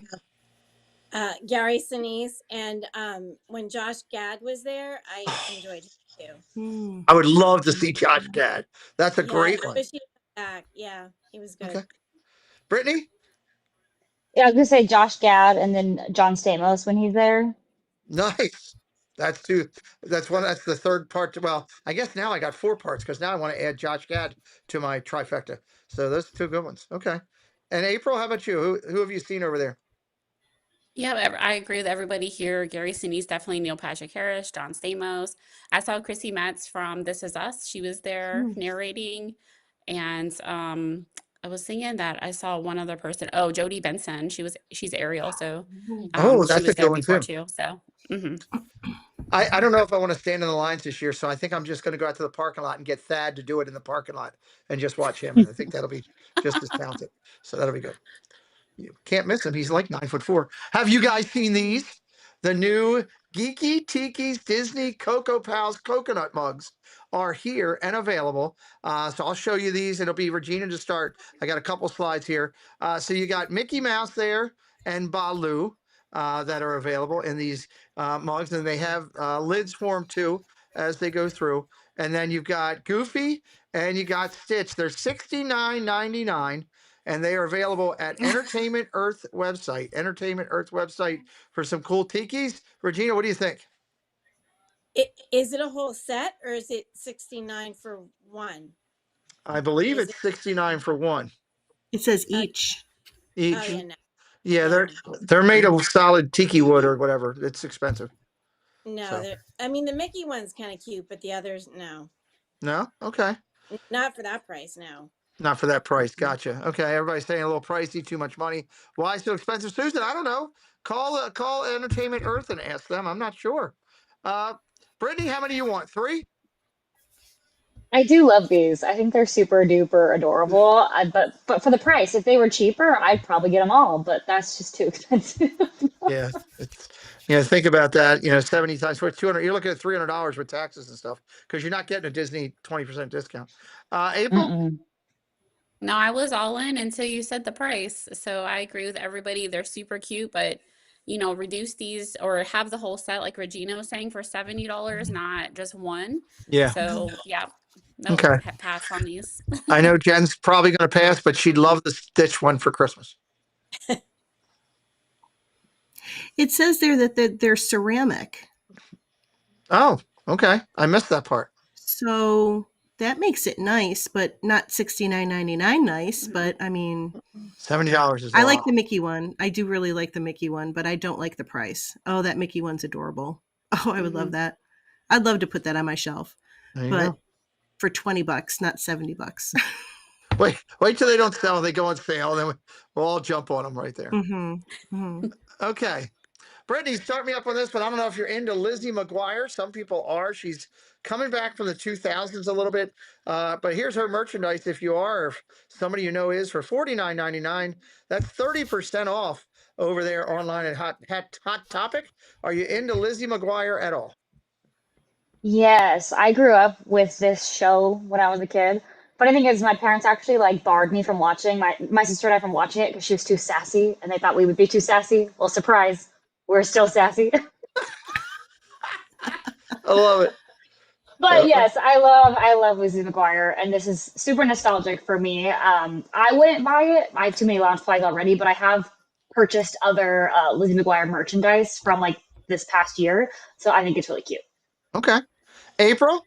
Speaker 9: Gary Sinise, and when Josh Gad was there, I enjoyed him too.
Speaker 7: Mm.
Speaker 2: I would love to see Josh Gad. That's a
Speaker 9: Yeah, I
Speaker 2: great one.
Speaker 9: wish he was back. Yeah, he was good.
Speaker 2: Okay. Brittany?
Speaker 10: Yeah, I was gonna say Josh Gad and then John Stamos when he's there.
Speaker 2: Nice. That's two. That's one. That's the third part. Well, I guess now I got four parts because now I want to add Josh Gad to my trifecta. So those are two good ones. Okay. And April, how about you? Who have you seen over there?
Speaker 8: Yeah, I agree with everybody here. Gary Sinise, definitely Neil Patrick Harris, John Stamos. I saw Chrissy Metz from This Is Us. She was there
Speaker 7: Mm.
Speaker 8: narrating. And I was thinking that I saw one other person. Oh, Jodie Benson. She's Ariel. So
Speaker 2: Oh,
Speaker 8: she
Speaker 2: that's a
Speaker 8: was
Speaker 2: good
Speaker 8: there
Speaker 2: one
Speaker 8: before
Speaker 2: too.
Speaker 8: too. So mhm.
Speaker 2: I don't know if I want to stand in the lines this year, so I think I'm just going to go out to the parking lot and get Thad to do it in the parking lot and just watch him. And I think that'll be just as talented. So that'll be good. You can't miss him. He's like 9'4". Have you guys seen these? The new Geeky Tiki's Disney Cocoa Pals coconut mugs are here and available. So I'll show you these. It'll be Regina to start. I got a couple slides here. So you got Mickey Mouse there and Baloo that are available in these mugs, and they have lids for them too as they go through. And then you've got Goofy and you got Stitch. They're $69.99, and they are available at Entertainment Earth website for some cool tikis. Regina, what do you think?
Speaker 9: Is it a whole set or is it 69 for one?
Speaker 2: I believe
Speaker 9: Is
Speaker 2: it's
Speaker 9: it
Speaker 2: 69 for one
Speaker 7: It says
Speaker 9: oh,
Speaker 7: each.
Speaker 2: each.
Speaker 9: yeah, no.
Speaker 2: Yeah,
Speaker 9: No.
Speaker 2: they're made of solid tiki wood or whatever. It's expensive.
Speaker 9: No,
Speaker 2: So
Speaker 9: I mean the Mickey one's kind of cute, but the others no.
Speaker 2: no, okay.
Speaker 9: Not for that price, no.
Speaker 2: Not for that price. Gotcha. Okay, everybody's saying a little pricey, too much money. Why so expensive, Susan? I don't know. Call Entertainment Earth and ask them. I'm not sure. Uh, Brittany, how many you want? Three?
Speaker 10: I do love these. I think they're super duper adorable. But for the price, if they were cheaper, I'd probably get them all. But that's just too expensive.
Speaker 2: Yeah, it's think about that. 70 times for 200. You're looking at $300 with taxes and stuff because you're not getting a Disney 20% discount. April?
Speaker 10: Mm-mm.
Speaker 8: No, I was all in until you said the price. So I agree with everybody. They're super cute, but reduce these or have the whole set like Regina was saying for $70, not just one.
Speaker 2: Yeah.
Speaker 8: So yeah, no,
Speaker 2: Okay.
Speaker 8: pass on these.
Speaker 2: I know Jen's probably going to pass, but she'd love the Stitch one for Christmas.
Speaker 7: It says there that they're ceramic.
Speaker 2: Oh, okay. I missed that part.
Speaker 7: So that makes it nice, but not $69.99 nice. But I mean,
Speaker 2: $70 is a
Speaker 7: I
Speaker 2: lot.
Speaker 7: like the Mickey one. I do really like the Mickey one, but I don't like the price. Oh, that Mickey one's adorable. Oh, I would love that. I'd love to put that on my shelf.
Speaker 2: There you
Speaker 7: But
Speaker 2: go.
Speaker 7: for $20, not $70.
Speaker 2: Wait till they don't sell. They go on sale, then we'll all jump on them right there. Okay. Brittany, start me up on this one. I don't know if you're into Lizzie McGuire. Some people are. She's coming back from the 2000s a little bit. But here's her merchandise if you are, or if somebody you know is, for $49.99. That's 30% off over there online at Hot Topic. Are you into Lizzie McGuire at all?
Speaker 10: Yes, I grew up with this show when I was a kid. Funny thing is, my parents actually like barred me from watching my sister and I from watching it because she was too sassy, and they thought we would be too sassy. Well, surprise, we're still sassy.
Speaker 2: I love it.
Speaker 10: But yes, I love Lizzie McGuire, and this is super nostalgic for me. I wouldn't buy it. I have too many lounge flags already, but I have purchased other Lizzie McGuire merchandise from like this past year, so I think it's really cute.
Speaker 2: Okay. April?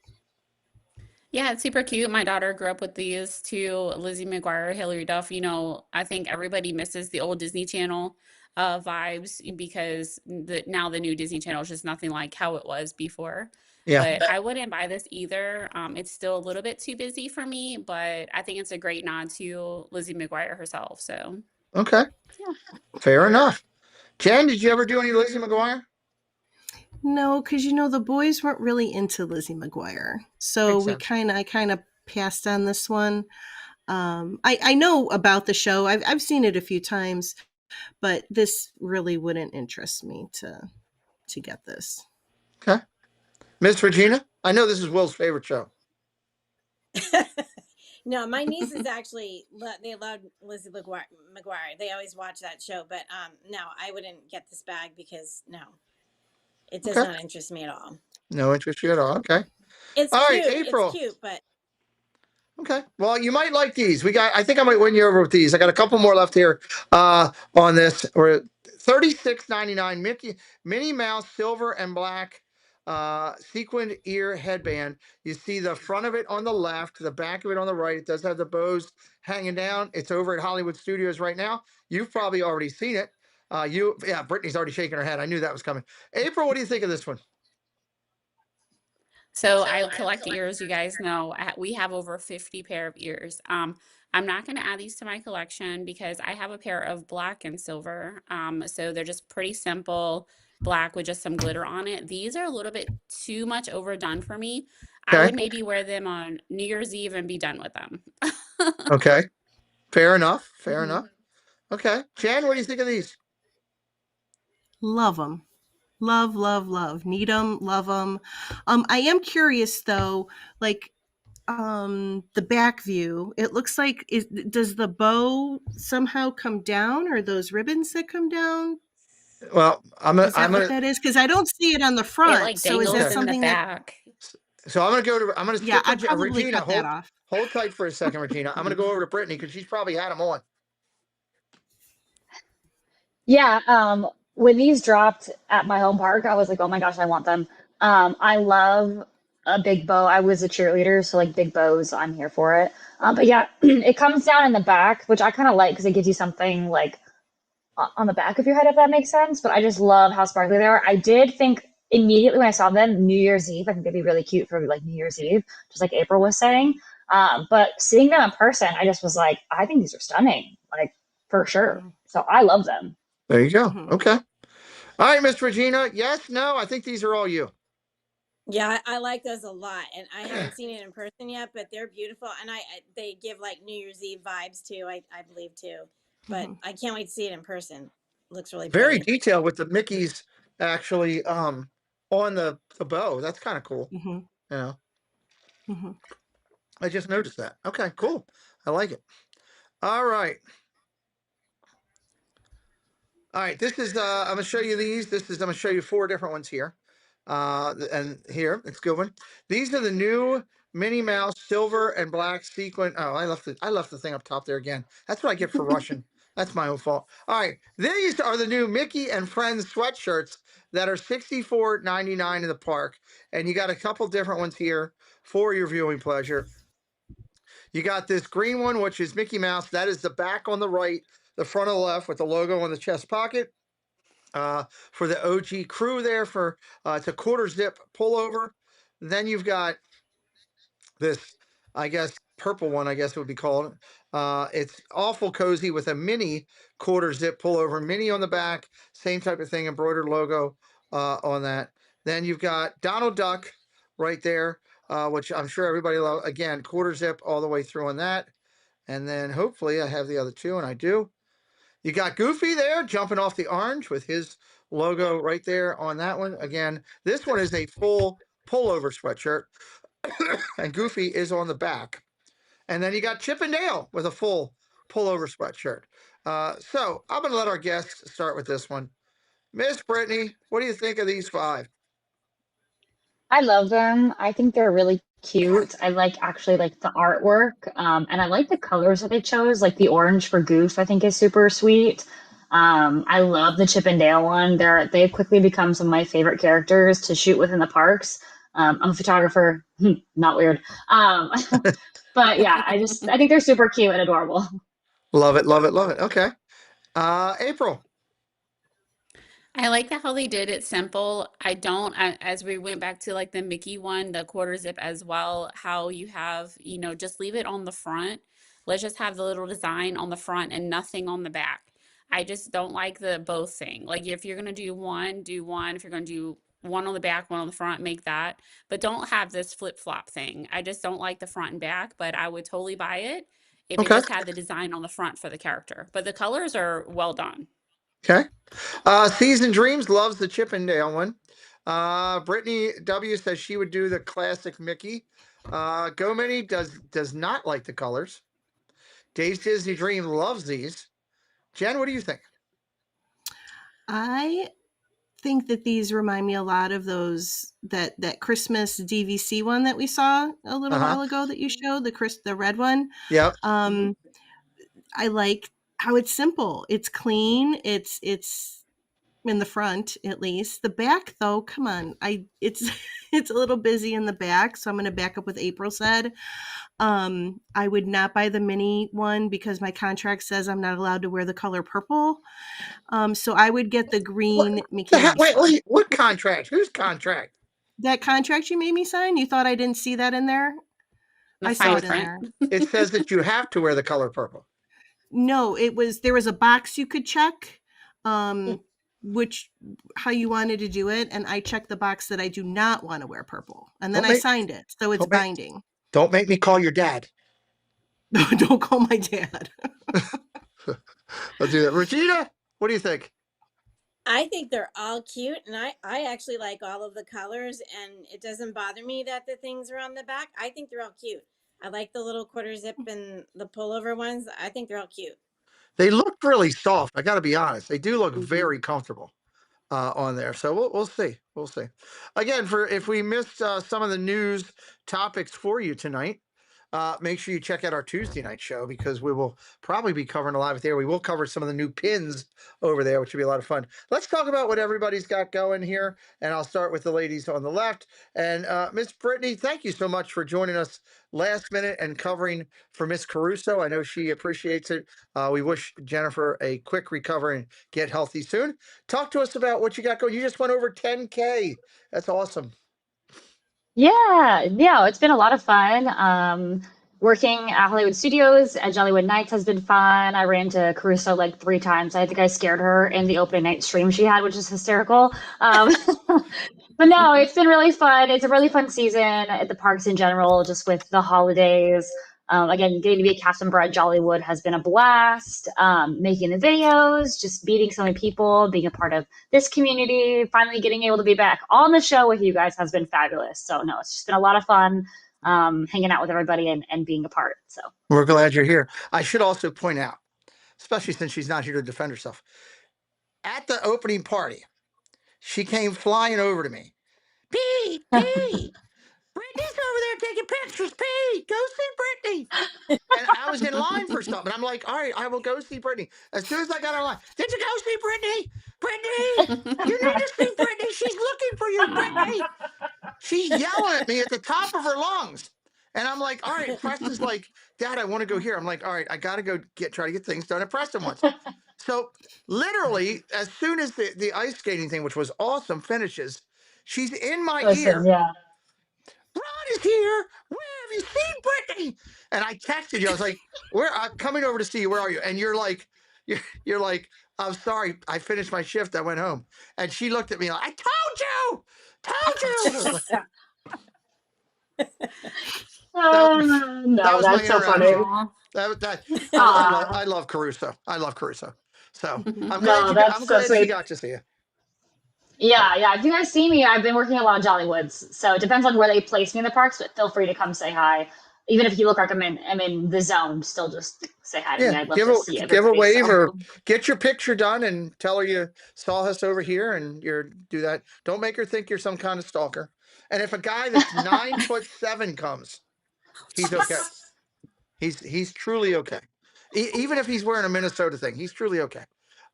Speaker 8: Yeah, it's super cute. My daughter grew up with these too, Lizzie McGuire, Hilary Duff. I think everybody misses the old Disney Channel vibes because now the new Disney Channel is just nothing like how it was before.
Speaker 2: Yeah.
Speaker 8: But I wouldn't buy this either. It's still a little bit too busy for me, but I think it's a great nod to Lizzie McGuire herself. So,
Speaker 2: Okay.
Speaker 8: yeah.
Speaker 2: Fair enough. Jen, did you ever do any Lizzie McGuire?
Speaker 7: No, because the boys weren't really into Lizzie McGuire, so
Speaker 2: Makes sense.
Speaker 7: I kind of passed on this one. I know about the show. I've seen it a few times, but this really wouldn't interest me to get this.
Speaker 2: Okay. Miss Regina? I know this is Will's favorite show.
Speaker 9: No, my nieces actually they love Lizzie McGuire. They always watch that show, but no, I wouldn't get this bag because no, it does
Speaker 2: Okay.
Speaker 9: not interest me at all.
Speaker 2: No interest you at all. Okay.
Speaker 9: It's
Speaker 2: All
Speaker 9: cute.
Speaker 2: right, April.
Speaker 9: It's cute, but
Speaker 2: Okay. Well, you might like these. I think I might win you over with these. I got a couple more left here on this. We're $36.99 Minnie Mouse silver and black sequined ear headband. You see the front of it on the left, the back of it on the right. It does have the bows hanging down. It's over at Hollywood Studios right now. You've probably already seen it. Brittany's already shaking her head. I knew that was coming. April, what do you think of this one?
Speaker 8: So I collect ears, you guys know. We have over 50 pair of ears. I'm not going to add these to my collection because I have a pair of black and silver. So they're just pretty simple, black with just some glitter on it. These are a little bit too much overdone for me. I would
Speaker 2: Okay.
Speaker 8: maybe wear them on New Year's Eve and be done with them.
Speaker 2: Okay. Fair enough. Fair
Speaker 7: Mhm.
Speaker 2: enough. Okay. Jan, what do you think of these?
Speaker 7: Love them. Love, love, love. Need them, love them. I am curious though, like the back view. It looks like does the bow somehow come down, or those ribbons that come down?
Speaker 2: Well,
Speaker 7: Is that what that is? Because I don't see it on the
Speaker 8: It
Speaker 7: front.
Speaker 8: like
Speaker 7: So is
Speaker 8: dangles
Speaker 7: that
Speaker 2: Okay.
Speaker 8: in the
Speaker 7: something that?
Speaker 8: back.
Speaker 2: So I'm gonna
Speaker 7: Yeah,
Speaker 2: skip
Speaker 7: I'd probably
Speaker 2: Regina.
Speaker 7: cut that off.
Speaker 2: Hold tight for a second, Regina. I'm gonna go over to Brittany because she's probably had them on.
Speaker 10: Yeah, when these dropped at my home park, I was like, oh my gosh, I want them. I love a big bow. I was a cheerleader, so like big bows, I'm here for it. But yeah, it comes down in the back, which I kind of like because it gives you something like on the back of your head, if that makes sense. But I just love how sparkly they are. I did think immediately when I saw them, New Year's Eve, I think they'd be really cute for like New Year's Eve, just like April was saying. But seeing them in person, I just was like, I think these are stunning, like for sure.
Speaker 7: Mhm.
Speaker 10: So I love them.
Speaker 2: There you go.
Speaker 7: Mhm.
Speaker 2: Okay. All right, Miss Regina. Yes, no. I think these are all you.
Speaker 9: yeah, I like those a lot, and I haven't seen it in person yet, but they're beautiful, and they give like New Year's Eve vibes too. I believe too, but
Speaker 7: Mhm.
Speaker 9: I can't wait to see it in person. Looks really
Speaker 2: Very
Speaker 9: pretty.
Speaker 2: detailed with the Mickey's actually on the bow. That's kind of cool.
Speaker 7: Mhm.
Speaker 2: You know,
Speaker 7: Mhm.
Speaker 2: I just noticed that. Okay, cool. I like it. All right. All right, this is I'm gonna show you these. I'm gonna show you 4 different ones here. And here, it's a good one. These are the new Minnie Mouse silver and black sequin. Oh, I left the thing up top there again. That's what I get for rushing. That's my own fault. All right, these are the new Mickey and Friends sweatshirts that are $64.99 in the park, and you got a couple different ones here for your viewing pleasure. You got this green one, which is Mickey Mouse. That is the back on the right, the front on the left with the logo on the chest pocket. For the OG crew there for it's a quarter zip pullover. Then you've got this, I guess, purple one, I guess it would be called. It's awful cozy with a mini quarter zip pullover, mini on the back, same type of thing, embroidered logo on that. Then you've got Donald Duck right there, which I'm sure everybody loves. Again, quarter zip all the way through on that. And then hopefully I have the other two, and I do. You got Goofy there jumping off the orange with his logo right there on that one. Again, this one is a full pullover sweatshirt, and Goofy is on the back. And then you got Chip and Dale with a full pullover sweatshirt. So I'm going to let our guests start with this one. Miss Brittany, what do you think of these 5?
Speaker 10: I love them. I think they're really cute. I like actually like the artwork. And I like the colors that they chose, like the orange for Goof, I think is super sweet. I love the Chip and Dale one. They've quickly become some of my favorite characters to shoot with in the parks. I'm a photographer, not weird. But yeah, I think they're super cute and adorable.
Speaker 2: Love it, love it, love it. Okay. April.
Speaker 8: I like that how they did it simple. As we went back to like the Mickey one, the quarter zip as well, how you have, just leave it on the front. Let's just have the little design on the front and nothing on the back. I just don't like the both thing. Like if you're going to do one, do one. If you're going to do one on the back, one on the front, make that. But don't have this flip-flop thing. I just don't like the front and back, but I would totally buy it if it
Speaker 2: Okay.
Speaker 8: just had the design on the front for the character. But the colors are well done.
Speaker 2: Okay. Season Dreams loves the Chip and Dale one. Brittany W says she would do the classic Mickey. Go Mini does not like the colors. Dave's Disney Dream loves these. Jen, what do you think?
Speaker 7: I think that these remind me a lot of those that Christmas DVC one that we saw a little while ago that you showed, the red one.
Speaker 2: Yep.
Speaker 7: I like how it's simple. It's clean. It's in the front at least. The back though, come on. It's a little busy in the back, so I'm going to back up what April said. I would not buy the mini one because my contract says I'm not allowed to wear the color purple. So I would get the green Mickey Mouse.
Speaker 2: Wait, what contract? Whose contract?
Speaker 7: That contract you made me sign? You thought I didn't see that in there? I saw it in there.
Speaker 2: It says that you have to wear the color purple.
Speaker 7: No, there was a box you could check, which how you wanted to do it, and I checked the box that I do not want to wear purple, and then I signed it, so it's binding.
Speaker 2: Don't make me call your dad.
Speaker 7: No, don't call my dad.
Speaker 2: Let's do that. Regina, what do you think?
Speaker 9: I think they're all cute, and I actually like all of the colors, and it doesn't bother me that the things are on the back. I think they're all cute. I like the little quarter zip and the pullover ones. I think they're all cute.
Speaker 2: They look really soft. I got to be honest. They do look very comfortable on there. So we'll see. We'll see. Again, if we missed some of the news topics for you tonight, make sure you check out our Tuesday night show because we will probably be covering a lot of it there. We will cover some of the new pins over there, which will be a lot of fun. Let's talk about what everybody's got going here. And I'll start with the ladies on the left. And Miss Brittany, thank you so much for joining us last minute and covering for Miss Caruso. I know she appreciates it. We wish Jennifer a quick recovery and get healthy soon. Talk to us about what you got going. You just went over 10K. That's awesome.
Speaker 10: Yeah, it's been a lot of fun. Working at Hollywood Studios at Jollywood Nights has been fun. I ran into Caruso like 3 times. I think I scared her in the opening night stream she had, which is hysterical. But no, it's been really fun. It's a really fun season at the parks in general, just with the holidays. Again, getting to be a cast member at Jollywood has been a blast. Making the videos, just meeting so many people, being a part of this community, finally getting able to be back on the show with you guys has been fabulous. So no, it's just been a lot of fun. hanging out with everybody and being a part. So
Speaker 2: We're glad you're here. I should also point out, especially since she's not here to defend herself, at the opening party, she came flying over to me. Pete, Brittany's over there taking pictures. Pete, go see Brittany. And I was in line for something. I'm like, all right, I will go see Brittany. As soon as I got online, did you go see Brittany? Brittany, you need to see Brittany. She's looking for you, Brittany. She's yelling at me at the top of her lungs. And I'm like, all right, Preston's like, Dad, I want to go here. I'm like, all right, I got to go try to get things done at Preston once. So literally, as soon as the ice skating thing, which was awesome, finishes, she's in my ear.
Speaker 10: yeah.
Speaker 2: Ron is here. Where have you seen Brittany? And I texted you. I was like, "Where? I'm coming over to see you. Where are you?" And you're like, you're like, "I'm sorry. I finished my shift. I went home." And she looked at me like, "I told you."
Speaker 10: No,
Speaker 2: was my
Speaker 10: that's so
Speaker 2: interaction.
Speaker 10: funny.
Speaker 2: I love Caruso. I love Caruso. So I'm glad
Speaker 10: that's so
Speaker 2: she
Speaker 10: sweet.
Speaker 2: got to see you.
Speaker 10: Yeah. If you guys see me, I've been working a lot of Jollywoods, so it depends on where they place me in the parks. But feel free to come say hi. Even if you look like I'm in the zone, still just say hi to me. I'd love to see everybody.
Speaker 2: Give a wave or get your picture done and tell her you saw us over here and do that. Don't make her think you're some kind of stalker. And if a guy that's 9'7" comes, he's okay. He's truly okay. Even if he's wearing a Minnesota thing, he's truly okay.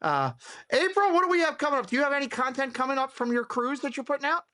Speaker 2: April, what do we have coming up? Do you have any content coming up from your cruise that you're putting out?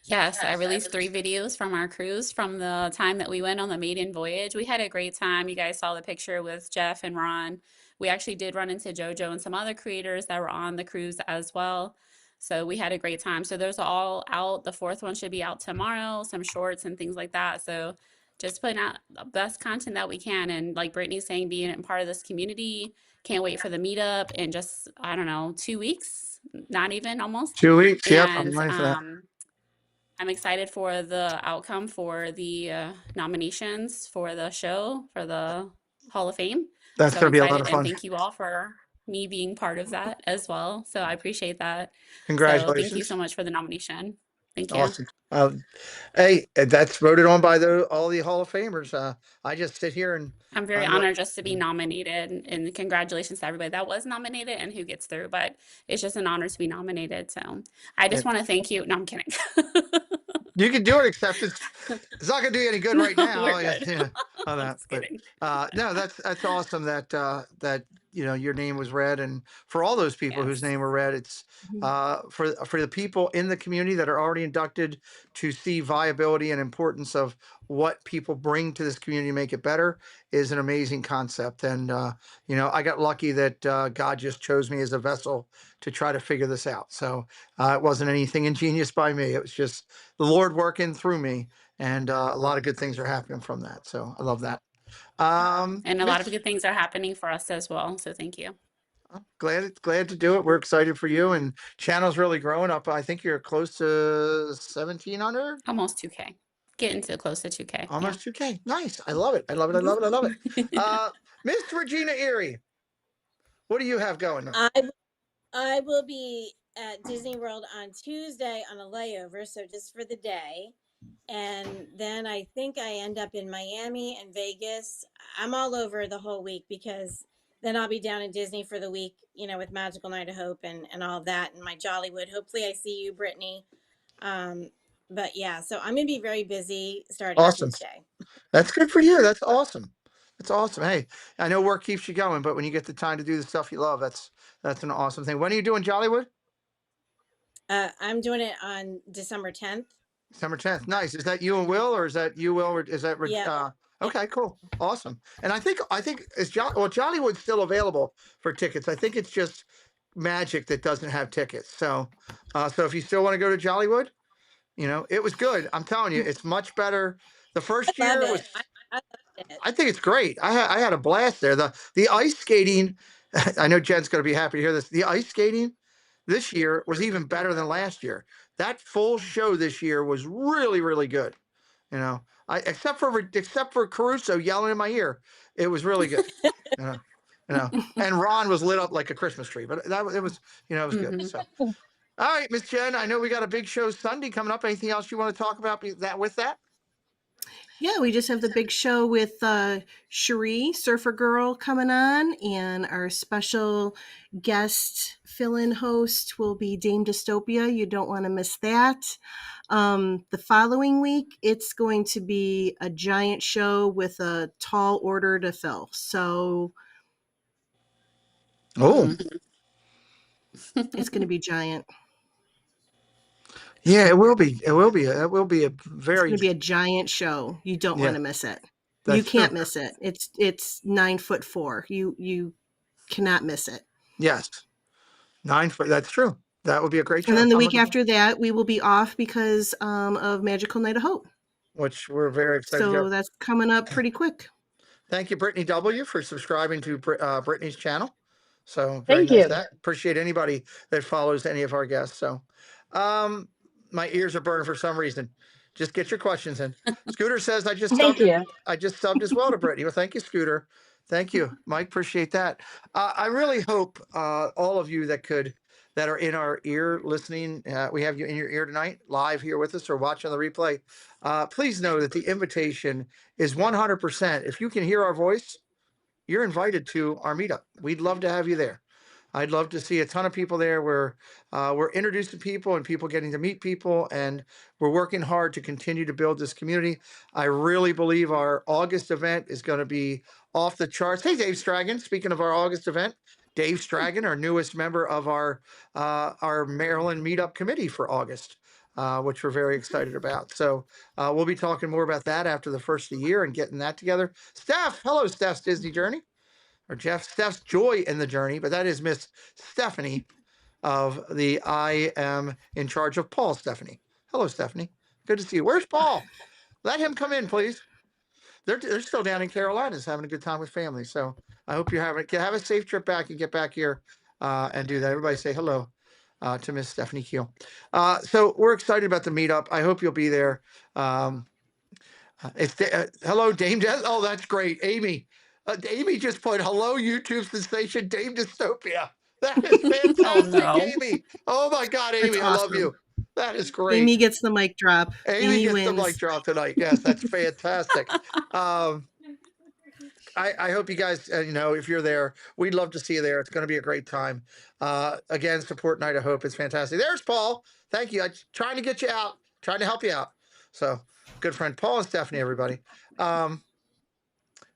Speaker 8: Yes, I released 3 videos from our cruise from the time that we went on the maiden voyage. We had a great time. You guys saw the picture with Jeff and Ron. We actually did run into JoJo and some other creators that were on the cruise as well. So we had a great time. So those are all out. The 4th one should be out tomorrow, some shorts and things like that. So just putting out the best content that we can. And like Brittany's saying, being a part of this community, can't wait for the meetup in just, I don't know, 2 weeks, not even almost.
Speaker 2: 2 weeks, yep, I'm
Speaker 8: And
Speaker 2: ready for that.
Speaker 8: I'm excited for the outcome for the nominations for the show, for the Hall of Fame.
Speaker 2: That's going to be a lot of
Speaker 8: And
Speaker 2: fun.
Speaker 8: thank you all for me being part of that as well. So I appreciate that. So
Speaker 2: Congratulations.
Speaker 8: thank you so much for the nomination. Thank you.
Speaker 2: Awesome. Hey, that's voted on by all the Hall of Famers. I just sit here and
Speaker 8: I'm very honored just to be nominated, and congratulations to everybody that was nominated and who gets through, but it's just an honor to be nominated. So I just want to thank you. No, I'm kidding.
Speaker 2: You can do it, except it's not going to do you any good right now.
Speaker 8: We're good.
Speaker 2: Yeah, on that. But, no, that's awesome that that your name was read, and for all those people whose name were read, it's for the people in the community that are already inducted to see viability and importance of what people bring to this community to make it better is an amazing concept. And I got lucky that God just chose me as a vessel to try to figure this out. So it wasn't anything ingenious by me. It was just the Lord working through me, and a lot of good things are happening from that. So I love that.
Speaker 8: And a lot of good things are happening for us as well. So thank you.
Speaker 2: Glad to do it. We're excited for you, and channel's really growing up. I think you're close to 1,700.
Speaker 8: Almost 2K. Getting to close to 2K.
Speaker 2: Almost 2K. Nice. I love it. I love it. Miss Regina Erie, what do you have going on?
Speaker 9: I will be at Disney World on Tuesday on a layover, so just for the day. And then I think I end up in Miami and Vegas. I'm all over the whole week because then I'll be down in Disney for the week, with Magical Night of Hope and all that, and my Jollywood. Hopefully I see you, Brittany. But yeah, so I'm going to be very busy starting Tuesday.
Speaker 2: That's good for you. That's awesome. That's awesome. Hey, I know work keeps you going, but when you get the time to do the stuff you love, that's an awesome thing. When are you doing Jollywood?
Speaker 9: I'm doing it on December 10th.
Speaker 2: December 10th. Nice. Is that you and Will, or is that you, Will, or is that
Speaker 9: Yeah.
Speaker 2: Okay, cool. Awesome. And I think is Jollywood's still available for tickets. I think it's just Magic that doesn't have tickets. So if you still want to go to Jollywood, it was good. I'm telling you, it's much better. The first year was
Speaker 9: I loved it.
Speaker 2: I think it's great. I had a blast there. The ice skating, I know Jen's going to be happy to hear this. The ice skating this year was even better than last year. That full show this year was really, really good. Except for Caruso yelling in my ear, it was really good. And Ron was lit up like a Christmas tree, but it was good. So All right, Miss Jen, I know we got a big show Sunday coming up. Anything else you want to talk about with that?
Speaker 7: Yeah, we just have the big show with Cherie, Surfer Girl, coming on, and our special guest fill-in host will be Dame Dystopia. You don't want to miss that. The following week, it's going to be a giant show with a tall order to fill. So
Speaker 2: Oh,
Speaker 7: it's going to be giant.
Speaker 2: yeah, it will be. It will be. It will be a
Speaker 7: It's
Speaker 2: very.
Speaker 7: going to be a giant show. You don't want
Speaker 2: Yeah,
Speaker 7: to miss it. You
Speaker 2: that's
Speaker 7: can't
Speaker 2: true.
Speaker 7: miss it. It's 9'4". You cannot miss it.
Speaker 2: Yes, 9 foot. That's true. That would be a great
Speaker 7: And
Speaker 2: show.
Speaker 7: then the
Speaker 2: I'm
Speaker 7: week
Speaker 2: looking,
Speaker 7: after that, we will be off because of Magical Night of Hope.
Speaker 2: which we're very excited to go.
Speaker 7: So that's coming up pretty quick.
Speaker 2: Thank you, Brittany W., for subscribing to Brittany's channel. So very
Speaker 10: Thank
Speaker 2: nice.
Speaker 10: you.
Speaker 2: That appreciate anybody that follows any of our guests. So, my ears are burning for some reason. Just get your questions in. Scooter says I just
Speaker 10: Thank
Speaker 2: subbed.
Speaker 10: you.
Speaker 2: I just subbed as well to Brittany. Well, thank you, Scooter. Thank you, Mike. Appreciate that. I really hope all of you that are in our ear listening, we have you in your ear tonight, live here with us or watching the replay. Please know that the invitation is 100%. If you can hear our voice, you're invited to our meetup. We'd love to have you there. I'd love to see a ton of people there. We're introducing people and people getting to meet people, and we're working hard to continue to build this community. I really believe our August event is going to be off the charts. Hey, Dave Stragan. Speaking of our August event, Dave Stragan, our newest member of our Maryland meetup committee for August, which we're very excited about. So we'll be talking more about that after the first of the year and getting that together. Steph, hello, Steph's Disney Journey. Or Steph's Joy in the Journey, but that is Miss Stephanie of the I Am in Charge of Paul Stephanie. Hello, Stephanie. Good to see you. Where's Paul? Let him come in, please. They're still down in Carolinas having a good time with family. So I hope you have a safe trip back and get back here and do that. Everybody say hello to Miss Stephanie Keel. So we're excited about the meetup. I hope you'll be there. Hello, Dame Des. Oh, that's great. Amy. Amy just put hello, YouTube sensation, Dame Dystopia. That is fantastic,
Speaker 8: no.
Speaker 2: Amy. Oh my God, Amy,
Speaker 7: That's
Speaker 2: I love
Speaker 7: awesome.
Speaker 2: you. That is great.
Speaker 7: Amy gets the mic drop.
Speaker 2: Amy gets
Speaker 7: wins.
Speaker 2: the mic drop tonight. Yes, that's fantastic. I hope you guys, if you're there, we'd love to see you there. It's going to be a great time. Again, support Night of Hope. It's fantastic. There's Paul. Thank you. I'm trying to get you out, trying to help you out. So, good friend Paul and Stephanie, everybody.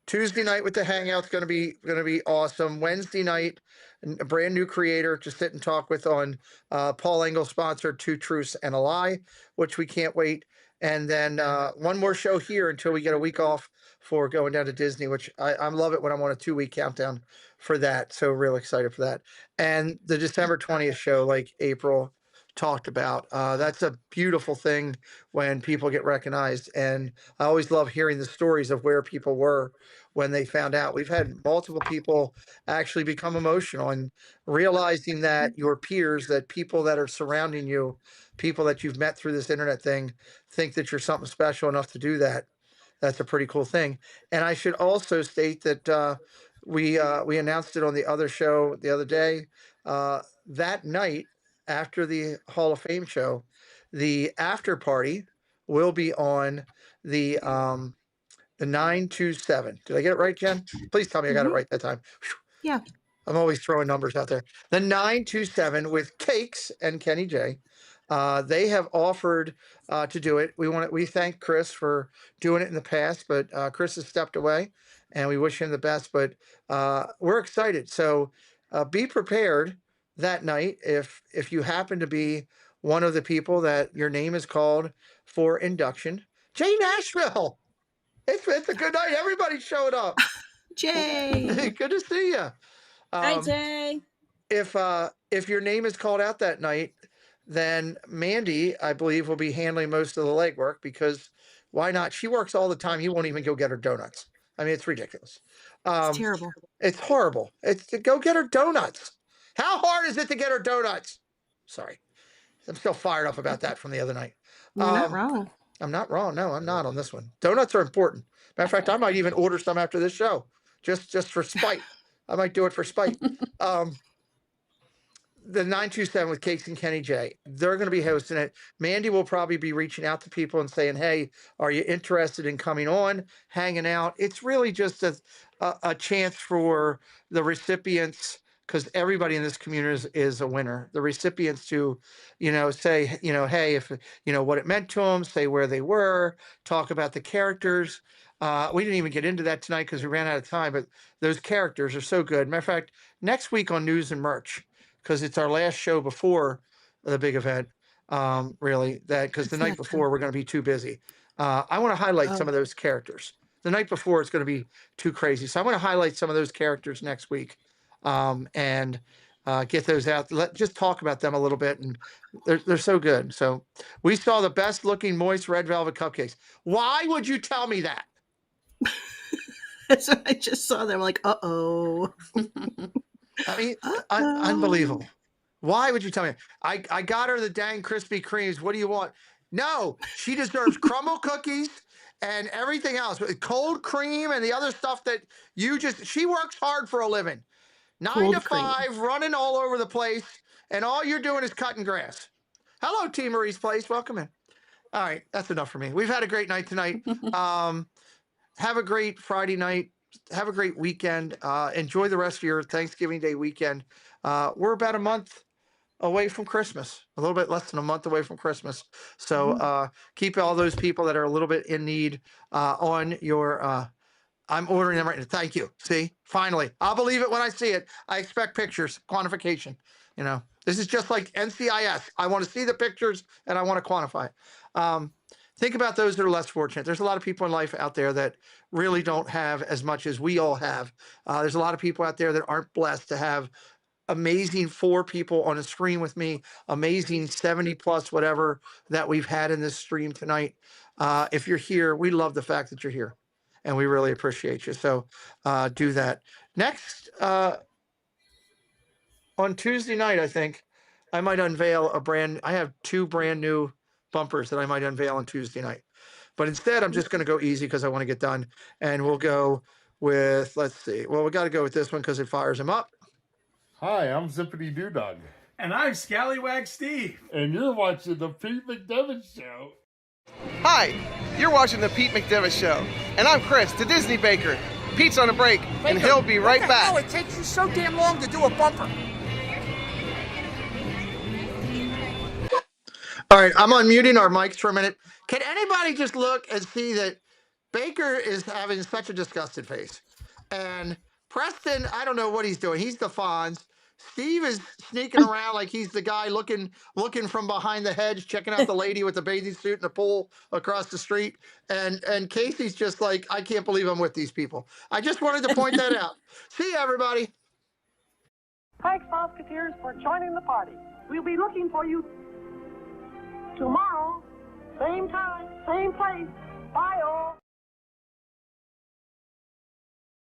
Speaker 2: Tuesday night with the Hangout's going to be awesome. Wednesday night, a brand new creator to sit and talk with on Paul Engel sponsored Two Truths and a Lie, which we can't wait. And then one more show here until we get a week off for going down to Disney, which I love it when I'm on a 2-week countdown for that. So real excited for that. And the December 20th show, like April talked about, that's a beautiful thing when people get recognized. And I always love hearing the stories of where people were when they found out. We've had multiple people actually become emotional and realizing that your peers, that people that are surrounding you, people that you've met through this internet thing, think that you're something special enough to do that. That's a pretty cool thing. And I should also state that we announced it on the other show the other day. That night after the Hall of Fame show, the after party will be on the 927. Did I get it right, Jen? Please tell me I got it right that time.
Speaker 7: Yeah.
Speaker 2: I'm always throwing numbers out there. The 927 with Cakes and Kenny J. They have offered to do it. We thank Chris for doing it in the past, but Chris has stepped away, and we wish him the best. But we're excited. So be prepared that night if you happen to be one of the people that your name is called for induction. Jay Nashville. It's a good night. Everybody's showing up.
Speaker 7: Jay.
Speaker 2: Good to see you.
Speaker 9: Hi, Jay.
Speaker 2: If your name is called out that night, then Mandy, I believe, will be handling most of the legwork because why not? She works all the time. He won't even go get her donuts. I mean, it's ridiculous.
Speaker 7: It's terrible.
Speaker 2: It's horrible. It's to go get her donuts. How hard is it to get her donuts? Sorry. I'm still fired up about that from the other night.
Speaker 7: You're not wrong.
Speaker 2: I'm not wrong. No, I'm not on this one. Donuts are important. Matter of fact, I might even order some after this show, just for spite. I might do it for spite. the 927 with Cakes and Kenny J. They're going to be hosting it. Mandy will probably be reaching out to people and saying, hey, are you interested in coming on, hanging out? It's really just a chance for the recipients, because everybody in this community is a winner. The recipients to, say, hey, if, what it meant to them, say where they were, talk about the characters. We didn't even get into that tonight because we ran out of time, but those characters are so good. Matter of fact, next week on News and Merch, because it's our last show before the big event, really, because the night before we're going to be too busy. I want to highlight some of those characters. The night before it's going to be too crazy. So I want to highlight some of those characters next week and get those out. Just talk about them a little bit. And they're so good. So we saw the best looking moist red velvet cupcakes. Why would you tell me that?
Speaker 7: So I just saw them like, uh-oh.
Speaker 2: I mean, unbelievable. Why would you tell me? I got her the dang Krispy Kremes. What do you want? No, she deserves crumble cookies and everything else. Cold cream and the other stuff that she works hard for a living. 9 to 5, running all over the place, and all you're doing is cutting grass. Hello, T. Marie's Place. Welcome in. All right, that's enough for me. We've had a great night tonight. Have a great Friday night. Have a great weekend. Enjoy the rest of your Thanksgiving Day weekend. We're about a month away from Christmas, a little bit less than a month away from Christmas. So keep all those people that are a little bit in need on your I'm ordering them right now. Thank you. See, finally, I'll believe it when I see it. I expect pictures, quantification. This is just like NCIS. I want to see the pictures and I want to quantify it. Think about those that are less fortunate. There's a lot of people in life out there that really don't have as much as we all have. There's a lot of people out there that aren't blessed to have amazing 4 people on a screen with me, amazing 70 plus whatever that we've had in this stream tonight. If you're here, we love the fact that you're here. And we really appreciate you. So do that. Next, on Tuesday night, I think, I might unveil I have 2 brand new bumpers that I might unveil on Tuesday night. But instead, I'm just going to go easy because I want to get done. And we'll go with, let's see. Well, we got to go with this one because it fires him up.
Speaker 12: Hi, I'm Zippity Doo Dog.
Speaker 13: And I'm Scallywag Steve.
Speaker 12: And you're watching the Pete McDevitt Show.
Speaker 14: Hi, you're watching the Pete McDevitt Show, and I'm Chris, the Disney Baker. Pete's on a break, and he'll be right back.
Speaker 15: Oh, it takes you so damn long to do a bumper.
Speaker 2: All right, I'm unmuting our mics for a minute. Can anybody just look and see that Baker is having such a disgusted face? And Preston, I don't know what he's doing. He's the Fonz. Steve is sneaking around like he's the guy looking from behind the hedge, checking out the lady with the bathing suit in the pool across the street. And Casey's just like, I can't believe I'm with these people. I just wanted to point that out. See you, everybody.
Speaker 16: Thanks, Musketeers, for joining the party. We'll be looking for you tomorrow, same time, same place. Bye, all.